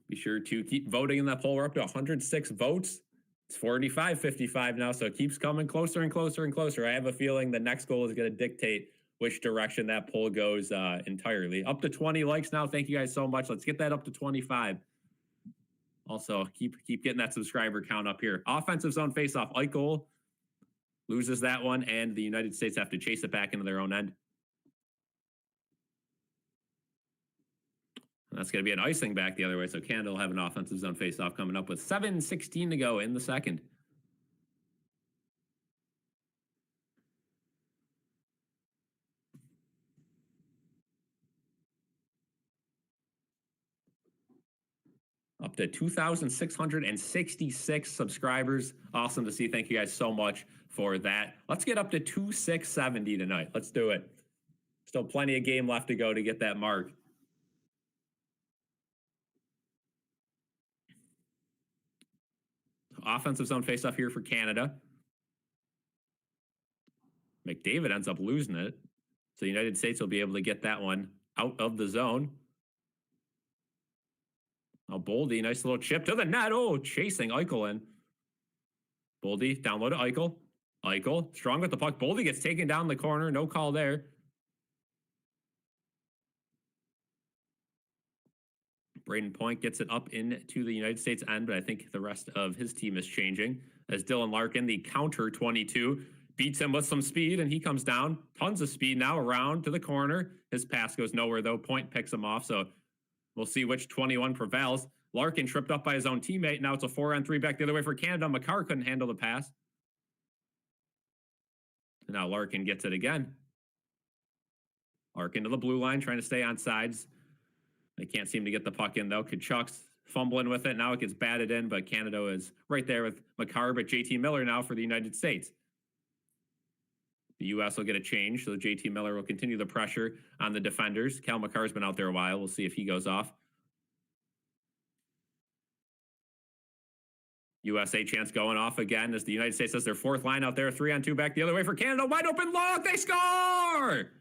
Be sure to keep voting in that poll. We're up to 106 votes. It's 45-55 now, so it keeps coming closer and closer and closer. I have a feeling the next goal is going to dictate which direction that poll goes entirely. Up to 20 likes now. Thank you guys so much. Let's get that up to 25. Also, keep getting that subscriber count up here. Offensive zone faceoff. Eichel loses that one, and the United States have to chase it back into their own end. And that's going to be an icing back the other way, so Canada will have an offensive zone faceoff coming up with 7:16 to go in the second. Up to 2,666 subscribers. Awesome to see. Thank you guys so much for that. Let's get up to 2,670 tonight. Let's do it. Still plenty of game left to go to get that mark. Offensive zone faceoff here for Canada. McDavid ends up losing it. So the United States will be able to get that one out of the zone. Now Boldy, nice little chip to the net. Oh, chasing Eichel in. Boldy, down low to Eichel. Eichel, strong with the puck. Boldy gets taken down the corner. No call there. Braden Point gets it up into the United States end, but I think the rest of his team is changing. As Dylan Larkin, the counter 22, beats him with some speed, and he comes down. Tons of speed now around to the corner. His pass goes nowhere, though. Point picks him off, so we'll see which 21 prevails. Larkin tripped up by his own teammate. Now it's a 4-on-3 back the other way for Canada. Makar couldn't handle the pass. And now Larkin gets it again. Larkin to the blue line, trying to stay on sides. They can't seem to get the puck in, though. Kachuk's fumbling with it. Now it gets batted in, but Canada is right there with Makar, but JT Miller now for the United States. The U.S. will get a change, so JT Miller will continue the pressure on the defenders. Cal Makar's been out there a while. We'll see if he goes off. USA chance going off again as the United States has their fourth line out there. 3-on-2 back the other way for Canada. Wide open look. They score!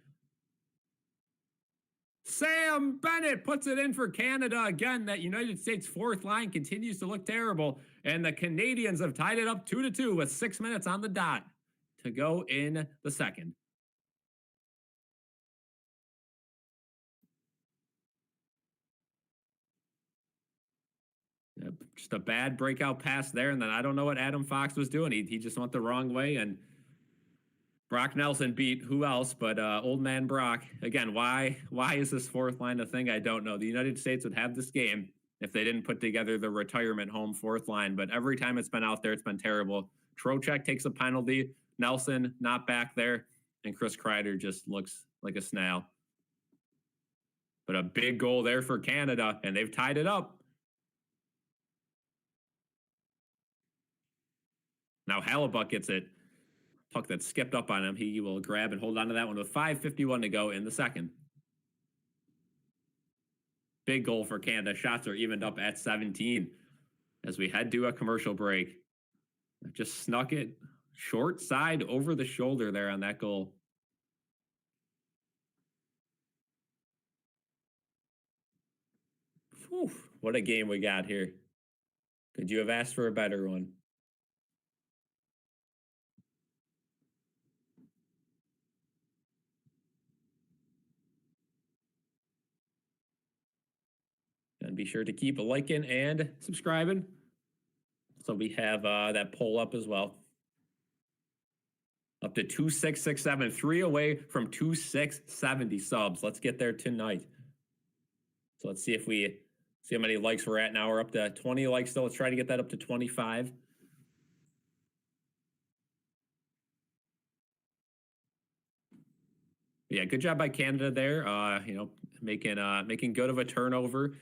Sam Bennett puts it in for Canada again. That United States fourth line continues to look terrible. And the Canadians have tied it up 2-2 with 6 minutes on the dot to go in the second. Just a bad breakout pass there, and then I don't know what Adam Fox was doing. He just went the wrong way, and Brock Nelson beat who else but old man Brock. Again, why is this fourth line a thing? I don't know. The United States would have this game if they didn't put together the retirement home fourth line, but every time it's been out there, it's been terrible. Trocheck takes a penalty. Nelson not back there, and Chris Kreider just looks like a snail. But a big goal there for Canada, and they've tied it up. Now Halibut gets it. Puck that skipped up on him. He will grab and hold on to that one with 5:51 to go in the second. Big goal for Canada. Shots are evened up at 17 as we head to a commercial break. Just snuck it short side over the shoulder there on that goal. Whew, what a game we got here. Could you have asked for a better one? And be sure to keep liking and subscribing. So we have that poll up as well. Up to 2,667, 3 away from 2,670 subs. Let's get there tonight. So let's see if we see how many likes we're at now. We're up to 20 likes still. Let's try to get that up to 25. Yeah, good job by Canada there. Making good of a turnover.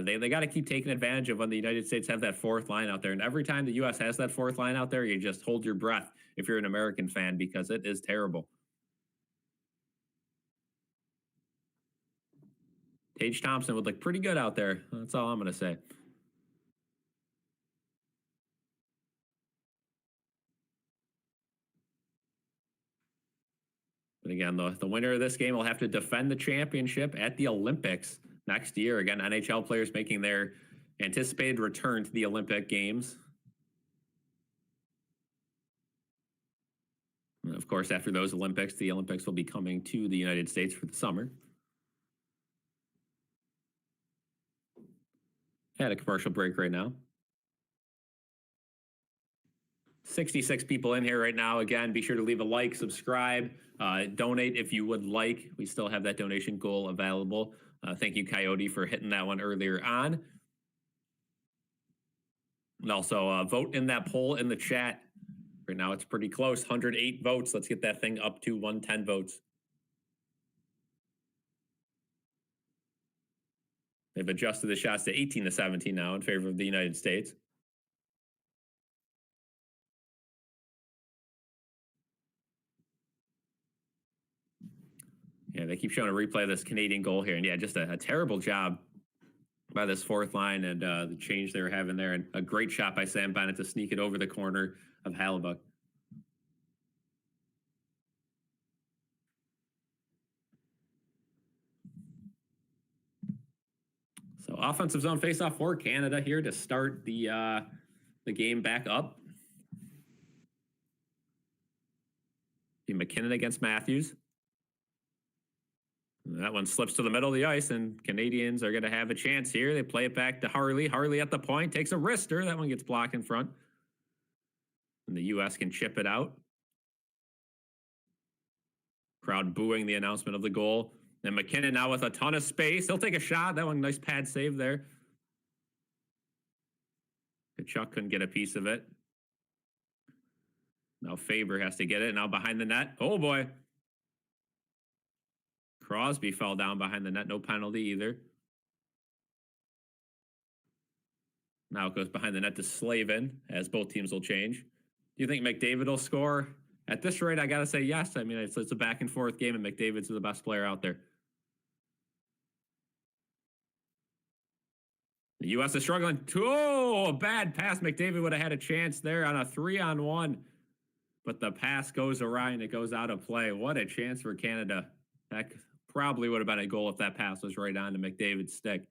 They got to keep taking advantage of when the United States have that fourth line out there. And every time the U.S. has that fourth line out there, you just hold your breath if you're an American fan because it is terrible. Tage Thompson would look pretty good out there. That's all I'm going to say. But again, the winner of this game will have to defend the championship at the Olympics next year. Again, NHL players making their anticipated return to the Olympic Games. And of course, after those Olympics, the Olympics will be coming to the United States for the summer. Had a commercial break right now. 66 people in here right now. Again, be sure to leave a like, subscribe, donate if you would like. We still have that donation goal available. Thank you, Coyote, for hitting that one earlier on. And also vote in that poll in the chat. Right now it's pretty close, 108 votes. Let's get that thing up to 110 votes. They've adjusted the shots to 18-17 now in favor of the United States. Yeah, they keep showing a replay of this Canadian goal here. And yeah, just a terrible job by this fourth line and the change they were having there. And a great shot by Sam Bennett to sneak it over the corner of Hellebuyck. So offensive zone faceoff for Canada here to start the game back up. McKinnon against Matthews. That one slips to the middle of the ice, and Canadians are going to have a chance here. They play it back to Harley. Harley at the point, takes a wrister. That one gets blocked in front. And the U.S. can chip it out. Crowd booing the announcement of the goal. And McKinnon now with a ton of space. He'll take a shot. That one, nice pad save there. Chuck couldn't get a piece of it. Now Faber has to get it. Now behind the net. Oh, boy. Crosby fell down behind the net. No penalty either. Now it goes behind the net to Slavin, as both teams will change. Do you think McDavid will score? At this rate, I got to say yes. I mean, it's a back-and-forth game, and McDavid's the best player out there. The U.S. is struggling. Oh, a bad pass. McDavid would have had a chance there on a 3-on-1. But the pass goes awry, and it goes out of play. What a chance for Canada. That probably would have been a goal if that pass was right on to McDavid's stick.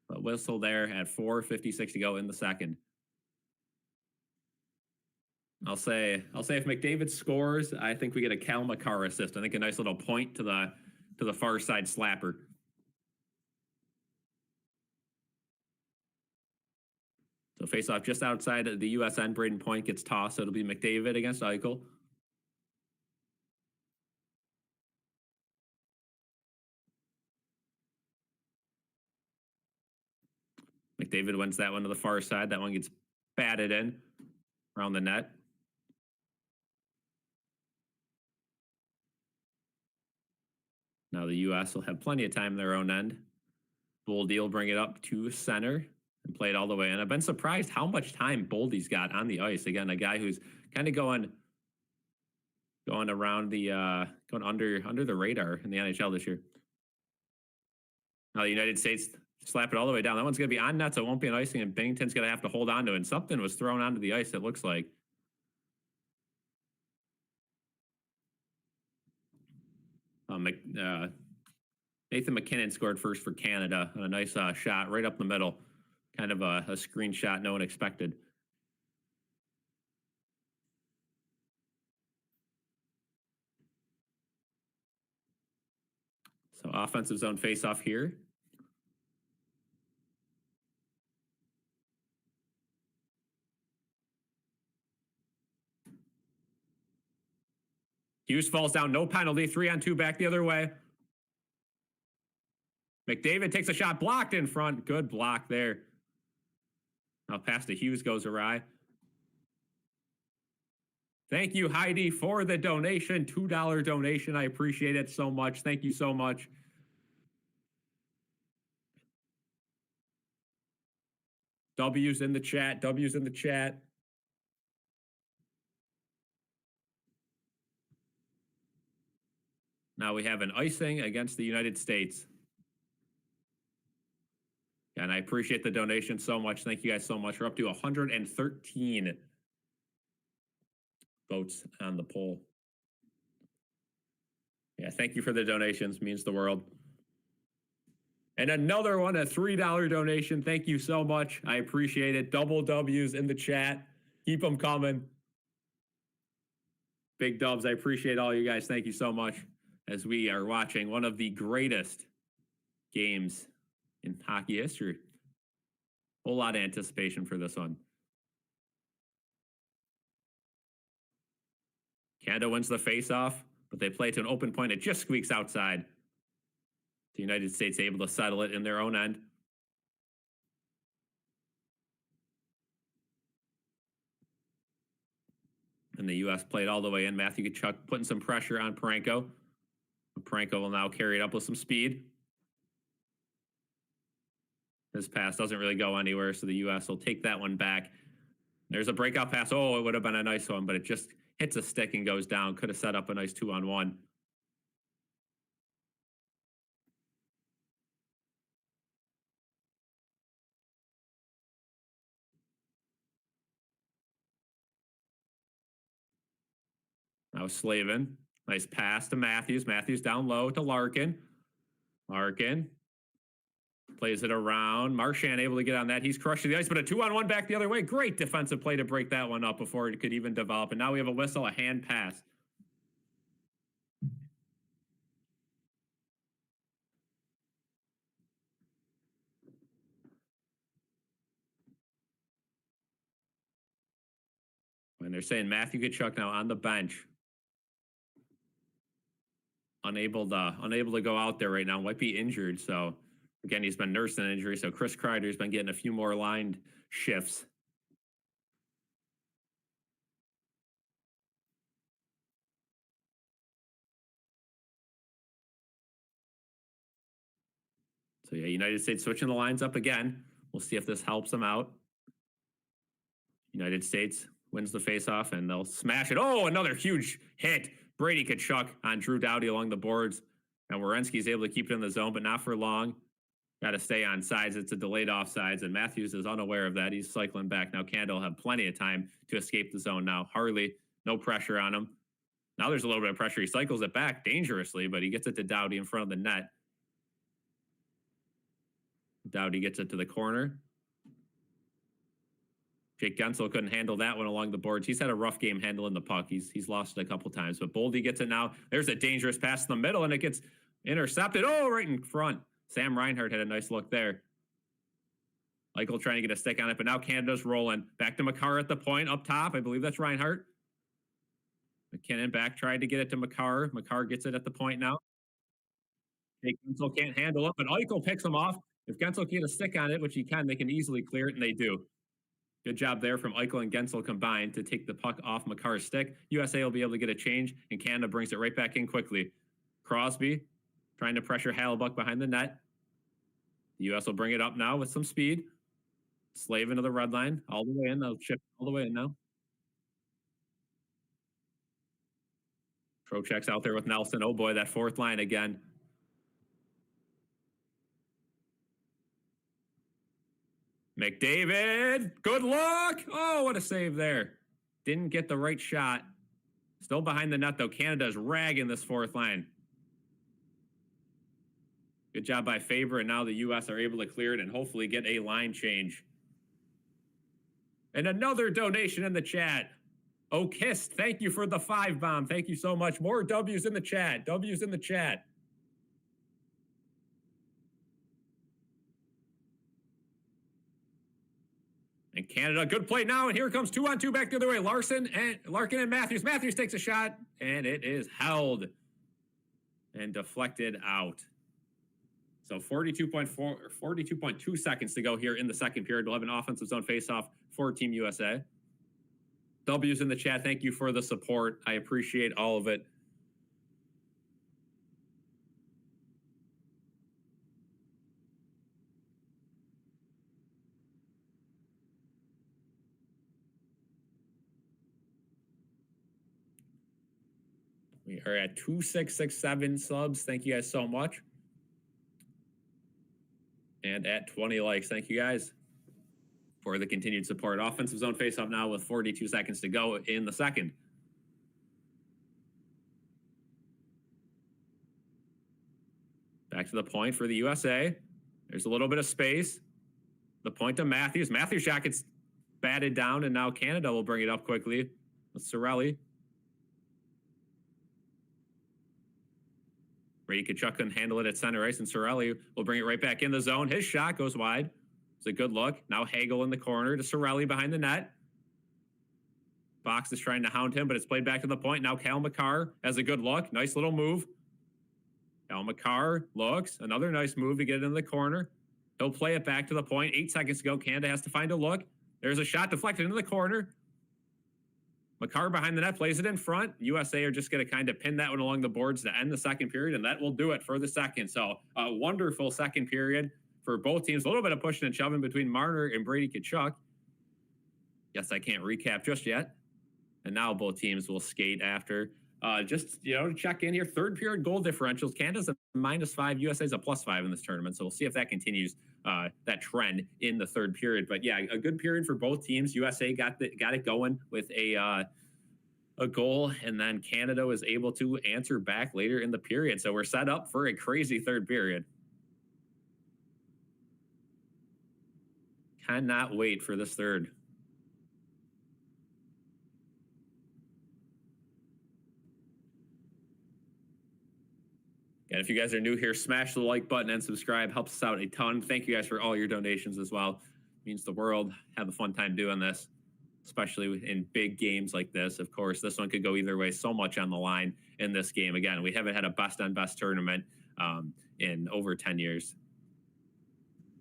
But whistle there at 4:56 to go in the second. I'll say if McDavid scores, I think we get a Cal McCarr assist. I think a nice little point to the far side slapper. So face off just outside of the U.S. end. Braden Point gets tossed. So it'll be McDavid against Eichel. McDavid wins that one to the far side. That one gets batted in around the net. Now the U.S. will have plenty of time in their own end. Boldy will bring it up to center and play it all the way in. I've been surprised how much time Boldy's got on the ice. Again, a guy who's kind of going around the going under the radar in the NHL this year. Now the United States slap it all the way down. That one's going to be on net, so it won't be an icing, and Bennington's going to have to hold on to it. And something was thrown onto the ice, it looks like. Nathan McKinnon scored first for Canada. A nice shot right up the middle. Kind of a screenshot no one expected. So offensive zone face-off here. Hughes falls down, no penalty, 3-on-2 back the other way. McDavid takes a shot, blocked in front. Good block there. Now pass to Hughes goes awry. Thank you, Heidi, for the donation. $2 donation. I appreciate it so much. Thank you so much. W's in the chat. W's in the chat. Now we have an icing against the United States. And I appreciate the donation so much. Thank you guys so much. We're up to 113 votes on the poll. Yeah, thank you for the donations. Means the world. And another one, a $3 donation. Thank you so much. I appreciate it. Double W's in the chat. Keep them coming. Big dubs. I appreciate all you guys. Thank you so much as we are watching one of the greatest games in hockey history. Whole lot of anticipation for this one. Canada wins the faceoff, but they play to an open point. It just squeaks outside. The United States able to settle it in their own end. And the U.S. played all the way in. Matthew Tkachuk putting some pressure on Parenko. Parenko will now carry it up with some speed. This pass doesn't really go anywhere, so the U.S. will take that one back. There's a breakout pass. Oh, it would have been a nice one, but it just hits a stick and goes down. Could have set up a nice 2-on-1. Now Slavin. Nice pass to Matthews. Matthews down low to Larkin. Larkin plays it around. Marchand able to get on that. He's crushing the ice, but a 2-on-1 back the other way. Great defensive play to break that one up before it could even develop. And now we have a whistle, a hand pass. And they're saying Matthew Tkachuk now on the bench. Unable to go out there right now. Might be injured. So again, he's been nursing an injury. So Chris Kreider's been getting a few more lined shifts. So yeah, United States switching the lines up again. We'll see if this helps them out. United States wins the faceoff and they'll smash it. Oh, another huge hit. Brady Tkachuk on Drew Doughty along the boards. And Werenski's able to keep it in the zone, but not for long. Got to stay on sides. It's a delayed offsides, and Matthews is unaware of that. He's cycling back. Now Canada will have plenty of time to escape the zone now. Harley, no pressure on him. Now there's a little bit of pressure. He cycles it back dangerously, but he gets it to Doughty in front of the net. Doughty gets it to the corner. Jake Guentzel couldn't handle that one along the boards. He's had a rough game handling the puck. He's lost it a couple times, but Boldy gets it now. There's a dangerous pass in the middle, and it gets intercepted. Oh, right in front. Sam Reinhart had a nice look there. Eichel trying to get a stick on it, but now Canada's rolling. Back to Makar at the point, up top. I believe that's Reinhart. McKinnon back, tried to get it to Makar. Makar gets it at the point now. Jake Guentzel can't handle it, but Eichel picks him off. If Guentzel can get a stick on it, which he can, they can easily clear it, and they do. Good job there from Eichel and Guentzel combined to take the puck off Makar's stick. USA will be able to get a change, and Canada brings it right back in quickly. Crosby trying to pressure Hallebuck behind the net. The U.S. will bring it up now with some speed. Slavin to the red line, all the way in. They'll chip all the way in now. Trocheck's out there with Nelson. Oh boy, that fourth line again. McDavid, good luck. Oh, what a save there. Didn't get the right shot. Still behind the net, though. Canada's ragging this fourth line. Good job by Faber, and now the U.S. are able to clear it and hopefully get a line change. And another donation in the chat. Oh, Kist, thank you for the 5-bomb. Thank you so much. More W's in the chat. W's in the chat. And Canada, good play now, and here comes 2-on-2 back the other way. Larkin and Matthews. Matthews takes a shot, and it is held and deflected out. So 42.2 seconds to go here in the second period. We'll have an offensive zone faceoff for Team USA. W's in the chat. Thank you for the support. I appreciate all of it. We are at 2667 subs. Thank you guys so much. and at 20 likes. Thank you guys for the continued support. Offensive zone faceoff now with 42 seconds to go in the second. Back to the point for the USA. There's a little bit of space. The point to Matthews. Matthews' shot gets batted down, and now Canada will bring it up quickly with Cirelli. Brady Tkachuk couldn't handle it at center ice, and Cirelli will bring it right back in the zone. His shot goes wide. It's a good look. Now Hagel in the corner to Cirelli behind the net. Box is trying to hound him, but it's played back to the point. Now Cal McCarr has a good look. Nice little move. Cal McCarr looks. Another nice move to get it in the corner. He'll play it back to the point. 8 seconds to go. Canada has to find a look. There's a shot deflected into the corner. McCarr behind the net plays it in front. USA are just going to kind of pin that one along the boards to end the second period, and that will do it for the second. So a wonderful second period for both teams. A little bit of pushing and shoving between Marner and Brady Tkachuk. Yes, I can't recap just yet. And now both teams will skate after. Just, to check in here, third period goal differentials. Canada's a -5, USA's a +5 in this tournament. So we'll see if that continues that trend in the third period. But yeah, a good period for both teams. USA got it going with a goal, and then Canada was able to answer back later in the period. So we're set up for a crazy third period. Cannot wait for this third. And if you guys are new here, smash the like button and subscribe. Helps us out a ton. Thank you guys for all your donations as well. It means the world. Have a fun time doing this, especially in big games like this. Of course, this one could go either way. So much on the line in this game. Again, we haven't had a best-on-best tournament in over 10 years.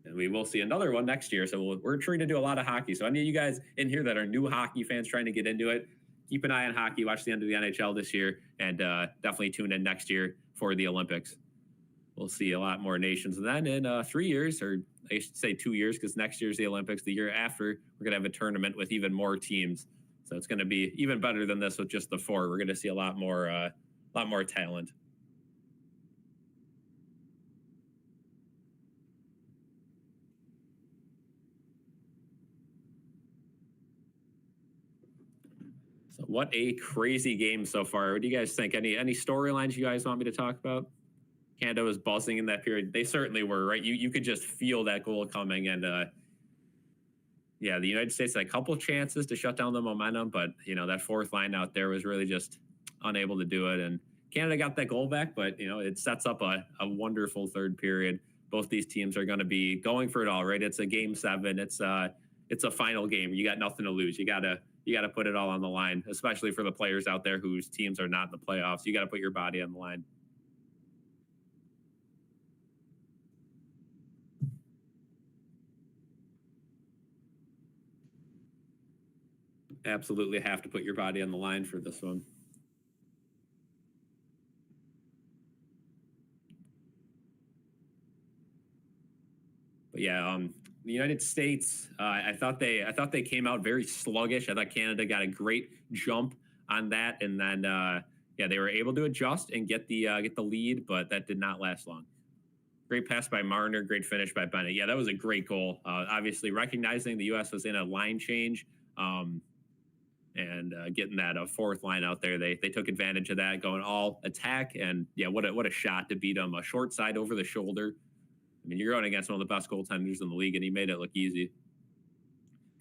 And we will see another one next year. So we're trying to do a lot of hockey. So any of you guys in here that are new hockey fans trying to get into it, keep an eye on hockey. Watch the end of the NHL this year, and definitely tune in next year for the Olympics. We'll see a lot more nations. And then in 3 years, or I should say 2 years, because next year's the Olympics. The year after, we're going to have a tournament with even more teams. So it's going to be even better than this with just the 4. We're going to see a lot more talent. So what a crazy game so far. What do you guys think? Any storylines you guys want me to talk about? Canada was buzzing in that period. They certainly were, right? You could just feel that goal coming. And yeah, the United States had a couple chances to shut down the momentum, but that fourth line out there was really just unable to do it. And Canada got that goal back, but it sets up a wonderful third period. Both these teams are going to be going for it all, right? It's a game 7. It's a final game. You got nothing to lose. You gotta put it all on the line, especially for the players out there whose teams are not in the playoffs. You got to put your body on the line. Absolutely have to put your body on the line for this one. But yeah, the United States, I thought they came out very sluggish. I thought Canada got a great jump on that, and then yeah, they were able to adjust and get the lead, but that did not last long. Great pass by Marner, great finish by Bennett. Yeah, that was a great goal. Obviously, recognizing the U.S. was in a line change, and getting that fourth line out there, they took advantage of that, going all attack, and yeah, what a shot to beat them. A short side over the shoulder. I mean, you're going against one of the best goaltenders in the league, and he made it look easy.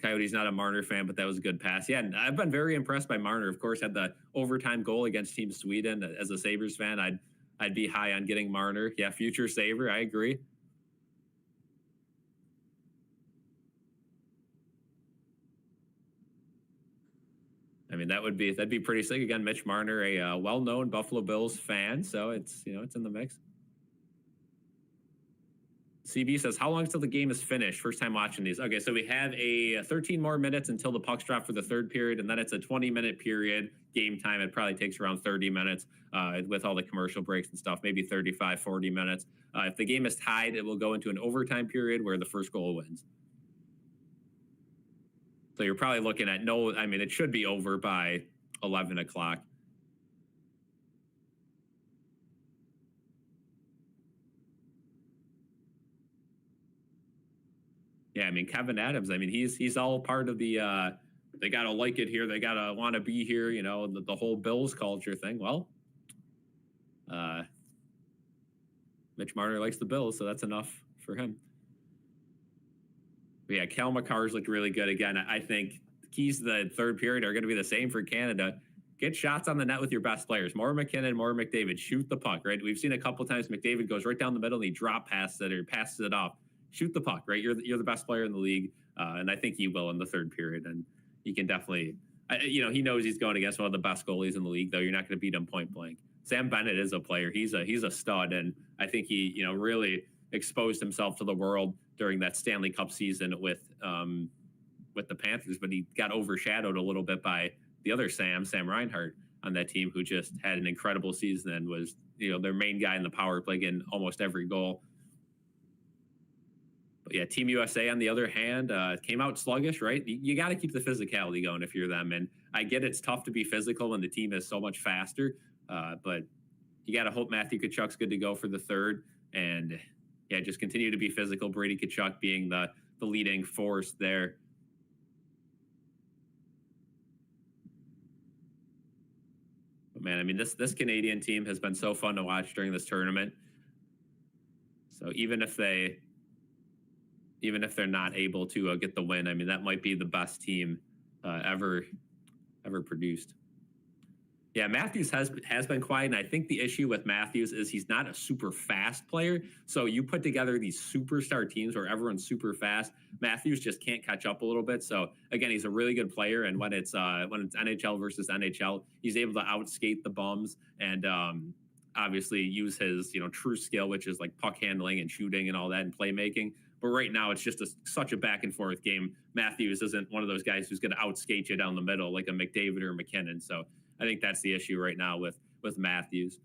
Coyote's not a Marner fan, but that was a good pass. Yeah, and I've been very impressed by Marner. Of course, had the overtime goal against Team Sweden. As a Sabres fan, I'd be high on getting Marner. Yeah, future Sabre, I agree. I mean, that'd be pretty sick. Again, Mitch Marner, a well-known Buffalo Bills fan, so it's it's in the mix. CB says, how long until the game is finished? First time watching these. Okay, so we have a 13 more minutes until the pucks drop for the third period, and then it's a 20-minute period. Game time, it probably takes around 30 minutes with all the commercial breaks and stuff, maybe 35, 40 minutes. If the game is tied, it will go into an overtime period where the first goal wins. So you're probably looking at it should be over by 11 o'clock. mean, Kevin Adams, I mean, he's all part of the they gotta like it here, they gotta want to be here, you know, the whole Bills culture thing. Well, uh, Mitch Marner likes the Bills, so that's enough for him. But yeah, Cal McCarr's looked really good again. I think the keys to the third period are going to be the same for Canada. Get shots on the net with your best players. More McKinnon, more McDavid. Shoot the puck, right? We've seen a couple times McDavid goes right down the middle and he drop passes it or passes it off. Shoot the puck, right? You're the best player in the league, and I think he will in the third period. And he can definitely, you know, he knows he's going against one of the best goalies in the league, though. You're not going to beat him point blank. Sam Bennett is a player. He's a stud, and I think he, you know, really exposed himself to the world during that Stanley Cup season with the Panthers, but he got overshadowed a little bit by the other Sam Reinhart on that team, who just had an incredible season and was, you know, their main guy in the power play, getting almost every goal. But yeah, Team USA, on the other hand, came out sluggish, right? You got to keep the physicality going if you're them. And I get it's tough to be physical when the team is so much faster, but you got to hope Matthew Tkachuk's good to go for the third. And yeah, just continue to be physical. Brady Tkachuk being the leading force there. But man, I mean, this Canadian team has been so fun to watch during this tournament. So even if they're not able to get the win, I mean, that might be the best team ever produced. Yeah, Matthews has been quiet, and I think the issue with Matthews is he's not a super fast player. So you put together these superstar teams where everyone's super fast. Matthews just can't catch up a little bit. So again, he's a really good player, and when it's NHL versus NHL, he's able to outskate the bums and obviously use his, you know, true skill, which is like puck handling and shooting and all that and playmaking. But right now, it's just such a back and forth game. Matthews isn't one of those guys who's going to outskate you down the middle like a McDavid or McKinnon. So I think that's the issue right now with Matthews.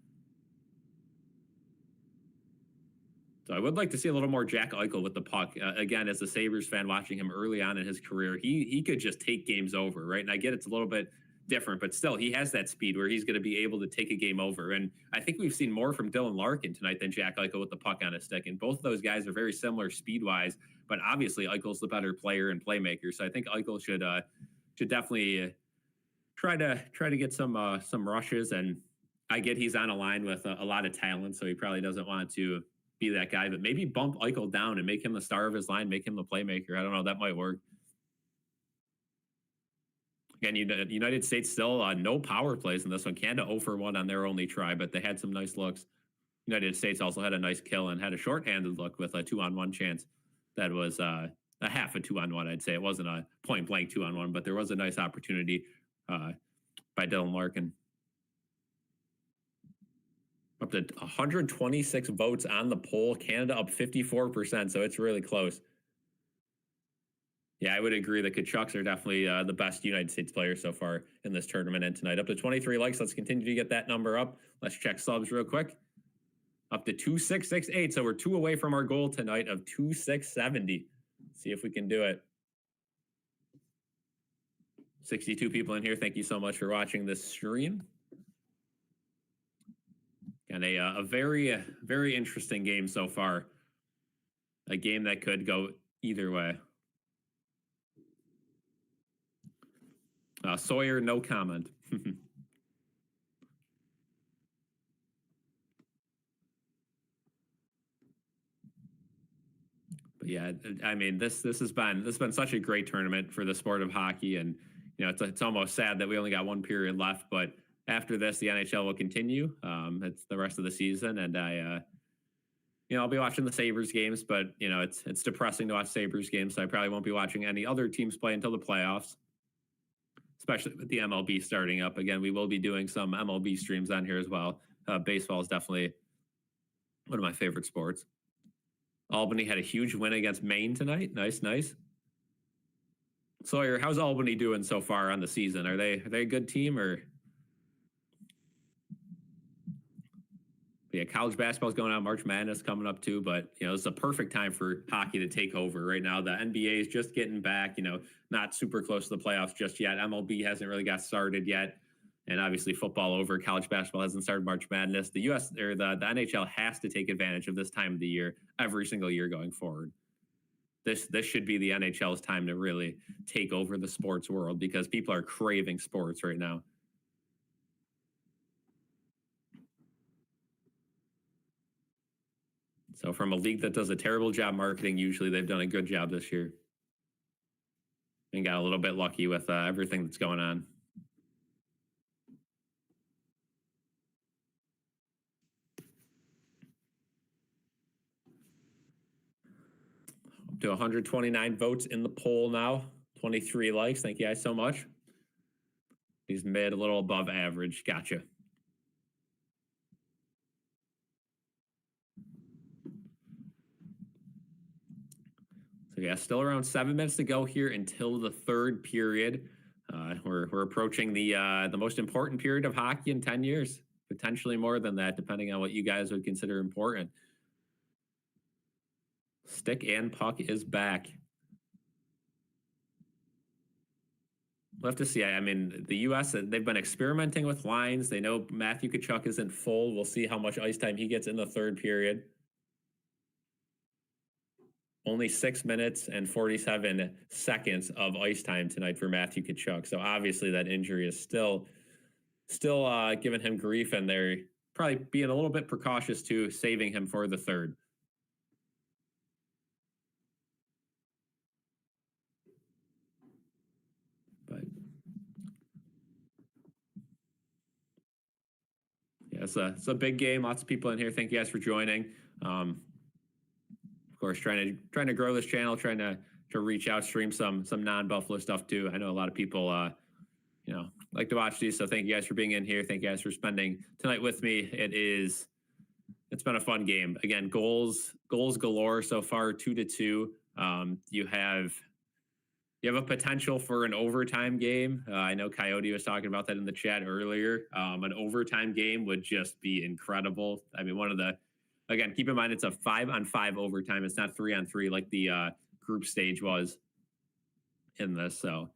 So I would like to see a little more Jack Eichel with the puck. Again, as a Sabres fan watching him early on in his career, he could just take games over, right? And I get it's a little bit different, but still, he has that speed where he's going to be able to take a game over. And I think we've seen more from Dylan Larkin tonight than Jack Eichel with the puck on his stick. And both of those guys are very similar speed-wise, but obviously Eichel's the better player and playmaker. So I think Eichel should definitely try to get some rushes. And I get he's on a line with a lot of talent, so he probably doesn't want to be that guy, but maybe bump Eichel down and make him the star of his line, make him the playmaker. I don't know, that might work. Again, United States still no power plays in this one. Canada 0 for 1 on their only try, but they had some nice looks. United States also had a nice kill and had a shorthanded look with a 2-on-1 chance. That was a half a 2-on-1, I'd say. It wasn't a point-blank 2-on-1, but there was a nice opportunity by Dylan Larkin. Up to 126 votes on the poll. Canada up 54%, so it's really close. Yeah, I would agree. The Tkachuks are definitely the best United States players so far in this tournament and tonight. Up to 23 likes. Let's continue to get that number up. Let's check subs real quick. Up to 2668. So we're 2 away from our goal tonight of 2670. See if we can do it. 62 people in here. Thank you so much for watching this stream. And a very, very interesting game so far. A game that could go either way. Sawyer, no comment. But yeah, I mean, this has been such a great tournament for the sport of hockey, and you know, it's almost sad that we only got 1 period left. But after this, the NHL will continue. It's the rest of the season, and I'll be watching the Sabres games. But you know, it's depressing to watch Sabres games, so I probably won't be watching any other teams play until the playoffs. Especially with the MLB starting up. Again, we will be doing some MLB streams on here as well. Baseball is definitely one of my favorite sports. Albany had a huge win against Maine tonight. Nice. Sawyer, how's Albany doing so far on the season? Are they a good team or? Yeah, college basketball is going on. March Madness coming up too, but you know, it's a perfect time for hockey to take over right now. The NBA is just getting back, you know, not super close to the playoffs just yet. MLB hasn't really got started yet, and obviously football over. College basketball hasn't started March Madness. The US or the NHL has to take advantage of this time of the year every single year going forward. this should be the NHL's time to really take over the sports world because people are craving sports right now. So from a league that does a terrible job marketing, usually they've done a good job this year and got a little bit lucky with everything that's going on. Up to 129 votes in the poll now. 23 likes. Thank you guys so much. He's mid, a little above average. Gotcha. So yeah, still around 7 minutes to go here until the third period. We're approaching the most important period of hockey in 10 years, potentially more than that, depending on what you guys would consider important. Stick and puck is back. We'll have to see. I mean, the U.S., they've been experimenting with lines. They know Matthew Tkachuk isn't full. We'll see how much ice time he gets in the third period. Only 6 minutes and 47 seconds of ice time tonight for Matthew Tkachuk. So obviously that injury is still giving him grief, and they're probably being a little bit precautious too, saving him for the third. But yeah, it's a big game. Lots of people in here. Thank you guys for joining. Of course, trying to grow this channel, trying to reach out, stream some non-Buffalo stuff too. I know a lot of people like to watch these, so thank you guys for being in here. Thank you guys for spending tonight with me. It's been a fun game. Again, goals galore so far, 2-2. You have a potential for an overtime game. I know Coyote was talking about that in the chat earlier. An overtime game would just be incredible. I mean, again, keep in mind it's a 5-on-5 overtime. It's not 3-on-3 like the group stage was in this. So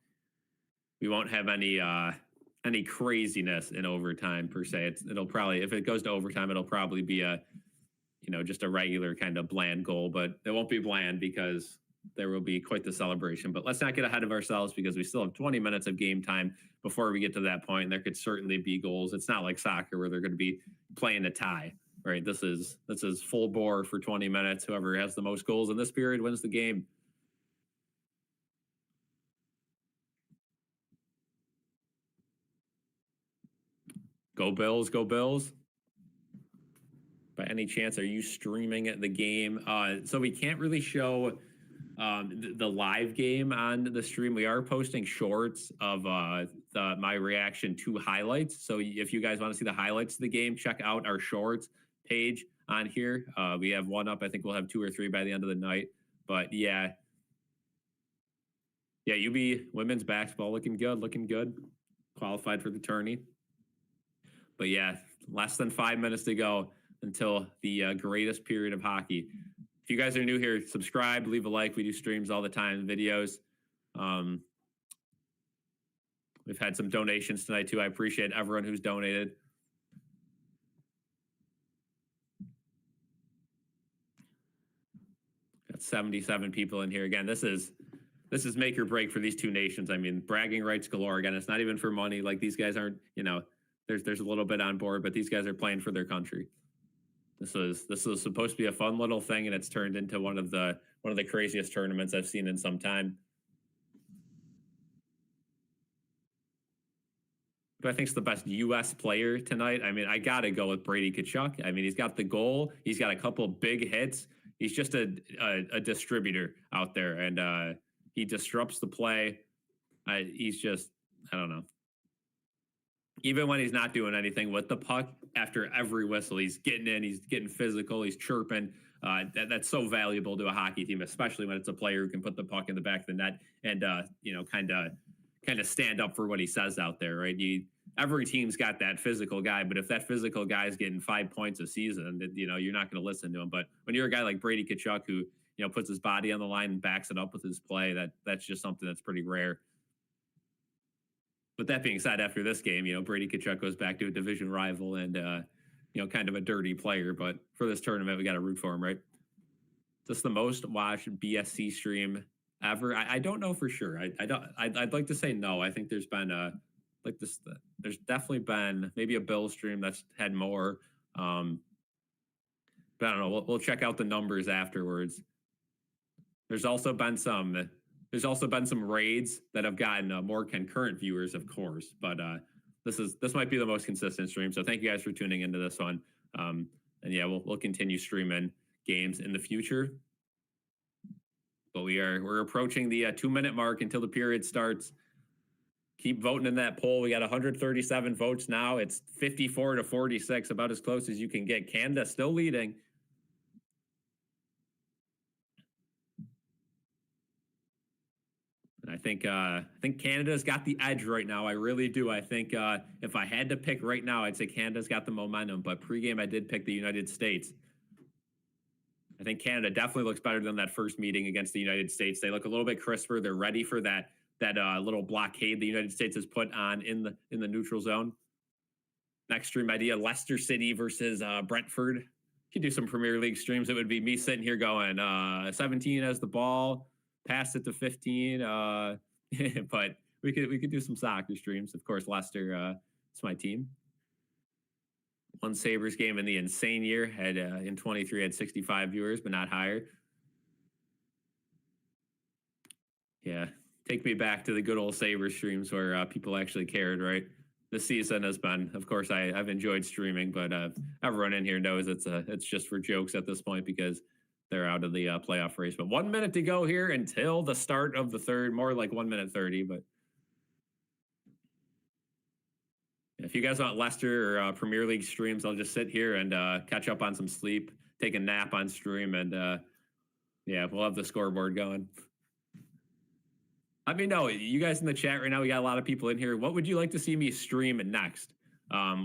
we won't have any craziness in overtime per se. It'll probably, if it goes to overtime, it'll probably be just a regular kind of bland goal, but it won't be bland because there will be quite the celebration. But let's not get ahead of ourselves because we still have 20 minutes of game time before we get to that point. And there could certainly be goals. It's not like soccer where they're going to be playing a tie, right? This is full bore for 20 minutes. Whoever has the most goals in this period wins the game. Go Bills, go Bills. By any chance, are you streaming the game? So we can't really show the live game on the stream. We are posting shorts of my reaction to highlights. So if you guys want to see the highlights of the game, check out our shorts page on here. We have one up. I think we'll have 2 or 3 by the end of the night. But yeah, UB women's basketball looking good. Qualified for the tourney. But yeah, less than 5 minutes to go until the greatest period of hockey. If you guys are new here, subscribe, leave a like. We do streams all the time, videos. We've had some donations tonight too. I appreciate everyone who's donated. Got 77 people in here. Again, this is make or break for these two nations. I mean, bragging rights galore. Again, it's not even for money. Like, these guys aren't, there's a little bit on board, but these guys are playing for their country. This was supposed to be a fun little thing, and it's turned into one of the craziest tournaments I've seen in some time. Who I think is the best U.S. player tonight? I mean, I got to go with Brady Tkachuk. I mean, he's got the goal. He's got a couple big hits. He's just a distributor out there, and he disrupts the play. He's just, I don't know. Even when he's not doing anything with the puck, after every whistle, he's getting in, he's getting physical, he's chirping. That's so valuable to a hockey team, especially when it's a player who can put the puck in the back of the net and kind of stand up for what he says out there, right? Every team's got that physical guy, but if that physical guy is getting 5 points a season, you're not going to listen to him. But when you're a guy like Brady Tkachuk who puts his body on the line and backs it up with his play, that's just something that's pretty rare. But that being said, after this game, Brady Tkachuk goes back to a division rival and, kind of a dirty player. But for this tournament, we got to root for him, right? This the most watched BSC stream ever? I don't know for sure. I don't. I'd like to say no. I think there's been like this. There's definitely been maybe a Bill stream that's had more. But I don't know. We'll check out the numbers afterwards. There's also been some. There's also been some raids that have gotten more concurrent viewers, of course. But this might be the most consistent stream. So thank you guys for tuning into this one. And yeah, we'll continue streaming games in the future. But we're approaching the 2-minute mark until the period starts. Keep voting in that poll. We got 137 votes now. It's 54-46, about as close as you can get. Canada still leading. I think Canada's got the edge right now. I really do. I think if I had to pick right now, I'd say Canada's got the momentum. But pregame, I did pick the United States. I think Canada definitely looks better than that first meeting against the United States. They look a little bit crisper. They're ready for that little blockade the United States has put on in the neutral zone. Next stream idea: Leicester City versus Brentford. You could do some Premier League streams. It would be me sitting here going 17 has the ball. Passed it to 15, but we could do some soccer streams. Of course, Leicester, it's my team. One Sabres game in the insane year had in 23 had 65 viewers, but not higher. Yeah, take me back to the good old Sabres streams where people actually cared, right? This season has been, of course, I've enjoyed streaming, but everyone in here knows it's just for jokes at this point because they're out of the playoff race. But 1 minute to go here until the start of the third, more like 1 minute 30. But if you guys want Leicester or Premier League streams, I'll just sit here and catch up on some sleep, take a nap on stream, and yeah, we'll have the scoreboard going. Let me know. You guys in the chat right now, we got a lot of people in here. What would you like to see me stream next?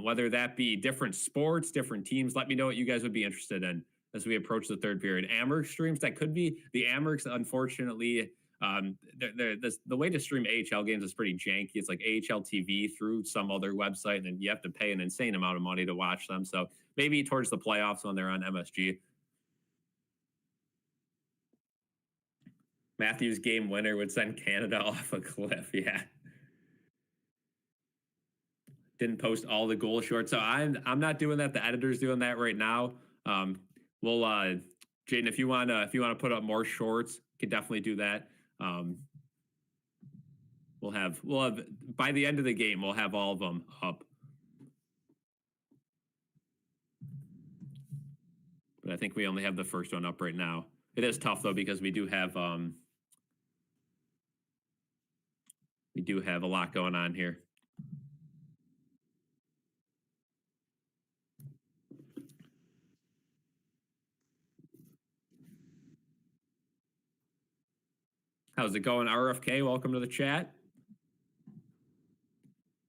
Whether that be different sports, different teams, let me know what you guys would be interested in as we approach the third period. Amerks streams, that could be the Amerks, unfortunately. The way to stream AHL games is pretty janky. It's like AHL TV through some other website, and you have to pay an insane amount of money to watch them. So maybe towards the playoffs when they're on MSG. Matthews' game winner would send Canada off a cliff. Yeah. Didn't post all the goal shorts. So I'm not doing that. The editor's doing that right now. We'll Jaden, if you wanna put up more shorts, you can definitely do that. We'll have by the end of the game, we'll have all of them up. But I think we only have the first one up right now. It is tough though because we do have a lot going on here. How's it going, RFK? Welcome to the chat.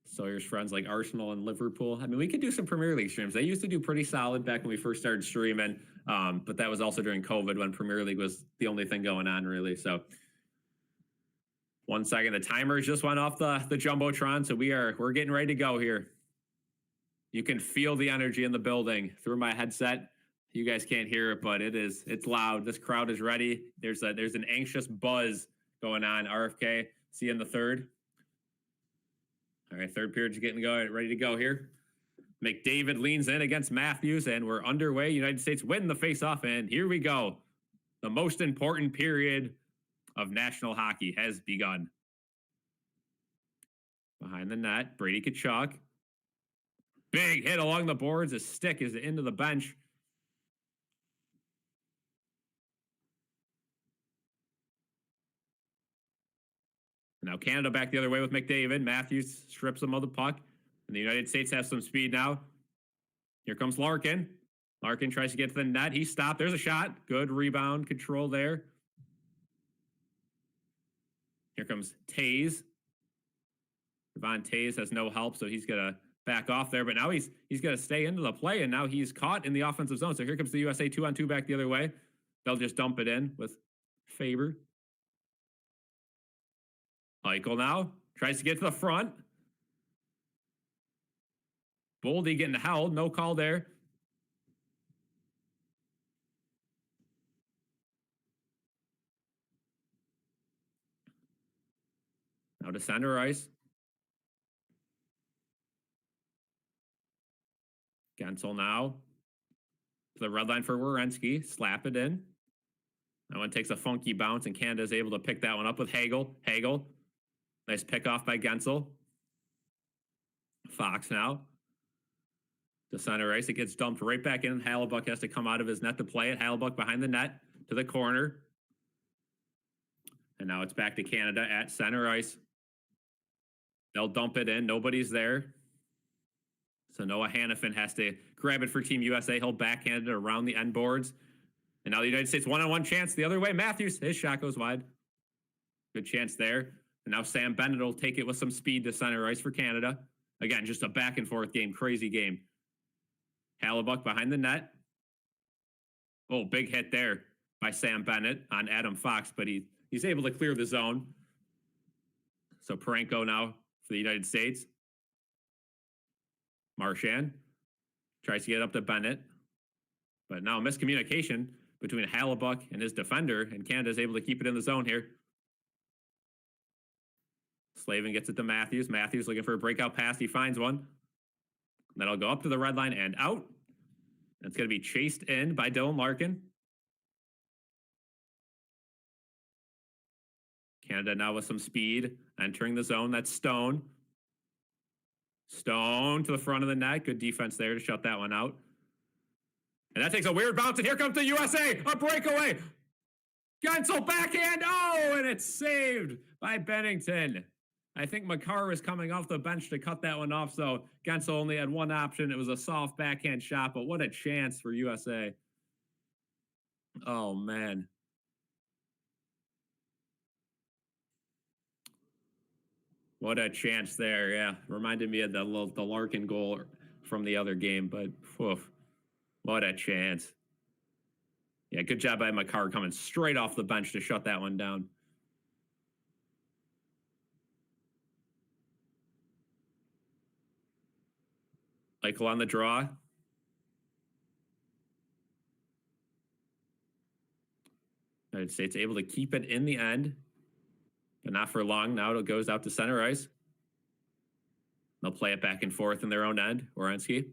Sawyer's friends like Arsenal and Liverpool. I mean, we could do some Premier League streams. They used to do pretty solid back when we first started streaming, but that was also during COVID when Premier League was the only thing going on, really. So 1 second, the timers just went off the Jumbotron, so we're getting ready to go here. You can feel the energy in the building through my headset. You guys can't hear it, but it's loud. This crowd is ready. There's an anxious buzz going on. RFK, see you in the third. All right, third period's getting ready to go here. McDavid leans in against Matthews, and we're underway. United States win the faceoff, and here we go. The most important period of national hockey has begun. Behind the net, Brady Tkachuk. Big hit along the boards. His stick is into the bench. Now Canada back the other way with McDavid. Matthews strips him of the puck. And the United States has some speed now. Here comes Larkin. Larkin tries to get to the net. He's stopped. There's a shot. Good rebound control there. Here comes Taze. Devon Taze has no help, so he's going to back off there. But now he's going to stay into the play, and now he's caught in the offensive zone. So here comes the USA 2-on-2 back the other way. They'll just dump it in with Faber. Eichel now tries to get to the front. Boldy getting held. No call there. Now to center ice. Gensel now to the red line for Werenski. Slap it in. That one takes a funky bounce, and Canada is able to pick that one up with Hagel. Hagel. Nice pick off by Gensel. Fox now to center ice. It gets dumped right back in. Hallebuck has to come out of his net to play it. Hallebuck behind the net to the corner. And now it's back to Canada at center ice. They'll dump it in. Nobody's there. So Noah Hannafin has to grab it for Team USA. He'll backhand it around the end boards. And now the United States one-on-one chance the other way. Matthews, his shot goes wide. Good chance there. And now Sam Bennett will take it with some speed to center ice for Canada. Again, just a back and forth game, crazy game. Hallebuck behind the net. Oh, big hit there by Sam Bennett on Adam Fox, but he's able to clear the zone. So Parenko now for the United States. Marchand tries to get up to Bennett, but now miscommunication between Hallebuck and his defender, and Canada is able to keep it in the zone here. Slavin gets it to Matthews. Matthews looking for a breakout pass. He finds one. That'll go up to the red line and out. It's going to be chased in by Dylan Larkin. Canada now with some speed, entering the zone. That's Stone. Stone to the front of the net. Good defense there to shut that one out. And that takes a weird bounce, and here comes the USA. A breakaway. Gensel backhand. Oh, and it's saved by Bennington. I think Makar was coming off the bench to cut that one off, so Gensel only had one option. It was a soft backhand shot, but what a chance for USA. Oh, man. What a chance there, yeah. Reminded me of the Larkin goal from the other game, but whew, what a chance. Yeah, good job by Makar coming straight off the bench to shut that one down. Eichel on the draw. United States able to keep it in the end, but not for long. Now it goes out to center ice. They'll play it back and forth in their own end. Werenski.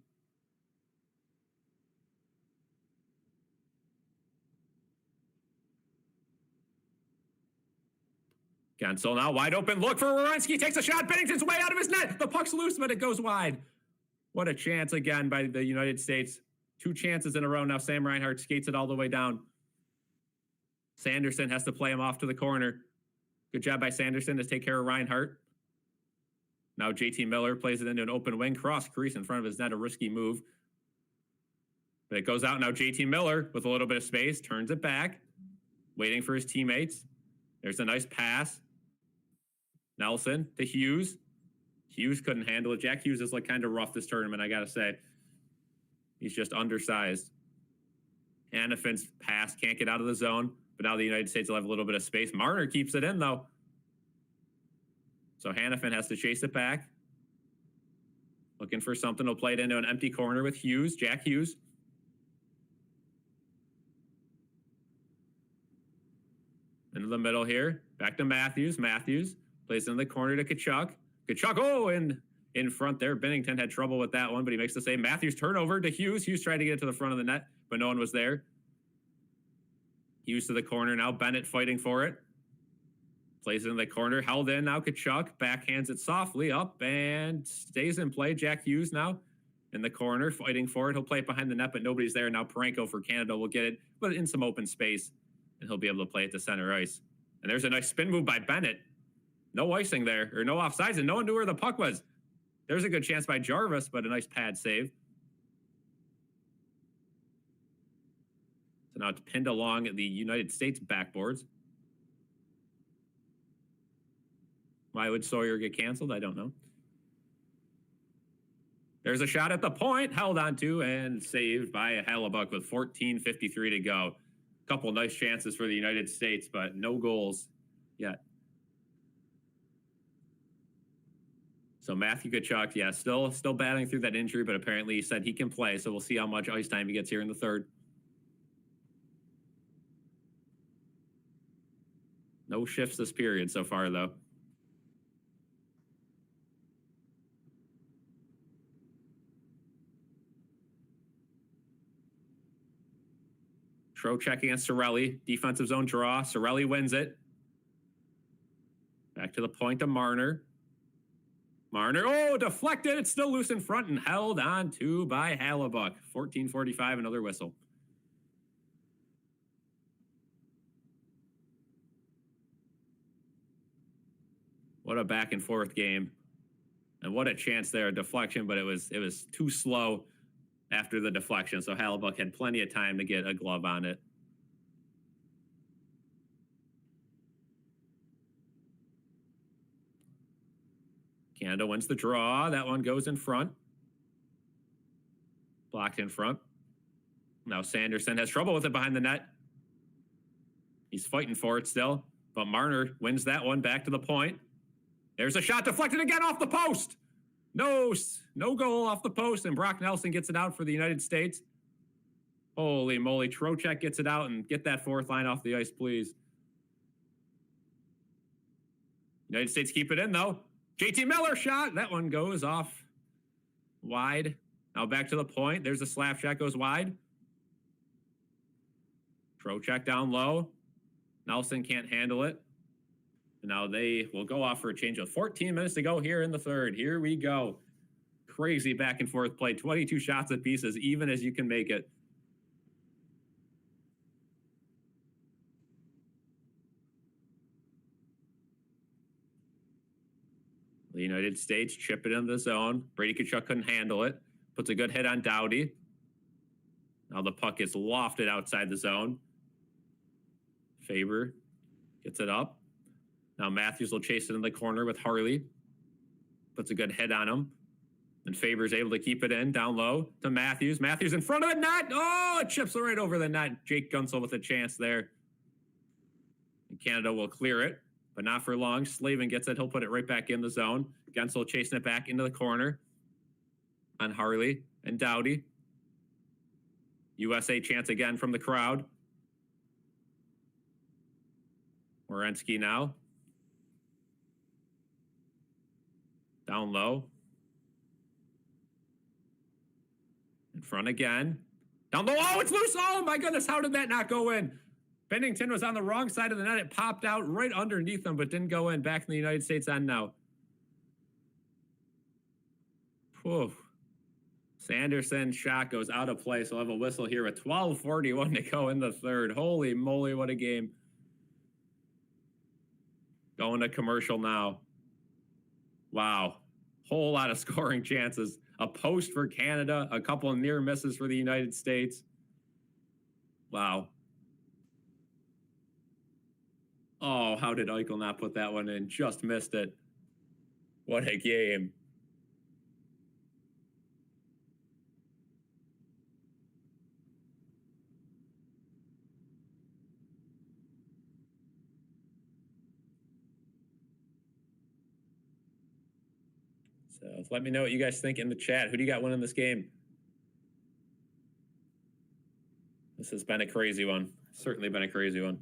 Gensel now wide open. Look for Werenski. Takes a shot. Bennington's way out of his net. The puck's loose, but it goes wide. What a chance again by the United States. 2 chances in a row. Now Sam Reinhart skates it all the way down. Sanderson has to play him off to the corner. Good job by Sanderson to take care of Reinhart. Now JT Miller plays it into an open wing. Cross crease in front of his net. A risky move. But it goes out now. JT Miller with a little bit of space. Turns it back. Waiting for his teammates. There's a nice pass. Nelson to Hughes. Hughes couldn't handle it. Jack Hughes has looked kind of rough this tournament, I got to say. He's just undersized. Hannafin's pass can't get out of the zone, but now the United States will have a little bit of space. Marner keeps it in, though. So Hannafin has to chase it back. Looking for something. He'll play it into an empty corner with Hughes, Jack Hughes. Into the middle here. Back to Matthews. Matthews plays in the corner to Tkachuk. Tkachuk, oh, and in front there. Bennington had trouble with that one, but he makes the save. Matthews turnover to Hughes. Hughes tried to get it to the front of the net, but no one was there. Hughes to the corner now. Bennett fighting for it. Plays it in the corner. Held in now. Tkachuk backhands it softly up and stays in play. Jack Hughes now in the corner fighting for it. He'll play it behind the net, but nobody's there. Now Parenko for Canada will get it, but in some open space, and he'll be able to play it to center ice. And there's a nice spin move by Bennett. No icing there, or no offsides, and no one knew where the puck was. There's a good chance by Jarvis, but a nice pad save. So now it's pinned along the United States backboards. Why would Sawyer get canceled? I don't know. There's a shot at the point, held onto and saved by Hallebuck with 14:53 to go. Couple nice chances for the United States, but no goals yet. So Matthew Tkachuk, yeah, still battling through that injury, but apparently he said he can play, so we'll see how much ice time he gets here in the third. No shifts this period so far, though. Trocheck against Cirelli. Defensive zone draw. Cirelli wins it. Back to the point to Marner. Marner, oh, deflected. It's still loose in front and held on to by Hallebuck. 14:45, another whistle. What a back and forth game. And what a chance there, a deflection, but it was too slow after the deflection. So Hallebuck had plenty of time to get a glove on it. Canada wins the draw. That one goes in front. Blocked in front. Now Sanderson has trouble with it behind the net. He's fighting for it still, but Marner wins that one back to the point. There's a shot deflected again off the post. No goal off the post, and Brock Nelson gets it out for the United States. Holy moly, Trocheck gets it out, and get that fourth line off the ice, please. United States keep it in, though. JT Miller shot. That one goes off wide. Now back to the point. There's a slap shot, goes wide. Trocheck down low. Nelson can't handle it. Now they will go off for a change of 14 minutes to go here in the third. Here we go. Crazy back and forth play. 22 shots apiece, as even as you can make it. The United States chip it in the zone. Brady Tkachuk couldn't handle it. Puts a good hit on Doughty. Now the puck is lofted outside the zone. Faber gets it up. Now Matthews will chase it in the corner with Harley. Puts a good hit on him. And Faber's able to keep it in down low to Matthews. Matthews in front of the net. Oh, it chips right over the net. Jake Gunsel with a chance there. And Canada will clear it, but not for long. Slavin gets it. He'll put it right back in the zone. Gunsel chasing it back into the corner on Harley and Doughty. USA chance again from the crowd. Werenski now. Down low. In front again. Down low. Oh, it's loose. Oh, my goodness. How did that not go in? Bennington was on the wrong side of the net. It popped out right underneath him, but didn't go in. Back in the United States on now. Whew. Sanderson shot goes out of play, so we'll have a whistle here with 12:41 to go in the third. Holy moly, what a game. Going to commercial now. Wow. Whole lot of scoring chances. A post for Canada, a couple of near misses for the United States. Wow. Oh, how did Eichel not put that one in? Just missed it. What a game. So let me know what you guys think in the chat. Who do you got winning this game? This has been a crazy one. Certainly been a crazy one.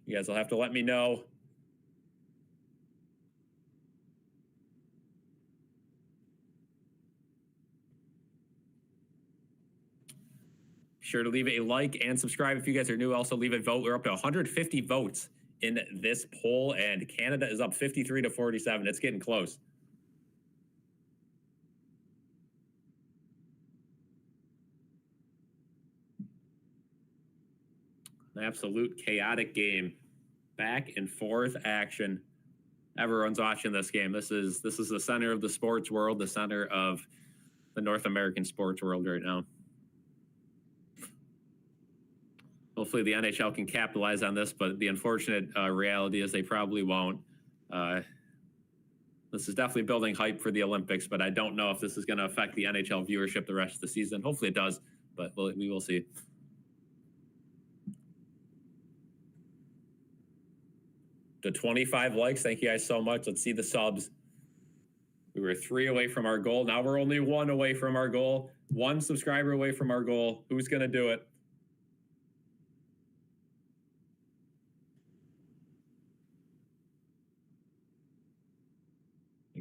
You guys will have to let me know. Sure to leave a like and subscribe if you guys are new. Also leave a vote. We're up to 150 votes in this poll, and Canada is up 53-47. It's getting close. An absolute chaotic game. Back and forth action. Everyone's watching this game. This is the center of the sports world, the center of the North American sports world right now. Hopefully the NHL can capitalize on this, but the unfortunate reality is they probably won't. This is definitely building hype for the Olympics, but I don't know if this is going to affect the NHL viewership the rest of the season. Hopefully it does, but we will see. To 25 likes, thank you guys so much. Let's see the subs. We were 3 away from our goal. Now we're only 1 away from our goal. 1 subscriber away from our goal. Who's going to do it?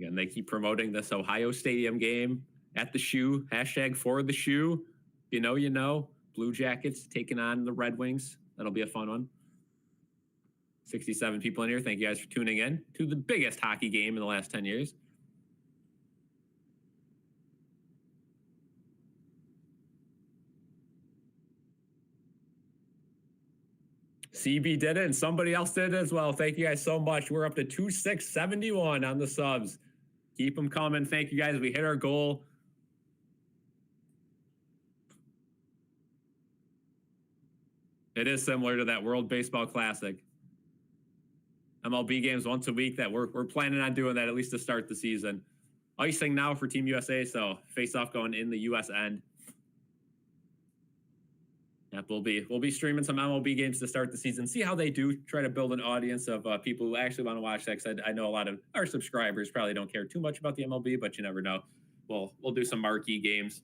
Again, they keep promoting this Ohio Stadium game at the Shoe, hashtag for the Shoe. You know. Blue Jackets taking on the Red Wings. That'll be a fun one. 67 people in here. Thank you guys for tuning in to the biggest hockey game in the last 10 years. CB did it, and somebody else did it as well. Thank you guys so much. We're up to 2671 on the subs. Keep them coming. Thank you guys. We hit our goal. It is similar to that World Baseball Classic. MLB games once a week that we're planning on doing that at least to start the season. Icing now for Team USA, so face-off going in the US end. Yep, we'll be streaming some MLB games to start the season. See how they do. Try to build an audience of people who actually want to watch that. Because I know a lot of our subscribers probably don't care too much about the MLB, but you never know. We'll do some marquee games.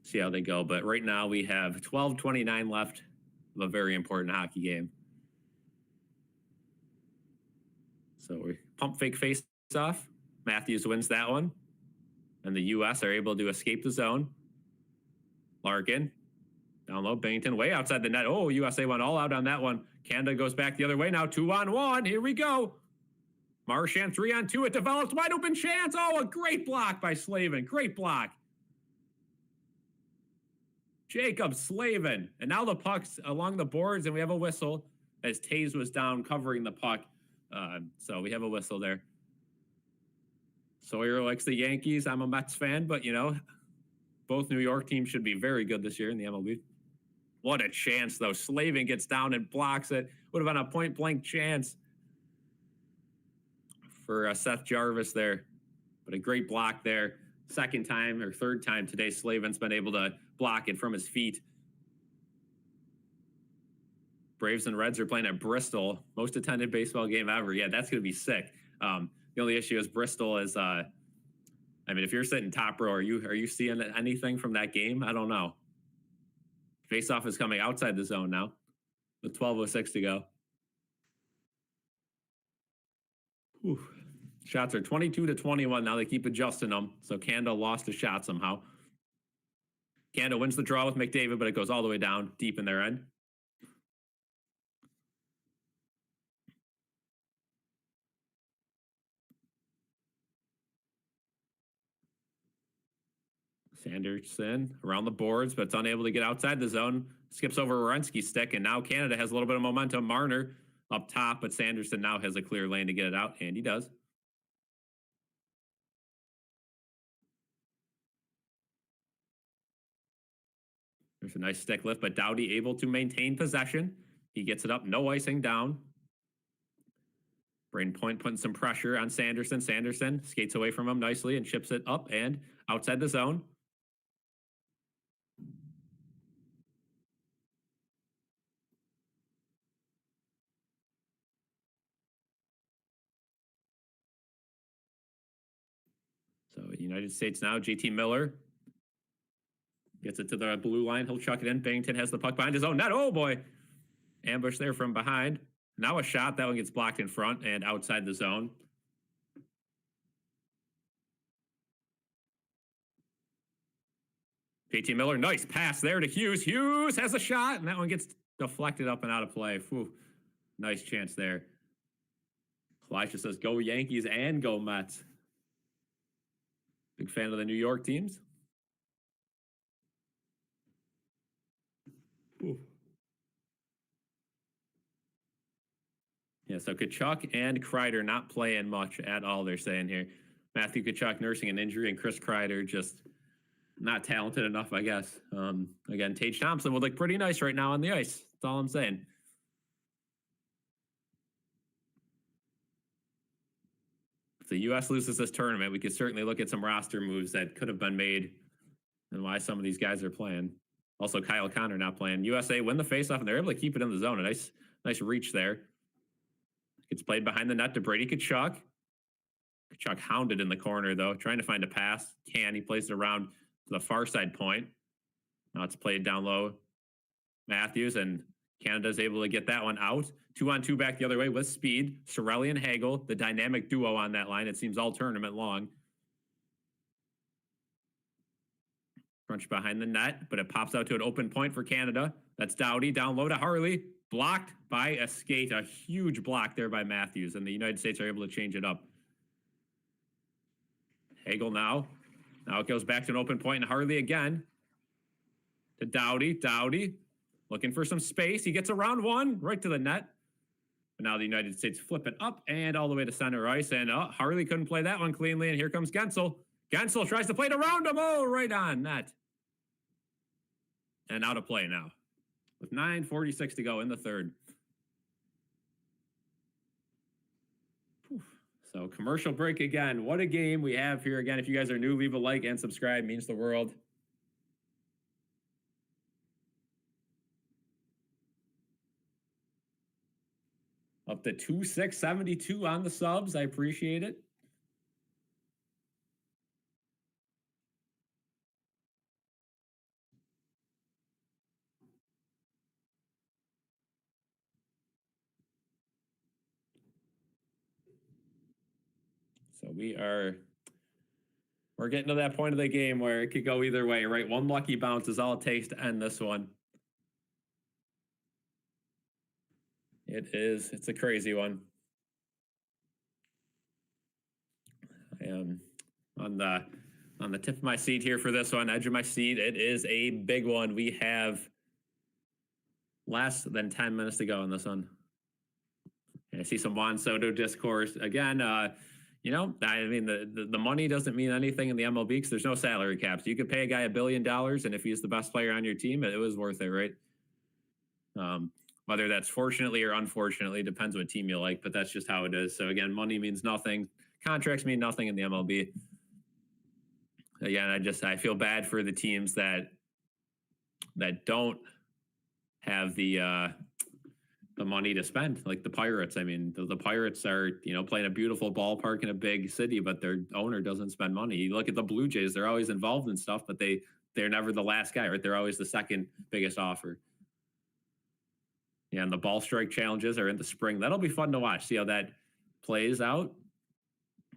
See how they go. But right now we have 12:29 left of a very important hockey game. So we pump fake face off. Matthews wins that one. And the US are able to escape the zone. Larkin, down low, Bennington, way outside the net. Oh, USA went all out on that one. Canada goes back the other way now, 2-on-1. Here we go. Marchand, 3-on-2. It develops, wide open chance. Oh, a great block by Slavin. Great block. Jacob Slavin. And now the puck's along the boards, and we have a whistle as Taves was down covering the puck. So we have a whistle there. Sawyer likes the Yankees. I'm a Mets fan, but, both New York teams should be very good this year in the MLB. What a chance, though. Slavin gets down and blocks it. Would have been a point-blank chance for Seth Jarvis there. But a great block there. Second time or third time today, Slavin's been able to block it from his feet. Braves and Reds are playing at Bristol. Most attended baseball game ever. Yeah, that's going to be sick. The only issue is Bristol is... if you're sitting top row, are you seeing anything from that game? I don't know. Face-off is coming outside the zone now with 12:06 to go. Whew. Shots are 22-21. Now they keep adjusting them. So Canada lost a shot somehow. Canada wins the draw with McDavid, but it goes all the way down deep in their end. Sanderson around the boards, but it's unable to get outside the zone. Skips over Werenski's stick, and now Canada has a little bit of momentum. Marner up top, but Sanderson now has a clear lane to get it out, and he does. There's a nice stick lift, but Doughty able to maintain possession. He gets it up, no icing down. Braden Point putting some pressure on Sanderson. Sanderson skates away from him nicely and chips it up and outside the zone. So United States now, JT Miller gets it to the blue line. He'll chuck it in. Bennington has the puck behind his own net. Oh, boy. Ambush there from behind. Now a shot. That one gets blocked in front and outside the zone. JT Miller, nice pass there to Hughes. Hughes has a shot, and that one gets deflected up and out of play. Whew. Nice chance there. Elisha says, go Yankees and go Mets. Big fan of the New York teams. Ooh. Yeah, so Tkachuk and Kreider not playing much at all, they're saying here. Matthew Tkachuk nursing an injury, and Chris Kreider just not talented enough, I guess. Again, Tage Thompson would look pretty nice right now on the ice. That's all I'm saying. If the U.S. loses this tournament, we could certainly look at some roster moves that could have been made and why some of these guys are playing. Also, Kyle Connor not playing. USA win the faceoff, and they're able to keep it in the zone. A nice reach there. Gets played behind the net to Brady Tkachuk. Tkachuk hounded in the corner, though, trying to find a pass. He plays it around to the far side point. Now it's played down low. Matthews, and Canada's able to get that one out. 2-on-2 back the other way with speed. Sorelli and Hagel, the dynamic duo on that line. It seems all tournament long. Crunch behind the net, but it pops out to an open point for Canada. That's Doughty. Down low to Harley. Blocked by a skate. A huge block there by Matthews. And the United States are able to change it up. Hagel now. Now it goes back to an open point, and Harley again. To Doughty. Doughty looking for some space. He gets around one, right to the net. But now the United States flip it up and all the way to center ice. And Harley couldn't play that one cleanly. And here comes Gensel. Gensel tries to play it around him. Oh, right on net. And out of play now. With 9:46 to go in the third. Whew. So commercial break again. What a game we have here. Again, if you guys are new, leave a like and subscribe. It means the world. Up to 2,672 on the subs. I appreciate it. So we're getting to that point of the game where it could go either way, right? One lucky bounce is all it takes to end this one. It's a crazy one. I am on the tip of my seat here for this one, edge of my seat. It is a big one. We have less than 10 minutes to go in this one. And I see some Juan Soto discourse again. You know, I mean, the money doesn't mean anything in the MLB because there's no salary caps. You could pay a guy $1 billion, and if he's the best player on your team, it was worth it, right? Whether that's fortunately or unfortunately, depends what team you like, but that's just how it is. So again, money means nothing. Contracts mean nothing in the MLB. Again, I feel bad for the teams that don't have the money to spend, like the Pirates. I mean, the Pirates are, playing a beautiful ballpark in a big city, but their owner doesn't spend money. You look at the Blue Jays; they're always involved in stuff, but they're never the last guy, right? They're always the second biggest offer. Yeah, and the ball strike challenges are in the spring. That'll be fun to watch. See how that plays out.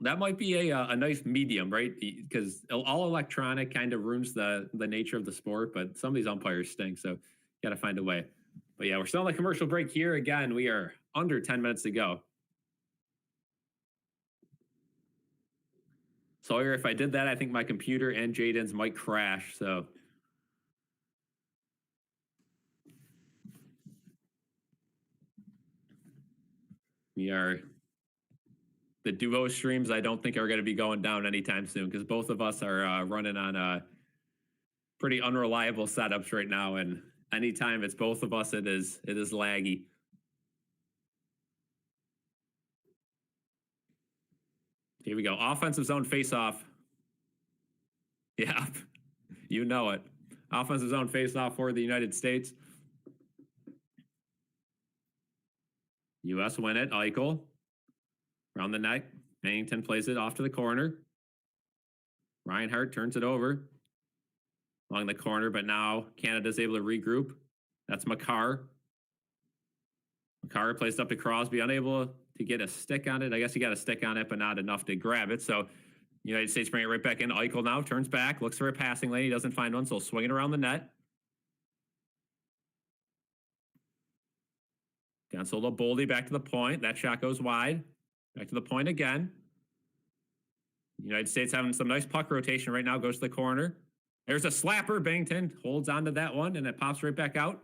That might be a nice medium, right? Because all electronic kind of ruins the nature of the sport, but some of these umpires stink, so you got to find a way. But yeah, we're still on the commercial break here. Again, we are under 10 minutes to go. Sawyer, if I did that, I think my computer and Jaden's might crash, so... The duo streams, I don't think are going to be going down anytime soon because both of us are running on pretty unreliable setups right now, and anytime it's both of us, it is laggy. Here we go. Offensive zone face-off. Yeah, you know it. Offensive zone face-off for the United States. U.S. win it. Eichel. Around the neck. Bennington plays it off to the corner. Reinhart turns it over. Along the corner, but now Canada's able to regroup. That's Makar. Makar plays it up to Crosby. Unable to get a stick on it. I guess he got a stick on it, but not enough to grab it. So United States bring it right back in. Eichel now turns back. Looks for a passing lane. He doesn't find one, so he'll swing it around the net. Gensel to Boldy, back to the point. That shot goes wide. Back to the point again. United States having some nice puck rotation right now. Goes to the corner. There's a slapper. Bennington holds onto that one, and it pops right back out.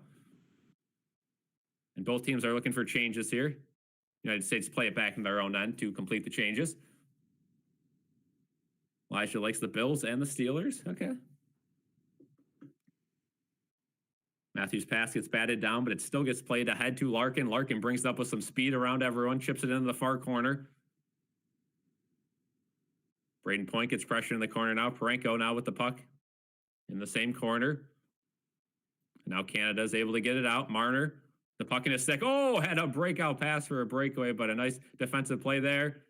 And both teams are looking for changes here. United States play it back in their own end to complete the changes. Elijah likes the Bills and the Steelers. Okay. Matthews' pass gets batted down, but it still gets played ahead to Larkin. Larkin brings it up with some speed around everyone, chips it into the far corner. Braden Point gets pressure in the corner now. Parenko now with the puck in the same corner. And now Canada's able to get it out. Marner, the puck in his stick. Oh, had a breakout pass for a breakaway, but a nice defensive play there.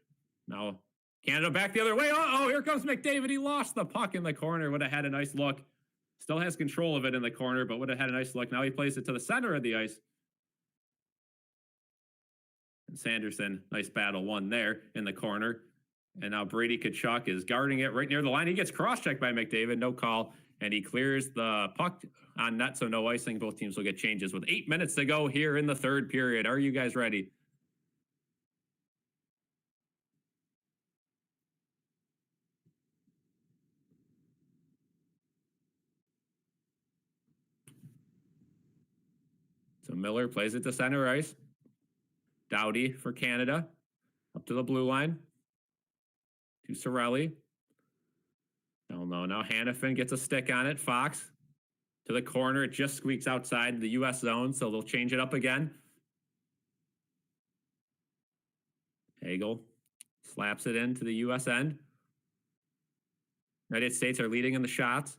Now Canada back the other way. Oh, here comes McDavid. He lost the puck in the corner. Would have had a nice look. Still has control of it in the corner, but would have had a nice look. Now he plays it to the center of the ice. And Sanderson, nice battle won there in the corner. And now Brady Tkachuk is guarding it right near the line. He gets cross-checked by McDavid, no call, and he clears the puck on net, so no icing. Both teams will get changes with 8 minutes to go here in the third period. Are you guys ready? So Miller plays it to center ice. Doughty for Canada. Up to the blue line. To Cirelli. Oh no, now Hannafin gets a stick on it. Fox to the corner. It just squeaks outside the U.S. zone, so they'll change it up again. Hagel slaps it into the U.S. end. United States are leading in the shots.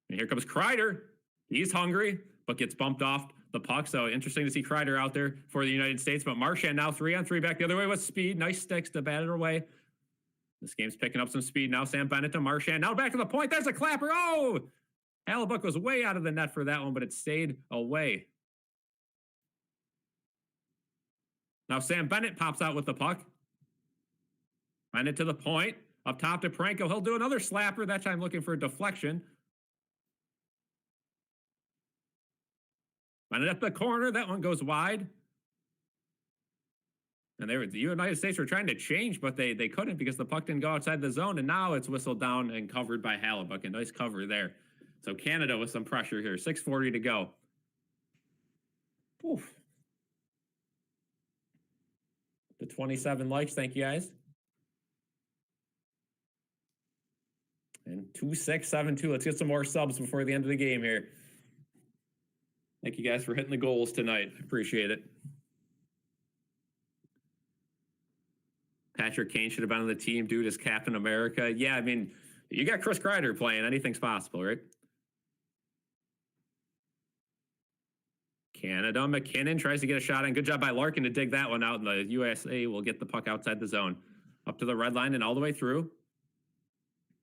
And here comes Kreider. He's hungry, but gets bumped off the puck. So interesting to see Kreider out there for the United States. But Marchand now 3-on-3 back the other way with speed. Nice sticks to bat it away. This game's picking up some speed now. Sam Bennett to Marchand. Now back to the point. There's a clapper. Oh! Hellebuyck was way out of the net for that one, but it stayed away. Now Sam Bennett pops out with the puck. Bennett to the point. Up top to Pranko. He'll do another slapper. That time looking for a deflection. Bennett up the corner. That one goes wide. And the United States were trying to change, but they couldn't because the puck didn't go outside the zone. And now it's whistled down and covered by Hellebuyck. A nice cover there. So Canada with some pressure here. 6:40 to go. Oof. The 27 likes. Thank you, guys. And 2-6-7-2. Let's get some more subs before the end of the game here. Thank you guys for hitting the goals tonight. Appreciate it. Patrick Kane should have been on the team, dude, as Captain America. Yeah, I mean, you got Chris Kreider playing. Anything's possible, right? Canada, McKinnon tries to get a shot in. Good job by Larkin to dig that one out, and the USA will get the puck outside the zone. Up to the red line and all the way through.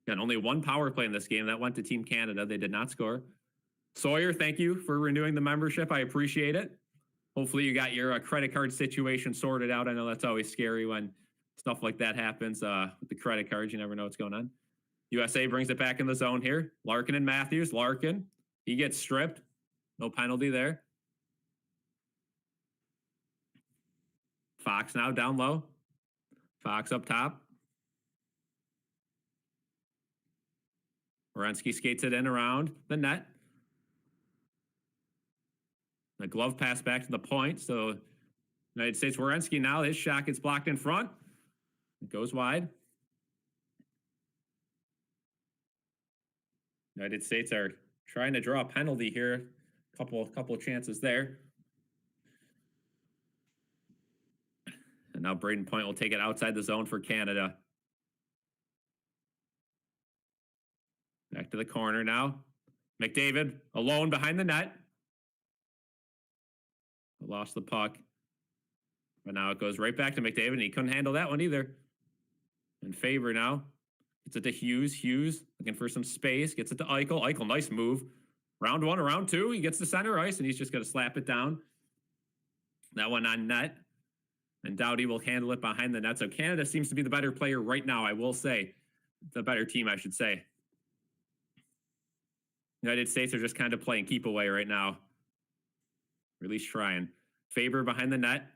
And only one power play in this game. That went to Team Canada. They did not score. Sawyer, thank you for renewing the membership. I appreciate it. Hopefully you got your credit card situation sorted out. I know that's always scary when stuff like that happens with the credit cards. You never know what's going on. USA brings it back in the zone here. Larkin and Matthews. Larkin, he gets stripped. No penalty there. Fox now down low. Fox up top. Werenski skates it in around the net. The glove pass back to the point. So United States, Werenski now, his shot gets blocked in front. It goes wide. United States are trying to draw a penalty here. Couple of chances there. And now Braden Point will take it outside the zone for Canada. Back to the corner now. McDavid alone behind the net. Lost the puck. But now it goes right back to McDavid, and he couldn't handle that one either. And Faber now gets it to Hughes. Hughes looking for some space. Gets it to Eichel. Eichel, nice move. Round one, round two. He gets to center ice, and he's just going to slap it down. That one on net. And Doughty will handle it behind the net. So Canada seems to be the better player right now, I will say. The better team, I should say. United States are just kind of playing keep away right now. Or at least trying. Faber behind the net.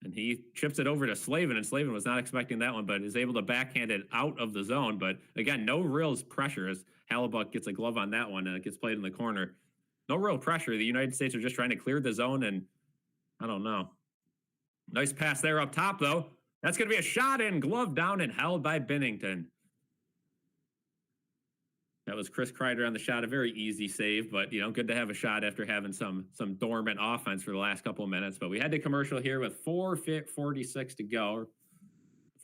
And he chips it over to Slavin, and Slavin was not expecting that one, but is able to backhand it out of the zone. But again, no real pressure as Hellebuyck gets a glove on that one, and it gets played in the corner. No real pressure. The United States are just trying to clear the zone, and I don't know. Nice pass there up top, though. That's going to be a shot in, glove down, and held by Binnington. That was Chris Kreider on the shot. A very easy save, but, you know, good to have a shot after having some dormant offense for the last couple of minutes. But we had to commercial here with 4:46 to go,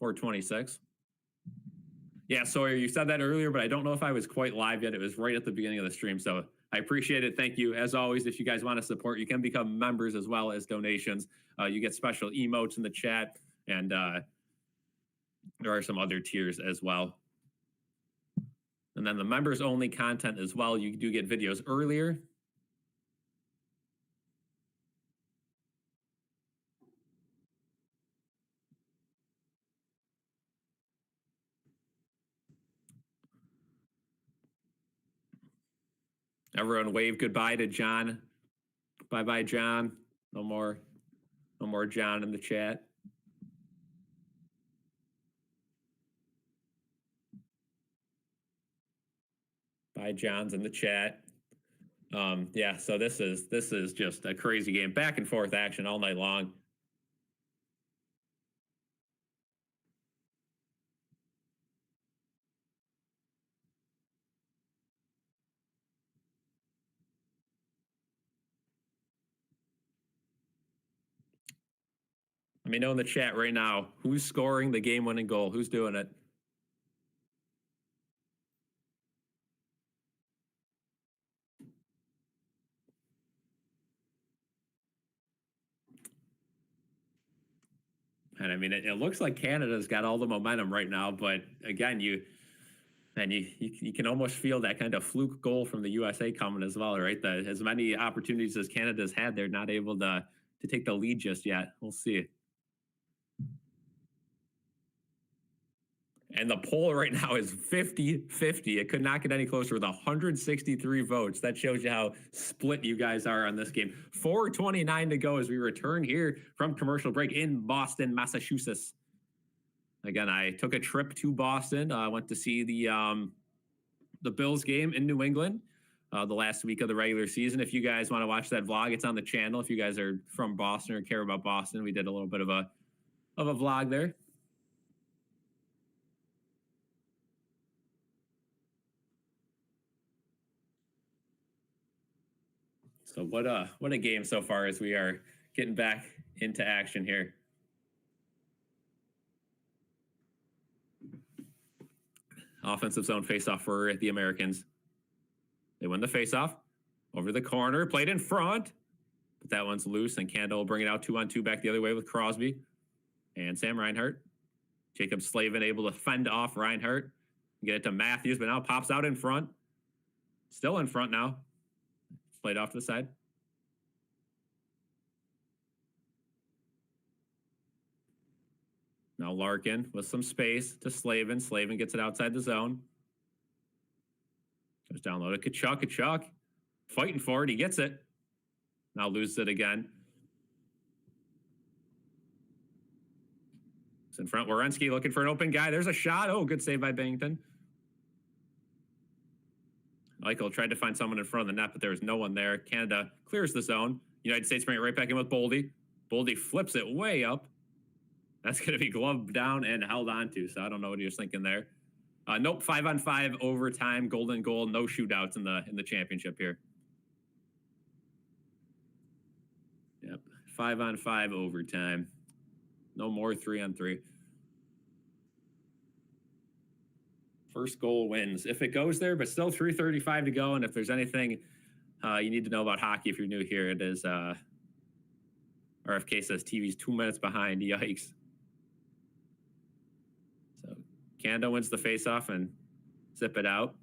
or 4:26. Yeah, Sawyer, you said that earlier, but I don't know if I was quite live yet. It was right at the beginning of the stream, so I appreciate it. Thank you. As always, if you guys want to support, you can become members as well as donations. You get special emotes in the chat, and there are some other tiers as well. And then the members-only content as well. You do get videos earlier. Everyone wave goodbye to John. Bye-bye, John. No more John in the chat. Bye, John's in the chat. Yeah, so this is just a crazy game. Back and forth action all night long. Let me know in the chat right now who's scoring the game-winning goal. Who's doing it? And I mean, it looks like Canada's got all the momentum right now, but again, you can almost feel that kind of fluke goal from the USA coming as well, right? As many opportunities as Canada's had, they're not able to take the lead just yet. We'll see. And the poll right now is 50-50. It could not get any closer with 163 votes. That shows you how split you guys are on this game. 4:29 to go as we return here from commercial break in Boston, Massachusetts. Again, I took a trip to Boston. I went to see the Bills game in New England the last week of the regular season. If you guys want to watch that vlog, it's on the channel. If you guys are from Boston or care about Boston, we did a little bit of a vlog there. So what a game so far as we are getting back into action here. Offensive zone faceoff for the Americans. They win the faceoff over the corner, played in front, but that one's loose, and Canada will bring it out 2-on-2 back the other way with Crosby and Sam Reinhart. Jacob Slavin able to fend off Reinhart, get it to Matthews, but now pops out in front. Still in front now. Played off to the side. Now Larkin with some space to Slavin. Slavin gets it outside the zone. Goes down low to Kachuk. Kachuk fighting for it. He gets it. Now loses it again. It's in front. Werenski looking for an open guy. There's a shot. Oh, good save by Bennington. Michael tried to find someone in front of the net, but there was no one there. Canada clears the zone. United States bring it right back in with Boldy. Boldy flips it way up. That's going to be gloved down and held onto, so I don't know what he was thinking there. Nope, 5-on-5 overtime, golden goal, no shootouts in the championship here. Yep, 5-on-5 overtime. No more 3-on-3. First goal wins. If it goes there, but still 3:35 to go, and if there's anything you need to know about hockey if you're new here, it is RFK says TV's 2 minutes behind. Yikes. So Canada wins the faceoff and zip it out.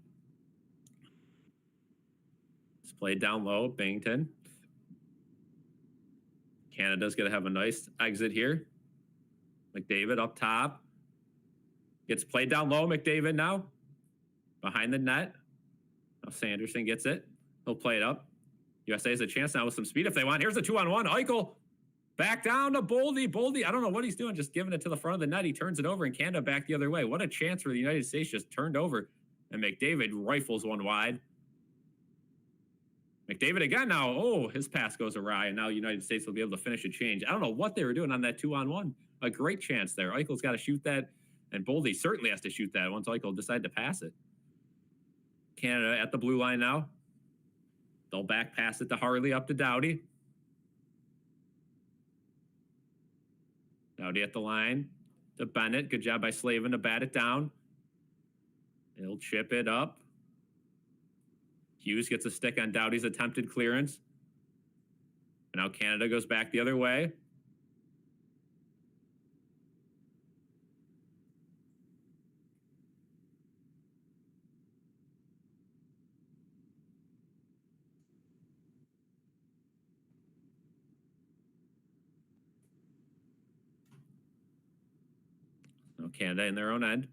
It's played down low, Bennington. Canada's going to have a nice exit here. McDavid up top. Gets played down low, McDavid now. Behind the net. Now Sanderson gets it. He'll play it up. USA has a chance now with some speed if they want. Here's a 2-on-1. Eichel back down to Boldy. Boldy, I don't know what he's doing, just giving it to the front of the net. He turns it over, and Canada back the other way. What a chance for the United States, just turned over. And McDavid rifles one wide. McDavid again now. Oh, his pass goes awry, and now United States will be able to finish a change. I don't know what they were doing on that 2-on-1. A great chance there. Eichel's got to shoot that, and Boldy certainly has to shoot that once Eichel decide to pass it. Canada at the blue line now. They'll back pass it to Harley up to Doughty. Doughty at the line to Bennett. Good job by Slavin to bat it down. He'll chip it up. Hughes gets a stick on Doughty's attempted clearance. And now Canada goes back the other way. Now Canada in their own end.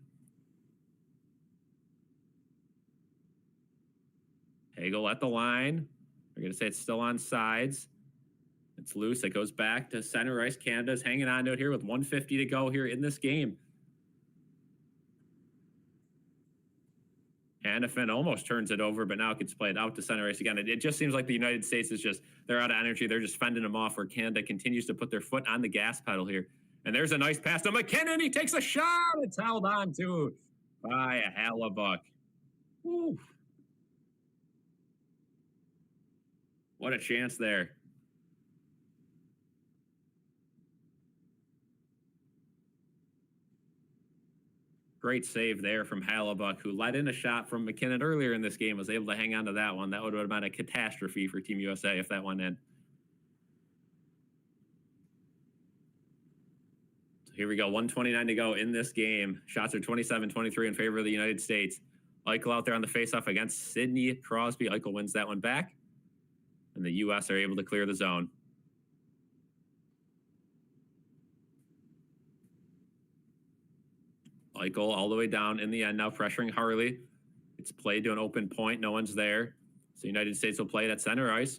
Hagel at the line. They're going to say it's still on sides. It's loose. It goes back to center ice. Canada's hanging on to it here with 1:50 to go here in this game. Hannafin almost turns it over, but now it gets played out to center ice again. It just seems like the United States is just, they're out of energy. They're just fending them off, where Canada continues to put their foot on the gas pedal here. And there's a nice pass to McKinnon. He takes a shot. It's held on to by a Hellebuyck. Woo. What a chance there. Great save there from Hellebuyck, who let in a shot from McKinnon earlier in this game, was able to hang on to that one. That would have been a catastrophe for Team USA if that went in. So here we go, 1:29 to go in this game. Shots are 27-23 in favor of the United States. Eichel out there on the faceoff against Sidney Crosby. Eichel wins that one back, and the U.S. are able to clear the zone. Eichel all the way down in the end now, pressuring Harley. It's played to an open point. No one's there. So United States will play it at center ice.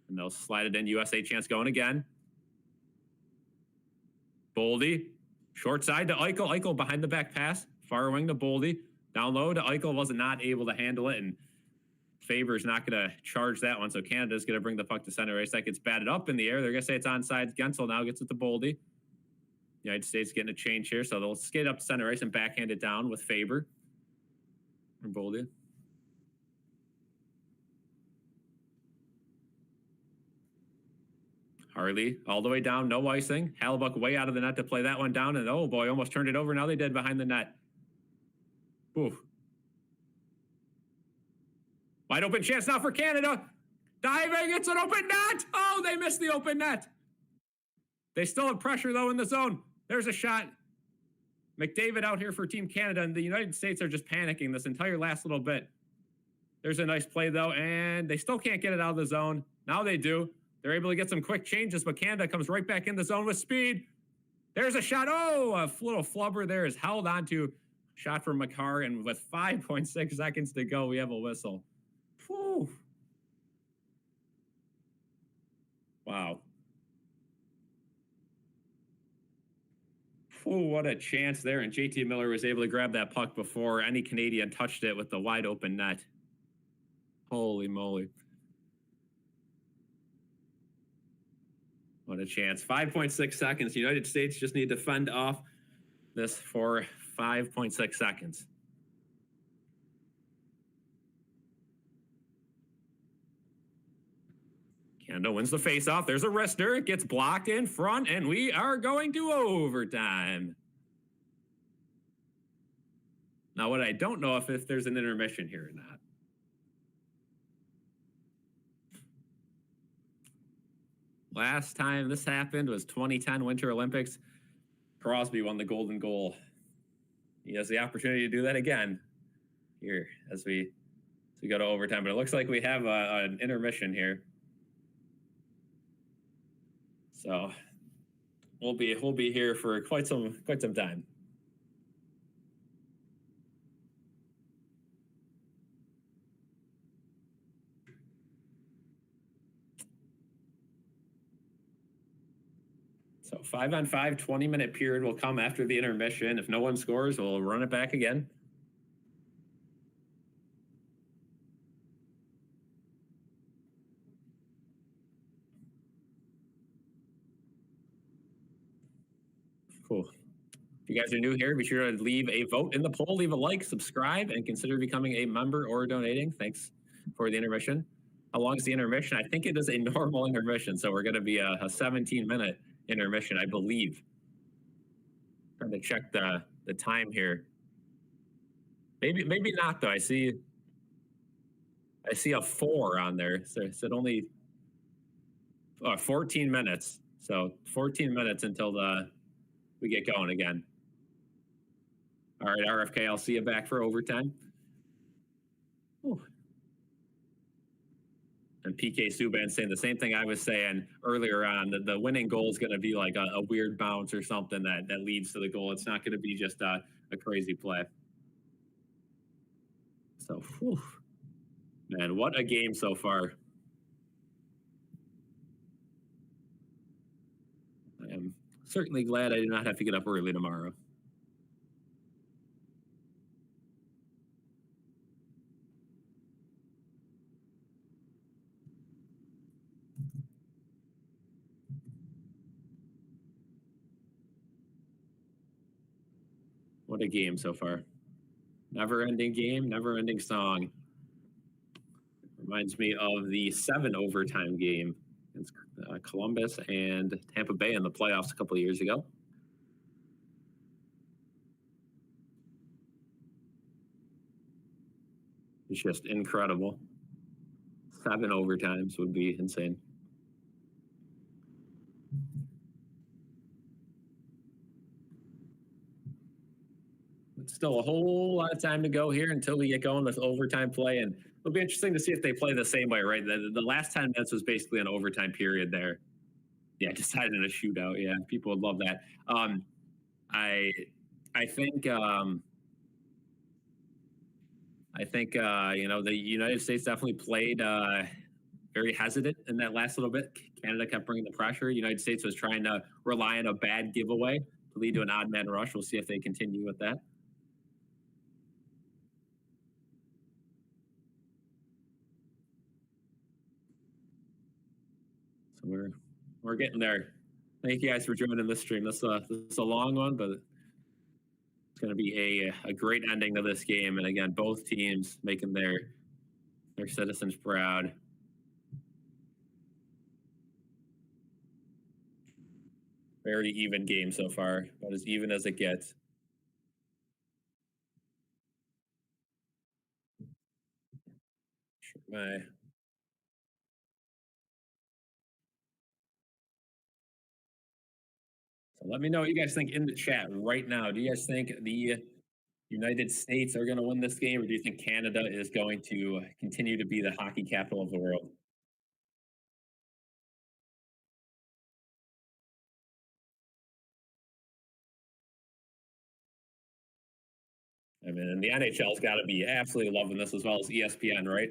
And they'll slide it in. USA chance going again. Boldy. Short side to Eichel. Eichel behind the back pass. Far wing to Boldy. Down low to Eichel. Was not able to handle it. And Faber's not going to charge that one. So Canada's going to bring the puck to center ice. That gets batted up in the air. They're going to say it's onside. Gensel now gets it to Boldy. United States getting a change here, so they'll skate up to center ice and backhand it down with Faber. Or Boldy. Harley all the way down, no icing. Hellebuyck way out of the net to play that one down, and oh boy, almost turned it over. Now they did behind the net. Ooh. Wide open chance now for Canada. Diving, it's an open net. Oh, they missed the open net. They still have pressure, though, in the zone. There's a shot. McDavid out here for Team Canada, and the United States are just panicking this entire last little bit. There's a nice play, though, and they still can't get it out of the zone. Now they do. They're able to get some quick changes, but Canada comes right back in the zone with speed. There's a shot. Oh, a little flubber there is held onto. Shot from Makar, and with 5.6 seconds to go, we have a whistle. Whew. Wow. Oh, what a chance there. And JT Miller was able to grab that puck before any Canadian touched it with the wide open net. Holy moly. What a chance. 5.6 seconds. United States just need to fend off this for 5.6 seconds. Canada wins the faceoff. There's a wrister. It gets blocked in front, and we are going to overtime. Now, what I don't know if there's an intermission here or not. Last time this happened was 2010 Winter Olympics. Crosby won the golden goal. He has the opportunity to do that again here as we go to overtime. But it looks like we have an intermission here. So we'll be here for quite some time. So 5-on-5, 20-minute period will come after the intermission. If no one scores, we'll run it back again. Cool. If you guys are new here, be sure to leave a vote in the poll, leave a like, subscribe, and consider becoming a member or donating. Thanks for the intermission. How long is the intermission? I think it is a normal intermission, so we're going to be a 17-minute intermission, I believe. Trying to check the time here. Maybe not though. I see a 4 on there. So it said only 14 minutes. So 14 minutes until we get going again. All right, RFK, I'll see you back for overtime. Whew. And PK Subban saying the same thing I was saying earlier on. The winning goal is going to be like a weird bounce or something that leads to the goal. It's not going to be just a crazy play. So, whew. Man, what a game so far. I am certainly glad I do not have to get up early tomorrow. What a game so far. Never ending game, never ending song. Reminds me of the 7 overtime game against Columbus and Tampa Bay in the playoffs a couple of years ago. It's just incredible. 7 overtimes would be insane. Still a whole lot of time to go here until we get going with overtime play, and it'll be interesting to see if they play the same way, right? The last 10 minutes was basically an overtime period there. Yeah, decided in a shootout. Yeah, people would love that. I I think the United States definitely played very hesitant in that last little bit. Canada kept bringing the pressure. United States was trying to rely on a bad giveaway to lead to an odd man rush. We'll see if they continue with that. So we're getting there. Thank you guys for joining this stream. This is a long one, but it's going to be a great ending to this game. And again, both teams making their citizens proud. Very even game so far, about as even as it gets. My So let me know what you guys think in the chat right now. Do you guys think the United States are going to win this game, or do you think Canada is going to continue to be the hockey capital of the world? I mean, and the NHL's got to be absolutely loving this as well as ESPN, right?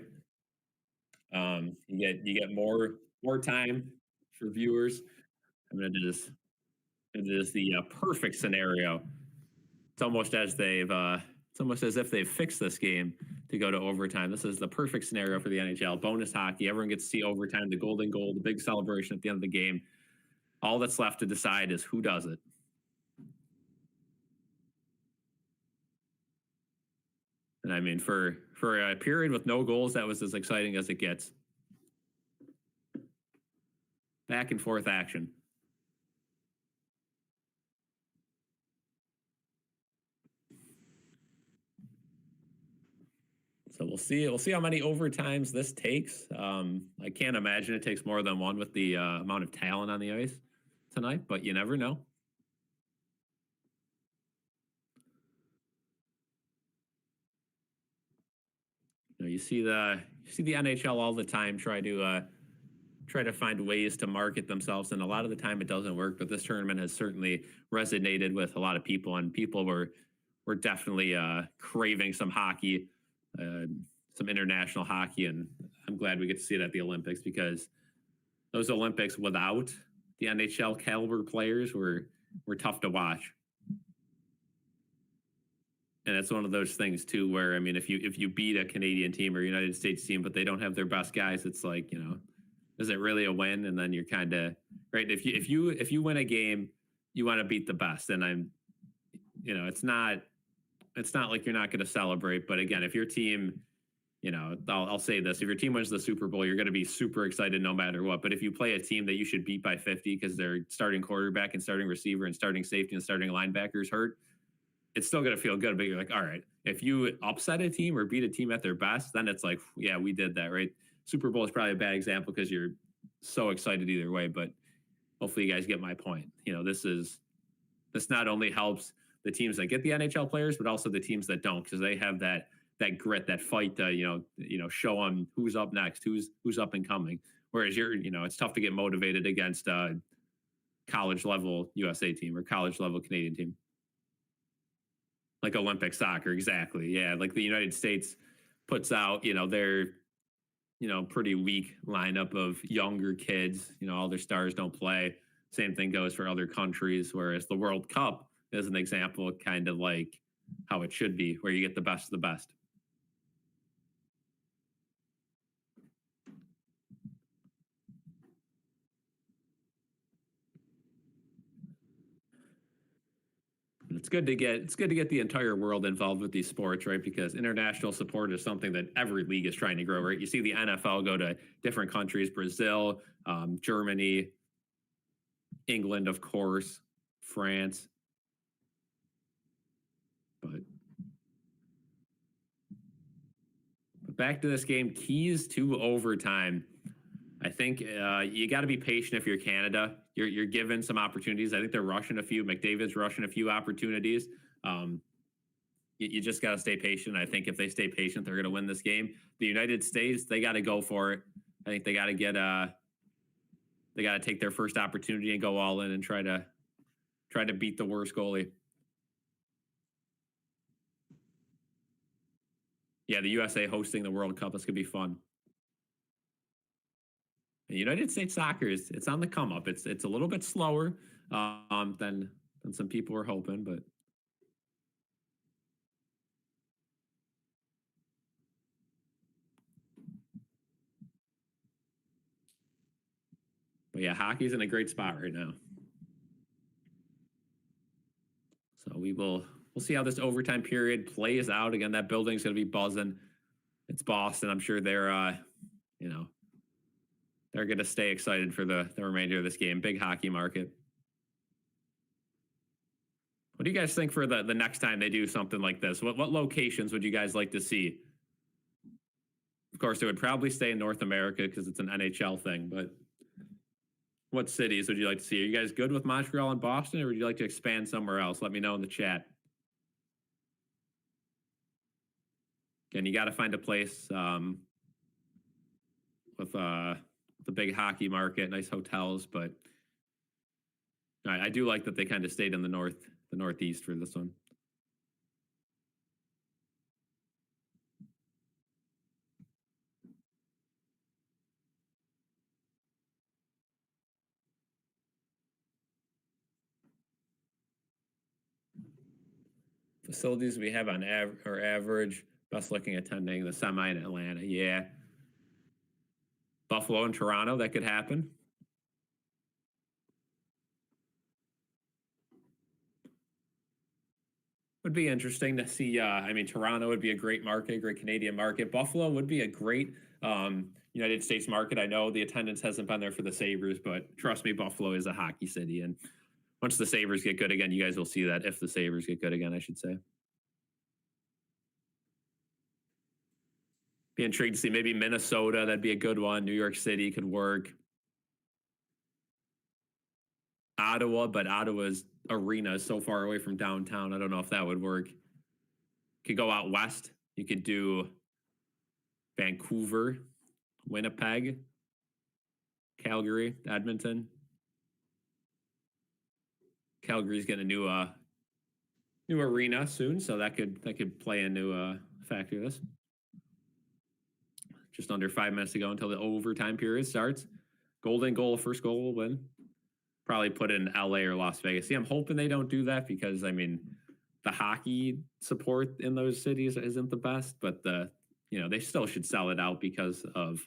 You get more time for viewers. I mean, it is the perfect scenario. It's almost as if they've fixed this game to go to overtime. This is the perfect scenario for the NHL. Bonus hockey. Everyone gets to see overtime, the golden goal, the big celebration at the end of the game. All that's left to decide is who does it. And I mean, for a period with no goals, that was as exciting as it gets. Back and forth action. So we'll see. We'll see how many overtimes this takes. I can't imagine it takes more than one with the amount of talent on the ice tonight, but you never know. You see the NHL all the time try to find ways to market themselves, and a lot of the time it doesn't work. But this tournament has certainly resonated with a lot of people, and people were definitely craving some hockey, uh, some international hockey, and I'm glad we get to see it at the Olympics because those Olympics without the NHL caliber players were tough to watch. And it's one of those things too, where I mean, if you beat a Canadian team or United States team, but they don't have their best guys, it's like is it really a win? And then you're kind of right. If you win a game, you want to beat the best, and it's not like you're not going to celebrate. But again, if your team, I'll say this: if your team wins the Super Bowl, you're going to be super excited no matter what. But if you play a team that you should beat by 50 because their starting quarterback and starting receiver and starting safety and starting linebackers hurt, it's still going to feel good. But you're like, all right, if you upset a team or beat a team at their best, then it's like, yeah, we did that, right? Super Bowl is probably a bad example because you're so excited either way. But hopefully, you guys get my point. This not only helps the teams that get the NHL players, but also the teams that don't, because they have that grit, that fight to show them who's up next, who's up and coming. Whereas it's tough to get motivated against a college level USA team or college level Canadian team. Like Olympic soccer, exactly. Yeah, like the United States puts out, their pretty weak lineup of younger kids. All their stars don't play. Same thing goes for other countries, whereas the World Cup is an example, kind of like how it should be, where you get the best of the best. It's good to get the entire world involved with these sports, right? Because international support is something that every league is trying to grow, right? You see the NFL go to different countries, Brazil, Germany, England, of course, France. But back to this game, keys to overtime. I think you got to be patient if you're Canada. You're given some opportunities. I think they're rushing a few. McDavid's rushing a few opportunities. You just got to stay patient. I think if they stay patient, they're going to win this game. The United States, they got to go for it. I think they got to they got to take their first opportunity and go all in and try to beat the worst goalie. Yeah, the USA hosting the World Cup. This could be fun. And United States soccer it's on the come up. It's a little bit slower than some people were hoping, but yeah, hockey's in a great spot right now. So we'll see how this overtime period plays out. Again, that building's going to be buzzing. It's Boston. I'm sure they're they're going to stay excited for the remainder of this game. Big hockey market. What do you guys think for the next time they do something like this? What locations would you guys like to see? Of course, it would probably stay in North America because it's an NHL thing, but what cities would you like to see? Are you guys good with Montreal and Boston, or would you like to expand somewhere else? Let me know in the chat. Again, you got to find a place with the big hockey market, nice hotels, but I do like that they kind of stayed in the northeast for this one. Facilities we have on average, best looking attending the semi in Atlanta. Yeah. Buffalo and Toronto, that could happen. Would be interesting to see. Toronto would be a great market, great Canadian market. Buffalo would be a great United States market. I know the attendance hasn't been there for the Sabres, but trust me, Buffalo is a hockey city. And once the Sabres get good again, you guys will see that. If the Sabres get good again, I should say. Be intrigued to see maybe Minnesota. That'd be a good one. New York City could work. Ottawa, but Ottawa's arena is so far away from downtown. I don't know if that would work. Could go out west. You could do Vancouver, Winnipeg, Calgary, Edmonton. Calgary's getting a new arena soon, so that could play into factor this. Just under 5 minutes to go until the overtime period starts. Golden goal, first goal will win. Probably put in LA or Las Vegas. See, I'm hoping they don't do that because, the hockey support in those cities isn't the best, but they still should sell it out because of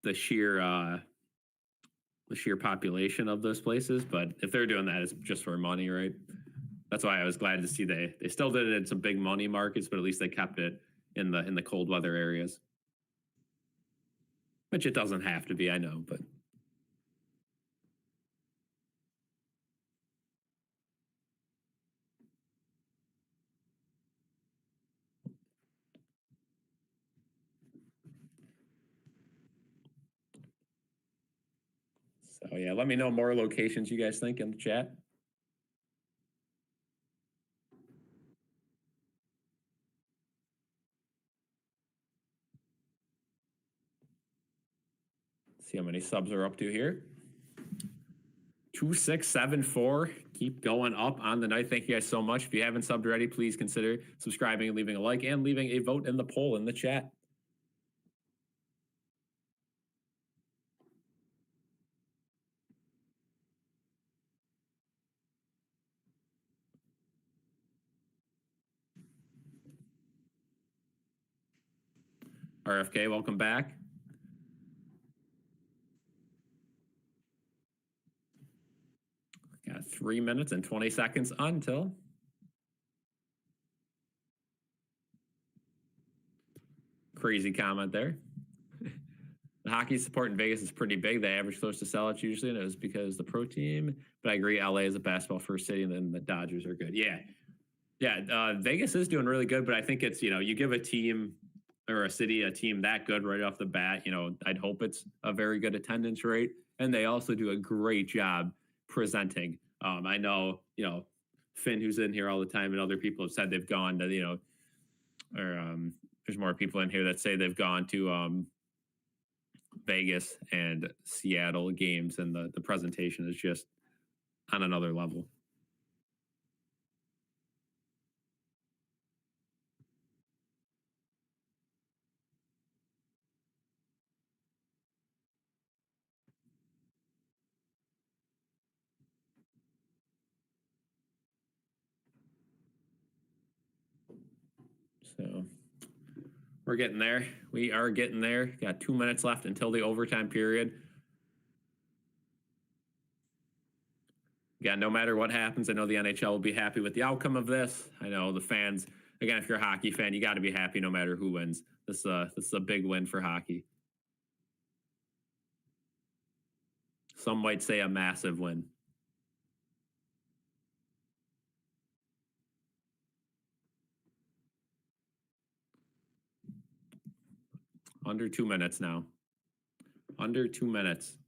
the sheer population of those places. But if they're doing that, it's just for money, right? That's why I was glad to see they still did it in some big money markets, but at least they kept it in the cold weather areas. Which it doesn't have to be, I know, but so yeah, let me know more locations you guys think in the chat. See how many subs are up to here. 2674. Keep going up on the night. Thank you guys so much. If you haven't subbed already, please consider subscribing and leaving a like and leaving a vote in the poll in the chat. RFK, welcome back. Got 3 minutes and 20 seconds until. Crazy comment there. The hockey support in Vegas is pretty big. They average close to sellouts usually, and it was because the pro team. But I agree, LA is a basketball first city, and then the Dodgers are good. Yeah. Vegas is doing really good, but I think it's, you give a team or a city a team that good right off the bat, I'd hope it's a very good attendance rate, and they also do a great job presenting. I know, Finn, who's in here all the time, and other people have said they've gone to, there's more people in here that say they've gone to Vegas and Seattle games, and the presentation is just on another level. So we're getting there. We are getting there. Got 2 minutes left until the overtime period. Yeah, no matter what happens, I know the NHL will be happy with the outcome of this. I know the fans, again, if you're a hockey fan, you got to be happy no matter who wins. This is a big win for hockey. Some might say a massive win. Under 2 minutes now. Under 2 minutes.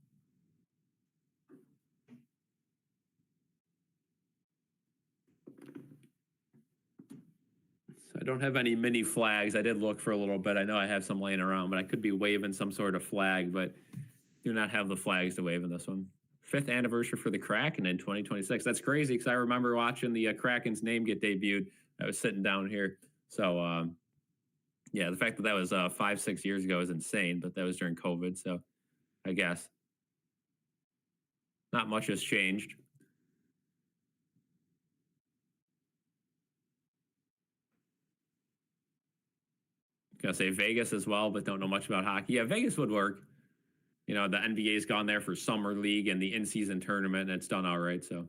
So I don't have any mini flags. I did look for a little bit. I know I have some laying around, but I could be waving some sort of flag, but do not have the flags to wave in this one. 5th anniversary for the Kraken in 2026. That's crazy because I remember watching the Kraken's name get debuted. I was sitting down here. So, yeah, the fact that that was 5-6 years ago is insane, but that was during COVID. So I guess not much has changed. Gonna say Vegas as well, but don't know much about hockey. Yeah, Vegas would work. The NBA's gone there for summer league and the in-season tournament, and it's done all right. So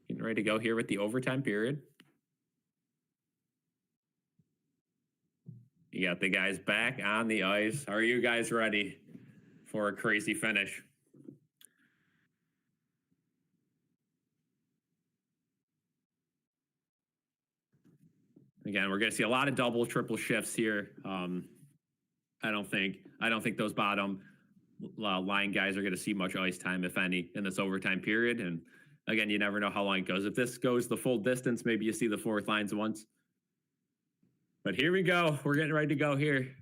getting ready to go here with the overtime period. You got the guys back on the ice. Are you guys ready for a crazy finish? Again, we're going to see a lot of double, triple shifts here. I don't think those bottom line guys are going to see much ice time, if any, in this overtime period. And again, you never know how long it goes. If this goes the full distance, maybe you see the fourth lines once. But here we go. We're getting ready to go here.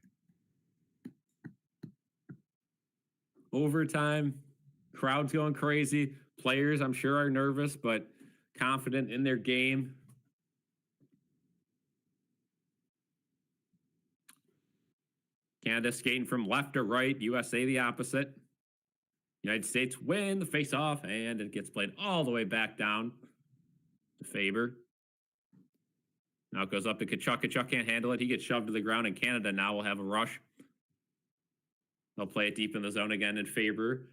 Overtime. Crowd's going crazy. Players, I'm sure, are nervous, but confident in their game. Canada skating from left to right. USA the opposite. United States win the face-off, and it gets played all the way back down to Faber. Now it goes up to Tkachuk. Tkachuk can't handle it. He gets shoved to the ground, and Canada now will have a rush. They'll play it deep in the zone again, and Faber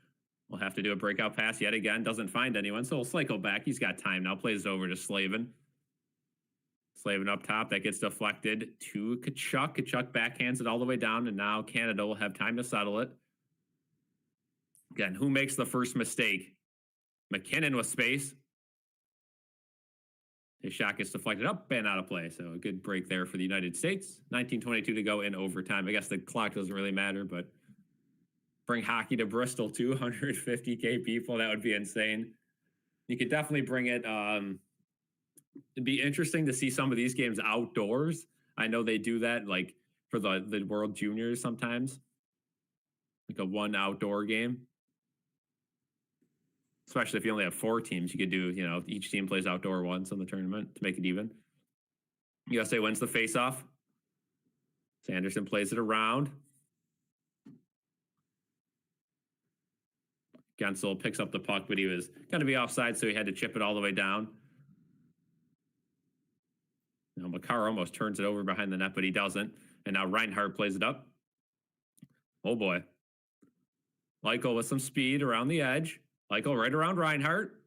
will have to do a breakout pass yet again. Doesn't find anyone, so he'll cycle back. He's got time now. Plays it over to Slavin. Slavin up top. That gets deflected to Tkachuk. Tkachuk backhands it all the way down, and now Canada will have time to settle it. Again, who makes the first mistake? McKinnon with space. His shot gets deflected up and out of play. So a good break there for the United States. 19:22 to go in overtime. I guess the clock doesn't really matter, but bring hockey to Bristol, 250K people. That would be insane. You could definitely bring it. It'd be interesting to see some of these games outdoors. I know they do that like for the World Juniors sometimes. Like a one outdoor game. Especially if you only have 4 teams, you could do, each team plays outdoor once in the tournament to make it even. USA wins the faceoff. Sanderson plays it around. Gensel picks up the puck, but he was going to be offside, so he had to chip it all the way down. Now Makar almost turns it over behind the net, but he doesn't. And now Reinhart plays it up. Oh, boy. Michael with some speed around the edge. Michael right around Reinhart.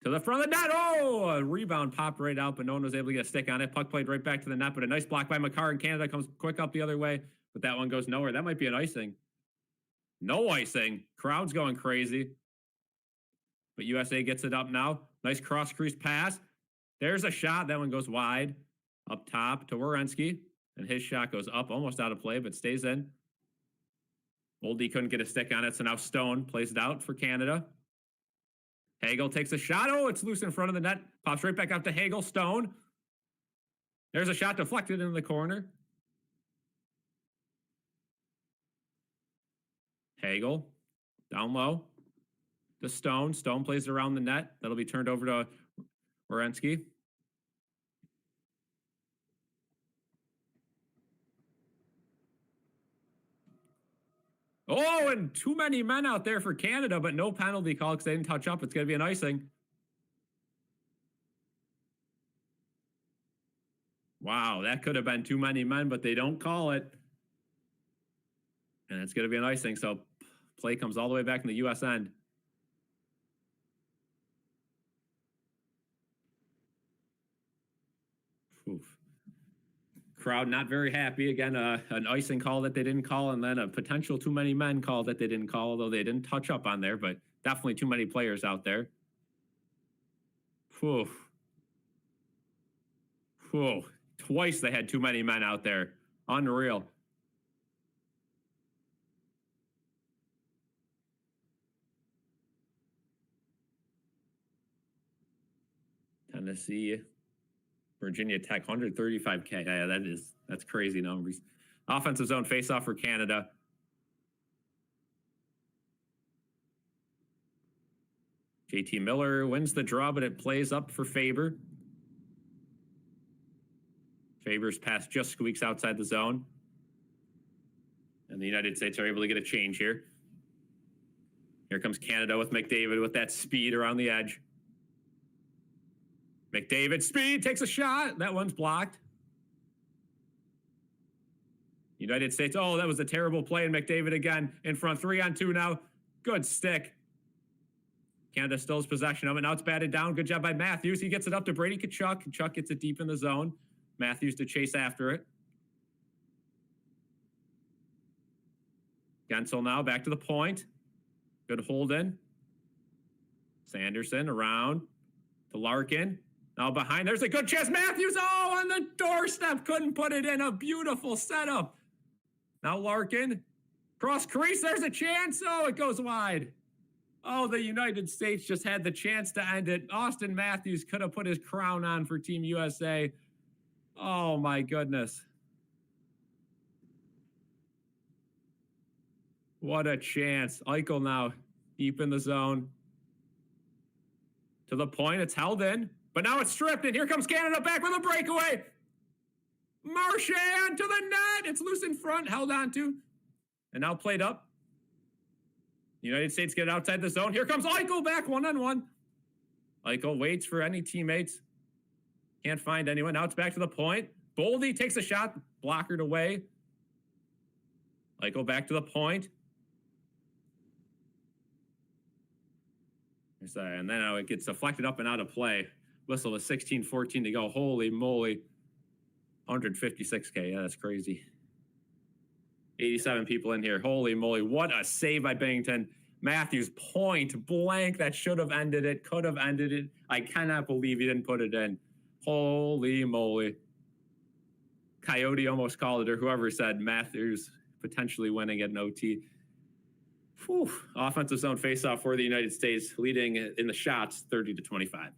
To the front of the net. Oh, a rebound popped right out, but no one was able to get a stick on it. Puck played right back to the net, but a nice block by Makar, and Canada comes quick up the other way. But that one goes nowhere. That might be an icing. No icing. Crowd's going crazy. But USA gets it up now. Nice cross-crease pass. There's a shot. That one goes wide. Up top to Werenski. And his shot goes up, almost out of play, but stays in. Oldie couldn't get a stick on it, so now Stone plays it out for Canada. Hagel takes a shot. Oh, it's loose in front of the net. Pops right back up to Hagel. Stone. There's a shot deflected into the corner. Hagel. Down low. To Stone. Stone plays it around the net. That'll be turned over to Werenski. Oh, and too many men out there for Canada, but no penalty call because they didn't touch up. It's going to be an icing. Wow, that could have been too many men, but they don't call it. And it's going to be an icing, so play comes all the way back in the U.S. end. Oof. Crowd not very happy. Again, an icing call that they didn't call, and then a potential too many men call that they didn't call, although they didn't touch up on there, but definitely too many players out there. Whew. Whew. Twice they had too many men out there. Unreal. Tennessee, Virginia Tech, 135K. Yeah, that's crazy numbers. Offensive zone faceoff for Canada. JT Miller wins the draw, but it plays up for Faber. Faber's pass just squeaks outside the zone. And the United States are able to get a change here. Here comes Canada with McDavid with that speed around the edge. McDavid, speed, takes a shot. That one's blocked. United States, oh, that was a terrible play. And McDavid again in front, 3-on-2 now. Good stick. Canada still has possession of it. Now it's batted down. Good job by Matthews. He gets it up to Brady Tkachuk. Tkachuk gets it deep in the zone. Matthews to chase after it. Gensel now back to the point. Good hold in. Sanderson around to Larkin. Now behind, there's a good chance. Matthews, oh, on the doorstep, couldn't put it in. A beautiful setup. Now Larkin, cross crease, there's a chance. Oh, it goes wide. Oh, the United States just had the chance to end it. Austin Matthews could have put his crown on for Team USA. Oh, my goodness. What a chance. Eichel now deep in the zone. To the point, it's held in. But now it's stripped, and here comes Canada back with a breakaway. Marchand to the net. It's loose in front, held on to. And now played up. The United States get it outside the zone. Here comes Eichel back one-on-one. Eichel waits for any teammates. Can't find anyone. Now it's back to the point. Boldy takes a shot, blockered away. Eichel back to the point. And then it gets deflected up and out of play. Whistle with 16:14 to go. Holy moly. 156K. Yeah, that's crazy. 87 people in here. Holy moly. What a save by Bennington. Matthews, point blank. That should have ended it. Could have ended it. I cannot believe he didn't put it in. Holy moly. Coyote almost called it, or whoever said Matthews potentially winning at an OT. Whew. Offensive zone faceoff for the United States, leading in the shots 30-25.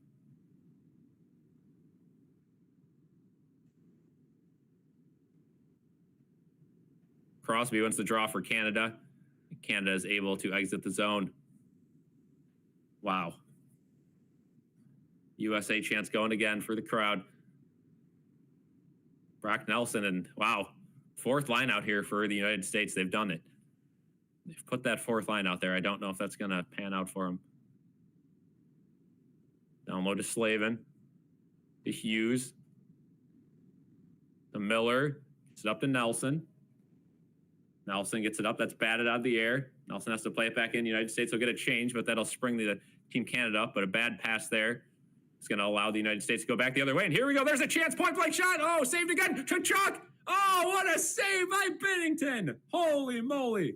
Crosby wins the draw for Canada. Canada is able to exit the zone. Wow. USA chance going again for the crowd. Brock Nelson, and wow, fourth line out here for the United States. They've done it. They've put that fourth line out there. I don't know if that's going to pan out for him. Down low to Slavin. To Hughes. To Miller. Gets it up to Nelson. Nelson gets it up. That's batted out of the air. Nelson has to play it back in. The United States will get a change, but that'll spring the Team Canada up. But a bad pass there. It's going to allow the United States to go back the other way. And here we go. There's a chance. Point blank shot. Oh, saved again. Tkachuk. Oh, what a save by Binnington. Holy moly.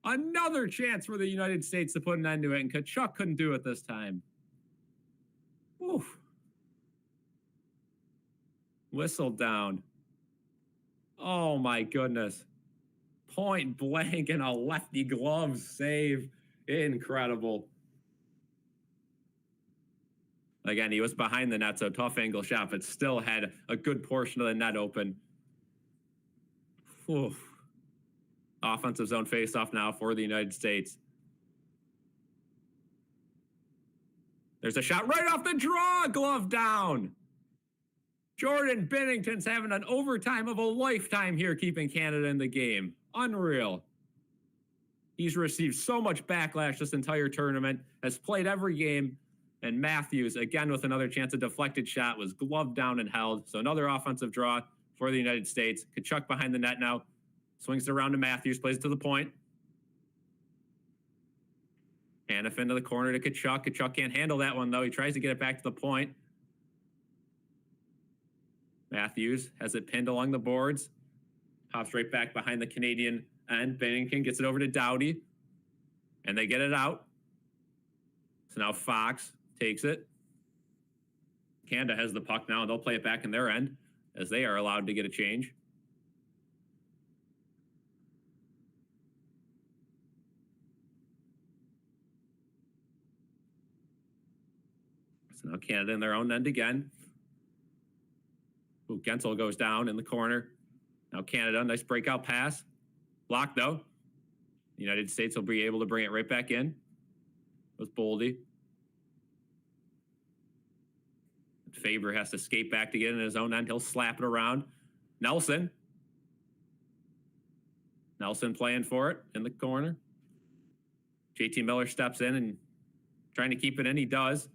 Another chance for the United States to put an end to it. And Tkachuk couldn't do it this time. Oof. Whistle down. Oh, my goodness. Point blank and a lefty glove save. Incredible. Again, he was behind the net, so tough angle shot, but still had a good portion of the net open. Oof. Offensive zone faceoff now for the United States. There's a shot right off the draw, glove down. Jordan Binnington's having an overtime of a lifetime here, keeping Canada in the game. Unreal. He's received so much backlash this entire tournament, has played every game. And Matthews, again with another chance, a deflected shot, was gloved down and held. So another offensive draw for the United States. Tkachuk behind the net now. Swings it around to Matthews, plays it to the point. Hanif into the corner to Tkachuk. Tkachuk can't handle that one, though. He tries to get it back to the point. Matthews has it pinned along the boards. Hops right back behind the Canadian end. Binnington gets it over to Doughty. And they get it out. So now Fox takes it. Canada has the puck now, and they'll play it back in their end as they are allowed to get a change. So now Canada in their own end again. Ooh, Gensel goes down in the corner. Now Canada, nice breakout pass. Blocked, though. The United States will be able to bring it right back in. It was Boldy. Faber has to skate back to get in his own end. He'll slap it around. Nelson. Nelson playing for it in the corner. JT Miller steps in and trying to keep it in. He does.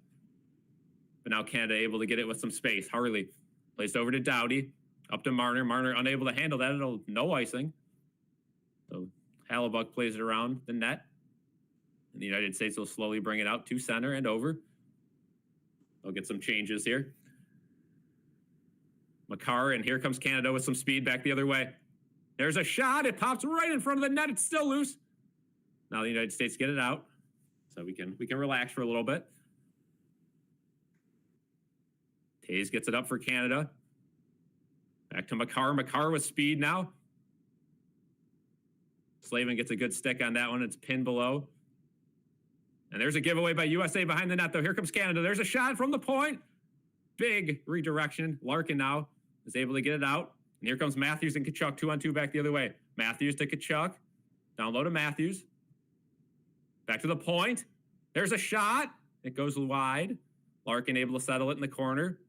But now Canada able to get it with some space. Harley placed over to Doughty. Up to Marner. Marner unable to handle that. No icing. So Hallebuck plays it around the net. And the United States will slowly bring it out to center and over. They'll get some changes here. Makar, and here comes Canada with some speed back the other way. There's a shot. It pops right in front of the net. It's still loose. Now the United States get it out. So we can relax for a little bit. Tays gets it up for Canada. Back to Makar. Makar with speed now. Slavin gets a good stick on that one. It's pinned below. And there's a giveaway by USA behind the net, though. Here comes Canada. There's a shot from the point. Big redirection. Larkin now is able to get it out. And here comes Matthews and Tkachuk, 2-on-2 back the other way. Matthews to Tkachuk. Down low to Matthews. Back to the point. There's a shot. It goes wide. Larkin able to settle it in the corner.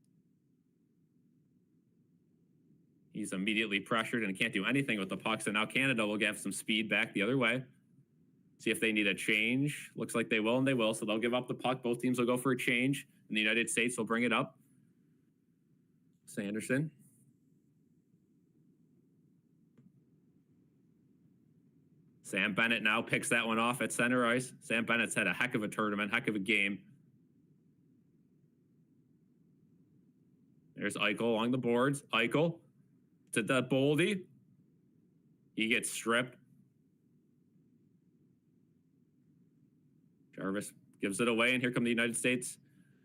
He's immediately pressured and can't do anything with the puck. So now Canada will get some speed back the other way. See if they need a change. Looks like they will, and they will. So they'll give up the puck. Both teams will go for a change. And the United States will bring it up. Sanderson. Sam Bennett now picks that one off at center ice. Sam Bennett's had a heck of a tournament, heck of a game. There's Eichel along the boards. Eichel to the Boldy. He gets stripped. Jarvis gives it away, and here come the United States.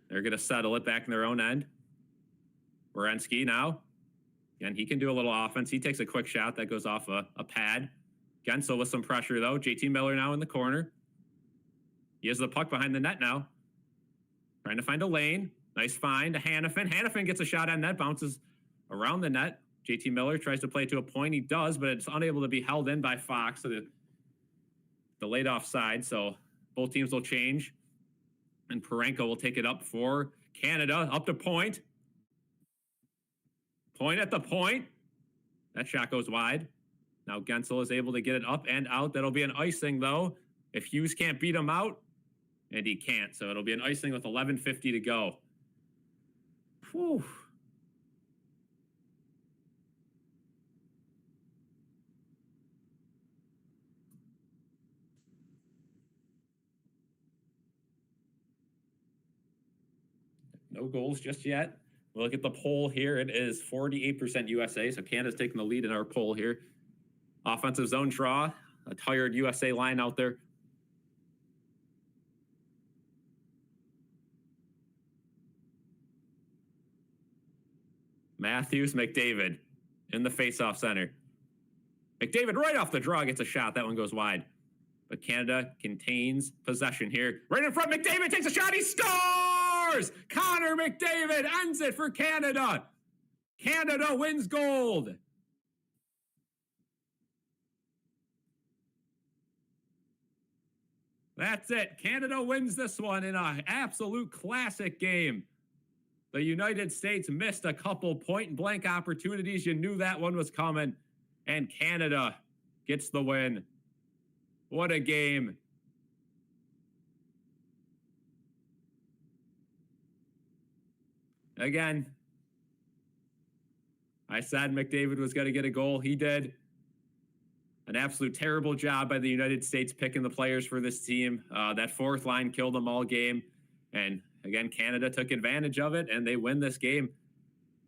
They're going to settle it back in their own end. Werenski now. Again, he can do a little offense. He takes a quick shot that goes off a pad. Gensel with some pressure, though. JT Miller now in the corner. He has the puck behind the net now. Trying to find a lane. Nice find to Hanifin. Hanifin gets a shot on net, bounces around the net. JT Miller tries to play to a point. He does, but it's unable to be held in by Fox to the laid off side. So both teams will change. And Parenko will take it up for Canada. Up to point. Point at the point. That shot goes wide. Now Gensel is able to get it up and out. That'll be an icing, though. If Hughes can't beat him out, and he can't, so it'll be an icing with 11:50 to go. Whew. No goals just yet. We'll look at the poll here. It is 48% USA, so Canada's taking the lead in our poll here. Offensive zone draw, a tired USA line out there. Matthews, McDavid in the faceoff center. McDavid right off the draw gets a shot. That one goes wide. But Canada contains possession here. Right in front, McDavid takes a shot. He scores! Connor McDavid ends it for Canada. Canada wins gold. That's it. Canada wins this one in an absolute classic game. The United States missed a couple point-blank opportunities. You knew that one was coming. And Canada gets the win. What a game. Again, I said McDavid was going to get a goal. He did. An absolute terrible job by the United States picking the players for this team. That fourth line killed them all game. And again, Canada took advantage of it, and they win this game.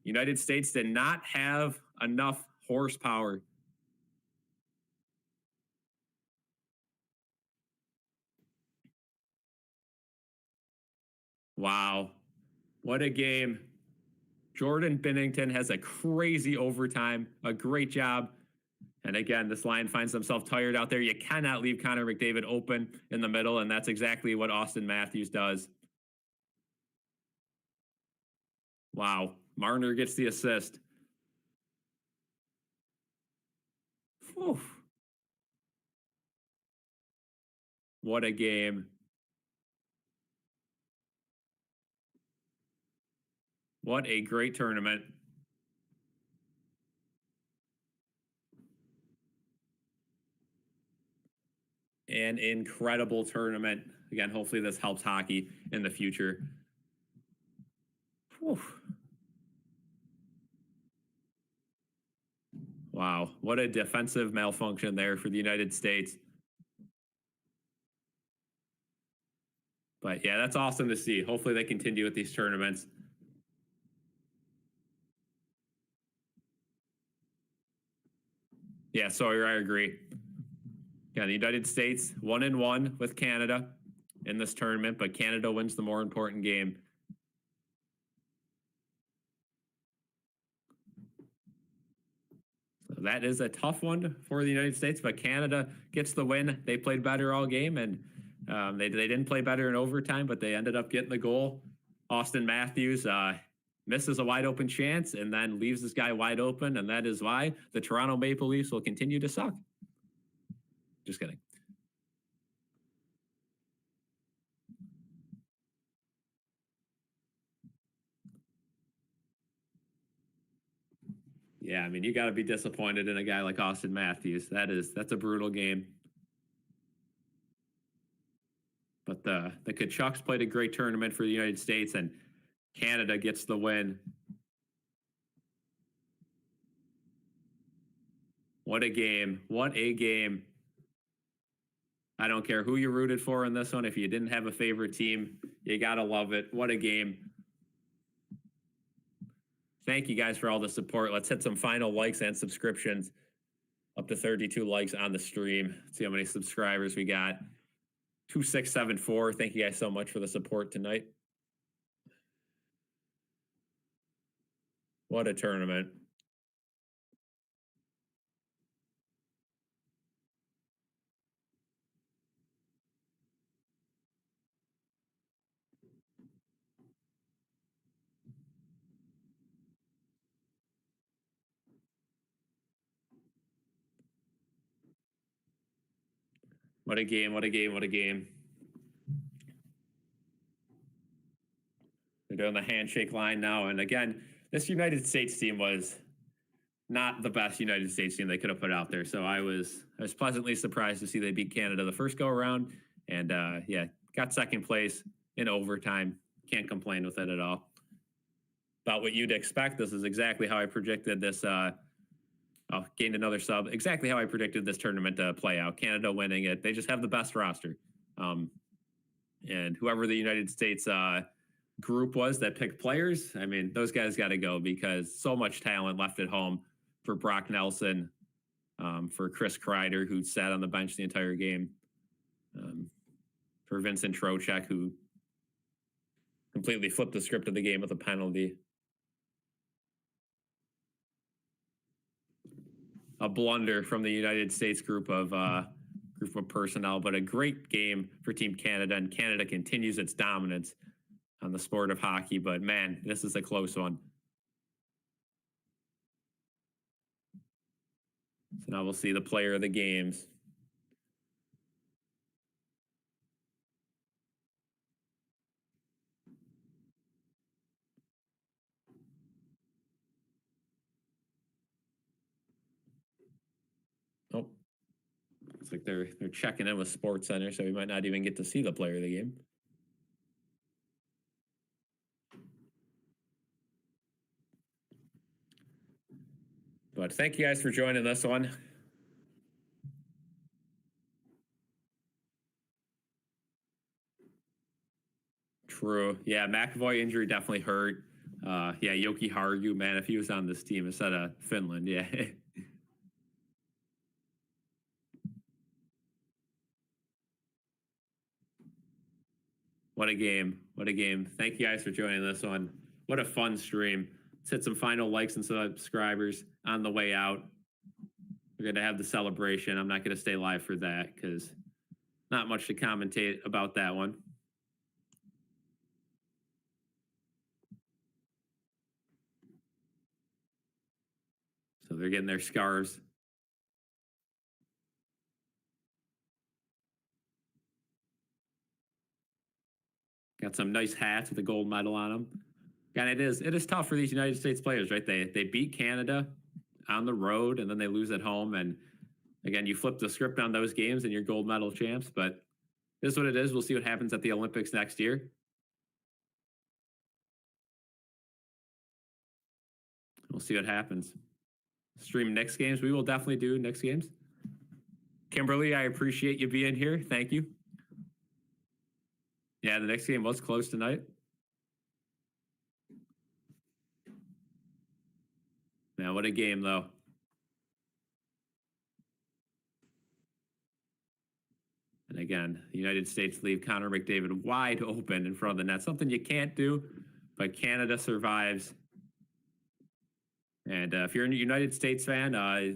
United States did not have enough horsepower. Wow. What a game. Jordan Binnington has a crazy overtime. A great job. And again, this line finds themselves tired out there. You cannot leave Connor McDavid open in the middle, and that's exactly what Austin Matthews does. Wow. Marner gets the assist. Whew. What a game. What a great tournament. An incredible tournament. Again, hopefully this helps hockey in the future. Whew. Wow, what a defensive malfunction there for the United States. But yeah, that's awesome to see. Hopefully they continue with these tournaments. Yeah, Sawyer, I agree. Yeah, the United States 1-1 with Canada in this tournament, but Canada wins the more important game. So that is a tough one for the United States, but Canada gets the win. They played better all game, and they didn't play better in overtime, but they ended up getting the goal. Austin Matthews misses a wide open chance and then leaves this guy wide open, and that is why the Toronto Maple Leafs will continue to suck. Just kidding. Yeah, I mean, you got to be disappointed in a guy like Austin Matthews. That's a brutal game. But the Kachucks played a great tournament for the United States, and Canada gets the win. What a game. What a game. I don't care who you rooted for in this one. If you didn't have a favorite team, you got to love it. What a game. Thank you guys for all the support. Let's hit some final likes and subscriptions. Up to 32 likes on the stream. Let's see how many subscribers we got. 2674. Thank you guys so much for the support tonight. What a tournament. What a game, what a game, what a game. They're doing the handshake line now. And again, this United States team was not the best United States team they could have put out there. So I was pleasantly surprised to see they beat Canada the first go around, and yeah, got second place in overtime. Can't complain with it at all. About what you'd expect. This is exactly how I predicted this. Gained another sub. Exactly how I predicted this tournament to play out. Canada winning it. They just have the best roster. And whoever the United States group was that picked players, I mean, those guys got to go because so much talent left at home for Brock Nelson, for Chris Kreider, who sat on the bench the entire game, for Vincent Trocheck, who completely flipped the script of the game with a penalty. A blunder from the United States group of personnel, but a great game for Team Canada, and Canada continues its dominance on the sport of hockey. But man, this is a close one. So now we'll see the player of the games. Oh, looks like they're checking in with SportsCenter, so we might not even get to see the player of the game. But thank you guys for joining this one. True. Yeah, McAvoy injury definitely hurt. Yeah, Yoki Haru, man, if he was on this team instead of Finland, yeah. What a game. What a game. Thank you guys for joining this one. What a fun stream. Let's hit some final likes and subscribers on the way out. We're going to have the celebration. I'm not going to stay live for that because not much to commentate about that one. So they're getting their scarves. Got some nice hats with a gold medal on them. And it is tough for these United States players, right? They beat Canada on the road and then they lose at home. And again, you flip the script on those games and you're gold medal champs, but this is what it is. We'll see what happens at the Olympics next year. We'll see what happens. Stream next games. We will definitely do next games. Kimberly, I appreciate you being here. Thank you. Yeah, the next game was close tonight. Man, what a game, though. And again, the United States leave Connor McDavid wide open in front of the net. Something you can't do, but Canada survives. And if you're a United States fan,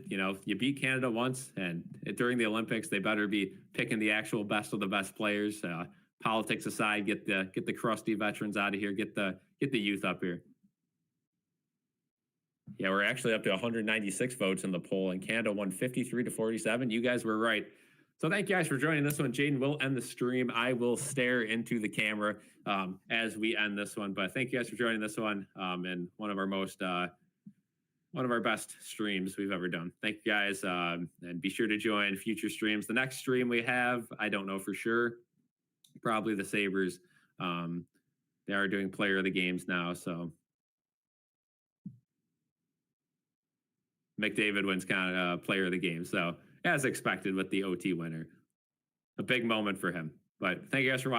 you know, you beat Canada once, and during the Olympics, they better be picking the actual best of the best players. Politics aside, get the crusty veterans out of here. Get the youth up here. Yeah, we're actually up to 196 votes in the poll, and Canada won 53-47. You guys were right. So thank you guys for joining this one. Jaden will end the stream. I will stare into the camera as we end this one. But thank you guys for joining this one, and one of our best streams we've ever done. Thank you guys, and be sure to join future streams. The next stream we have, I don't know for sure, probably the Sabres. They are doing player of the games now, so McDavid wins kind of player of the game. So as expected with the OT winner, a big moment for him. But thank you guys for watching.